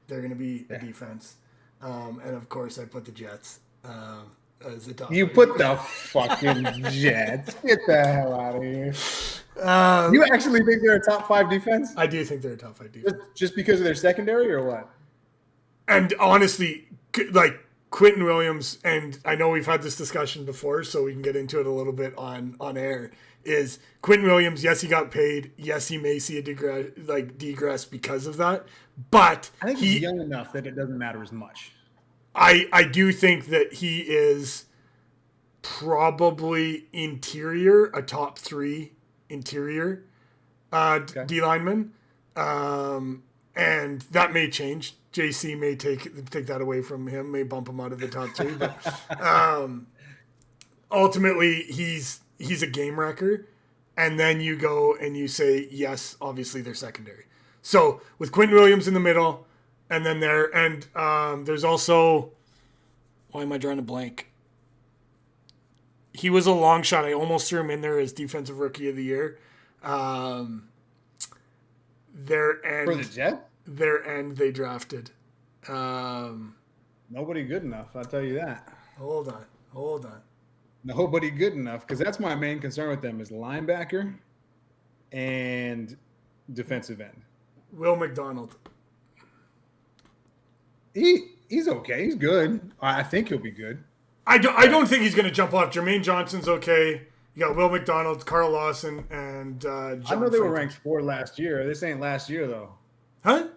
they're going to be a defense. And of course, I put the Jets as a top. You put the fucking Jets. Get the hell out of here. You actually think they're a top 5 defense? I do think they're a top 5 defense. Just because of their secondary or what? And honestly, like Quentin Williams, and I know we've had this discussion before, so we can get into it a little bit on air, is Quentin Williams, yes, he got paid. Yes, he may see a degress because of that. But I think he's young enough that it doesn't matter as much. I do think that he is probably a top 3 interior D lineman. And that may change. JC may take that away from him, may bump him out of the top 2. But ultimately, he's a game wrecker. And then you go and you say, yes, obviously they're secondary. So with Quentin Williams in the middle, and then there's also, why am I drawing a blank? He was a long shot. I almost threw him in there as defensive rookie of the year. For the Jets? Their end they drafted. Nobody good enough, I'll tell you that. Hold on. Nobody good enough, because that's my main concern with them is linebacker and defensive end. Will McDonald. He's okay. He's good. I think he'll be good. I don't think he's going to jump off. Jermaine Johnson's okay. You got Will McDonald, Carl Lawson, and John I know they were Franklin. ranked 4 last year. This ain't last year, though. Huh?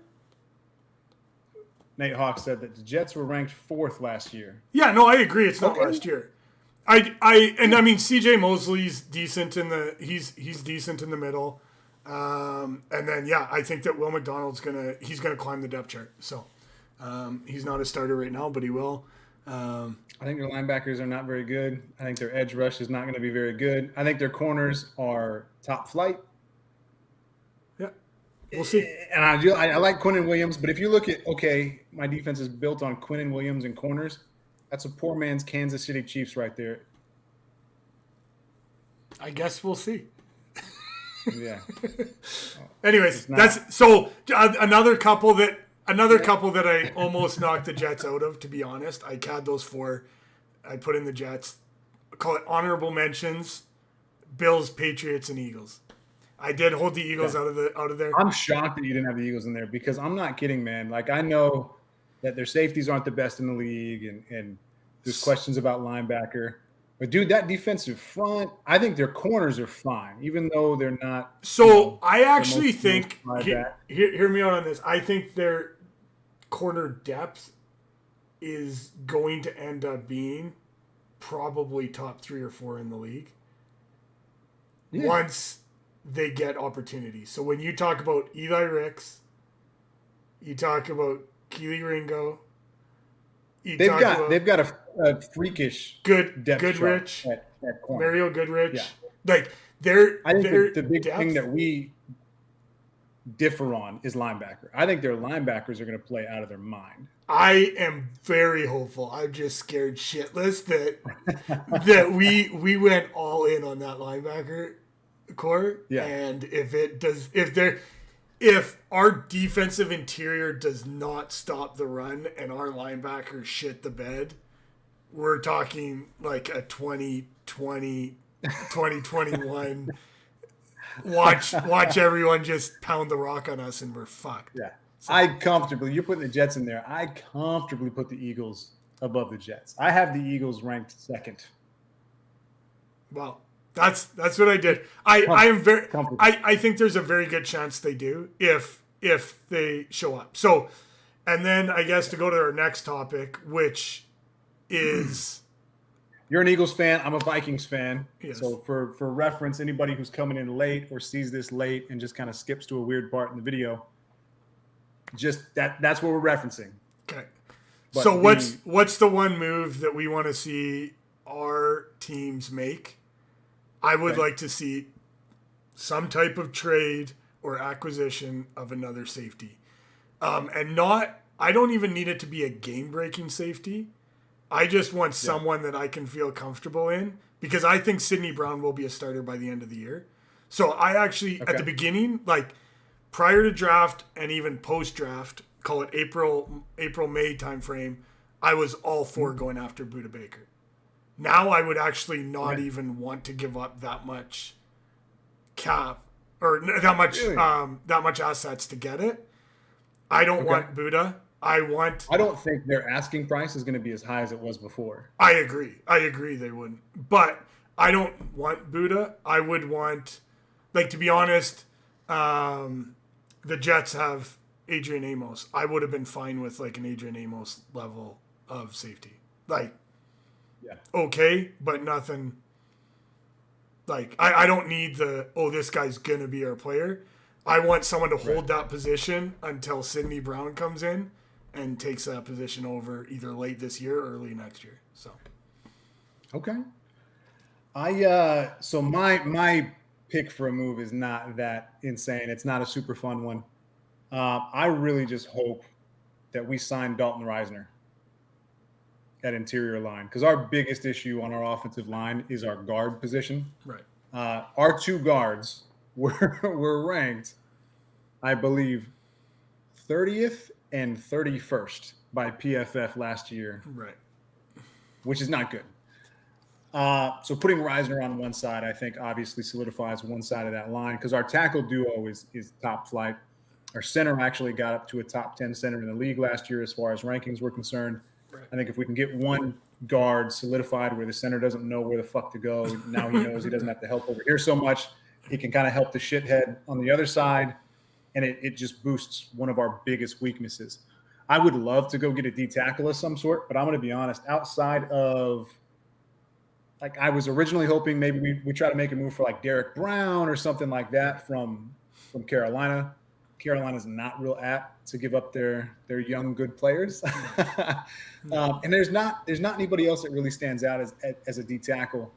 Nate Hawk said that the Jets were ranked 4th last year. Yeah, no, I agree. It's not last year. I mean, CJ Mosley's decent he's decent in the middle. And then I think that Will McDonald's he's gonna climb the depth chart. So he's not a starter right now, but he will. I think their linebackers are not very good. I think their edge rush is not going to be very good. I think their corners are top flight. Yeah, we'll see. And I like Quinnen Williams, but if you look at my defense is built on Quinnen Williams and corners. That's a poor man's Kansas City Chiefs right there. I guess we'll see. Yeah. Anyways, that's so another couple that I almost knocked the Jets out of. To be honest, I had those 4. I put in the Jets. I call it honorable mentions: Bills, Patriots, and Eagles. I did hold the Eagles out of there. I'm shocked that you didn't have the Eagles in there because I'm not kidding, man. Like I know that their safeties aren't the best in the league, and there's questions about linebacker. But dude, that defensive front, I think their corners are fine, even though they're not. So I actually think, hear me out on this. I think their corner depth is going to end up being probably top 3 or 4 in the league once they get opportunities. So when you talk about Eli Ricks, you talk about Keely Ringo. They've got a freakish good depth Goodrich, at corner. Mario Goodrich. Yeah. Like I think the big thing that we differ on is linebacker. I think their linebackers are going to play out of their mind. I am very hopeful. I'm just scared shitless that we went all in on that linebacker core. Yeah. And if our defensive interior does not stop the run and our linebackers shit the bed, we're talking like a 2020, 2021. Watch everyone just pound the rock on us and we're fucked. Yeah. So, you're putting the Jets in there. I comfortably put the Eagles above the Jets. I have the Eagles ranked second. well, that's what I did. I think there's a very good chance they do if they show up. So, and then I guess to go to our next topic, which is you're an Eagles fan. I'm a Vikings fan. Yes. So for reference, anybody who's coming in late or sees this late and just kind of skips to a weird part in the video, just that's what we're referencing. Okay. But so what's the one move that we want to see our teams make? I would like to see some type of trade or acquisition of another safety. I don't even need it to be a game-breaking safety. I just want someone that I can feel comfortable in because I think Sidney Brown will be a starter by the end of the year. So I actually, at the beginning, like prior to draft and even post-draft, call it April, May timeframe, I was all for going after Budda Baker. Now I would actually not even want to give up that much cap or that much assets to get it. I don't want Budda. I don't think their asking price is going to be as high as it was before. I agree they wouldn't. But I don't want Budda. I would want, like, to be honest, the Jets have Adrian Amos. I would have been fine with like an Adrian Amos level of safety. Like, okay, but nothing. Like, I don't need this guy's going to be our player. I want someone to hold that position until Sidney Brown comes in and takes that position over either late this year or early next year. So, okay. So my pick for a move is not that insane. It's not a super fun one. I really just hope that we sign Dalton Reisner at interior line because our biggest issue on our offensive line is our guard position. Right. Our two guards were ranked, I believe, 30th and 31st by PFF last year. Right. Which is not good. So putting Reisner on one side, I think, obviously solidifies one side of that line because our tackle duo is top flight. Our center actually got up to a top 10 center in the league last year as far as rankings were concerned. Right. I think if we can get one guard solidified where the center doesn't know where the fuck to go, now he knows he doesn't have to help over here so much. He can kind of help the shithead on the other side, and it just boosts one of our biggest weaknesses. I would love to go get a D tackle of some sort, but I'm going to be honest, outside of – like I was originally hoping maybe we try to make a move for like Derek Brown or something like that from Carolina. Carolina's not real apt to give up their young good players, and there's not anybody else that really stands out as a D tackle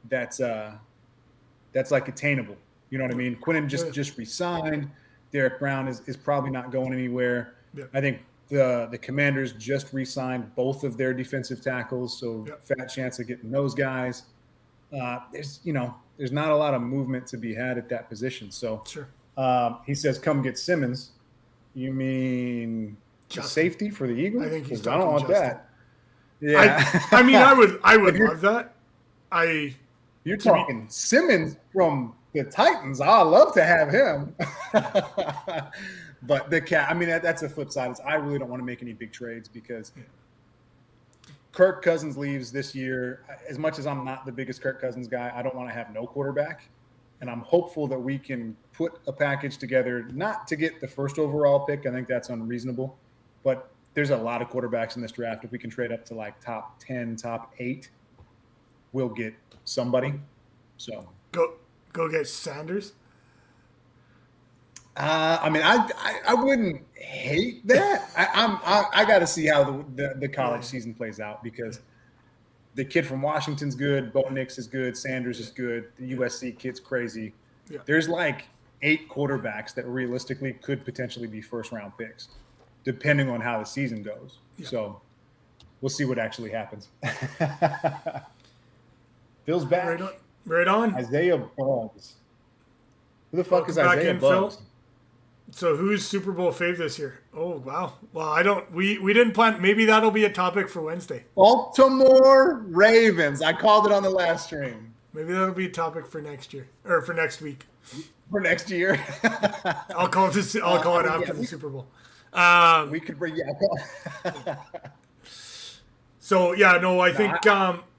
that's like attainable. You know what I mean? Quinnen just re-signed. Derek Brown is probably not going anywhere. Yep. I think the Commanders just re-signed both of their defensive tackles, so fat chance of getting those guys. There's not a lot of movement to be had at that position. So sure. He says, "Come get Simmons." You mean safety for the Eagles? I think he's. I don't want Justin. that. Yeah, I mean, I would love that. You're talking Simmons from the Titans. I'd love to have him. But the cat. I mean, that's a flip side. I really don't want to make any big trades because Kirk Cousins leaves this year. As much as I'm not the biggest Kirk Cousins guy, I don't want to have no quarterback. And I'm hopeful that we can put a package together, not to get the first overall pick. I think that's unreasonable. But there's a lot of quarterbacks in this draft. If we can trade up to like top 10, top 8, we'll get somebody. So go get Sanders. I mean, I wouldn't hate that. I got to see how the college season plays out because the kid from Washington's good. Bo Nix is good. Sanders is good. The USC kid's crazy. Yeah. There's like 8 quarterbacks that realistically could potentially be first-round picks, depending on how the season goes. Yeah. So we'll see what actually happens. Phil's back. Right on. Isaiah Buggs. Who the fuck is Isaiah Buggs? So who's Super Bowl fave this year? Oh wow. Well, I don't. We didn't plan. Maybe that'll be a topic for Wednesday. Baltimore Ravens. I called it on the last stream. Maybe that'll be a topic for next year or for next week. For next year. I'll call this. I'll call it after the Super Bowl. We could bring So yeah, no, I think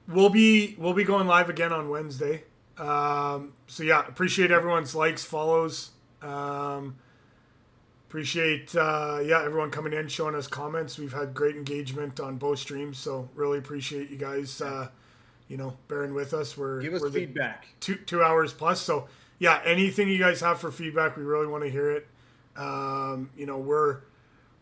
we'll be going live again on Wednesday. So yeah, appreciate everyone's likes, follows. Appreciate everyone coming in, showing us comments. We've had great engagement on both streams, so really appreciate you guys. Bearing with us. Give us feedback. 2 hours plus. So yeah, anything you guys have for feedback, we really want to hear it.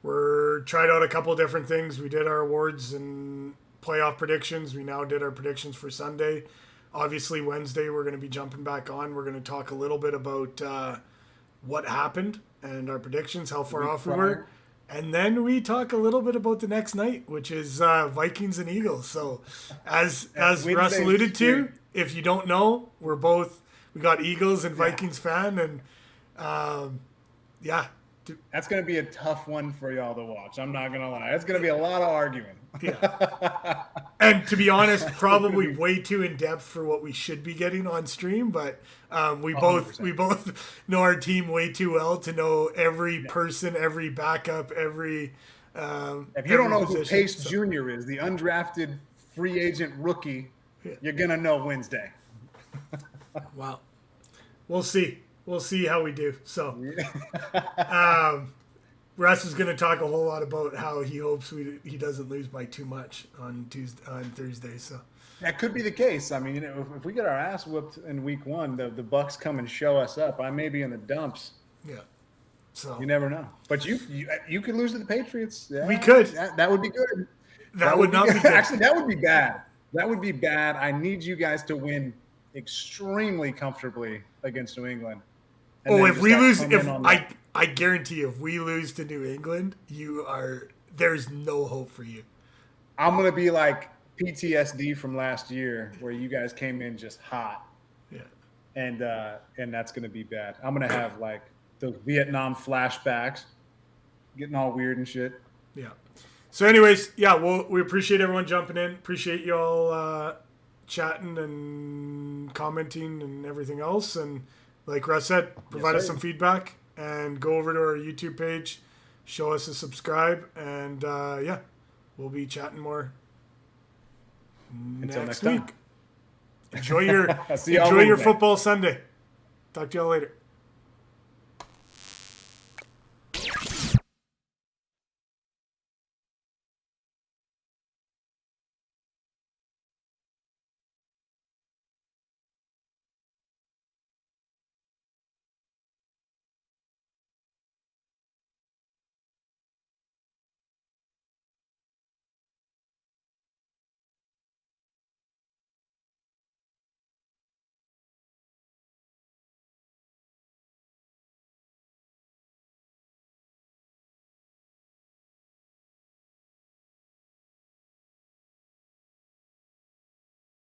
We're tried out a couple of different things. We did our awards and playoff predictions. We now did our predictions for Sunday. Obviously, Wednesday we're going to be jumping back on. We're going to talk a little bit about what happened and our predictions, how far off we were. And then we talk a little bit about the next night, which is Vikings and Eagles. So as Russ alluded to, if you don't know, we got Eagles and Vikings fan. And that's going to be a tough one for y'all to watch. I'm not going to lie. It's going to be a lot of arguing. Yeah. And to be honest, probably way too in depth for what we should be getting on stream. But we 100%. both know our team way too well to know every person, every backup, every. If you don't know who Pace Jr. is, the undrafted free agent rookie, you're gonna know Wednesday. Wow. We'll see. We'll see how we do. So, Russ is going to talk a whole lot about how he hopes he doesn't lose by too much on Thursday. So that could be the case. I mean, if we get our ass whooped in week 1, the Bucks come and show us up. I may be in the dumps. Yeah. So you never know. But you could lose to the Patriots. Yeah, we could. That would be good. That would not be good. Actually, that would be bad. That would be bad. I need you guys to win extremely comfortably against New England. If we lose, I guarantee you, if we lose to New England, there's no hope for you. I'm gonna be like PTSD from last year, where you guys came in just hot. Yeah. And that's gonna be bad. I'm gonna have like those Vietnam flashbacks, getting all weird and shit. Yeah. So, anyways, we appreciate everyone jumping in. Appreciate y'all chatting and commenting and everything else. And like Russ said, provide us some feedback and go over to our YouTube page, show us a subscribe, and we'll be chatting more next week. Enjoy your football Sunday. Talk to y'all later.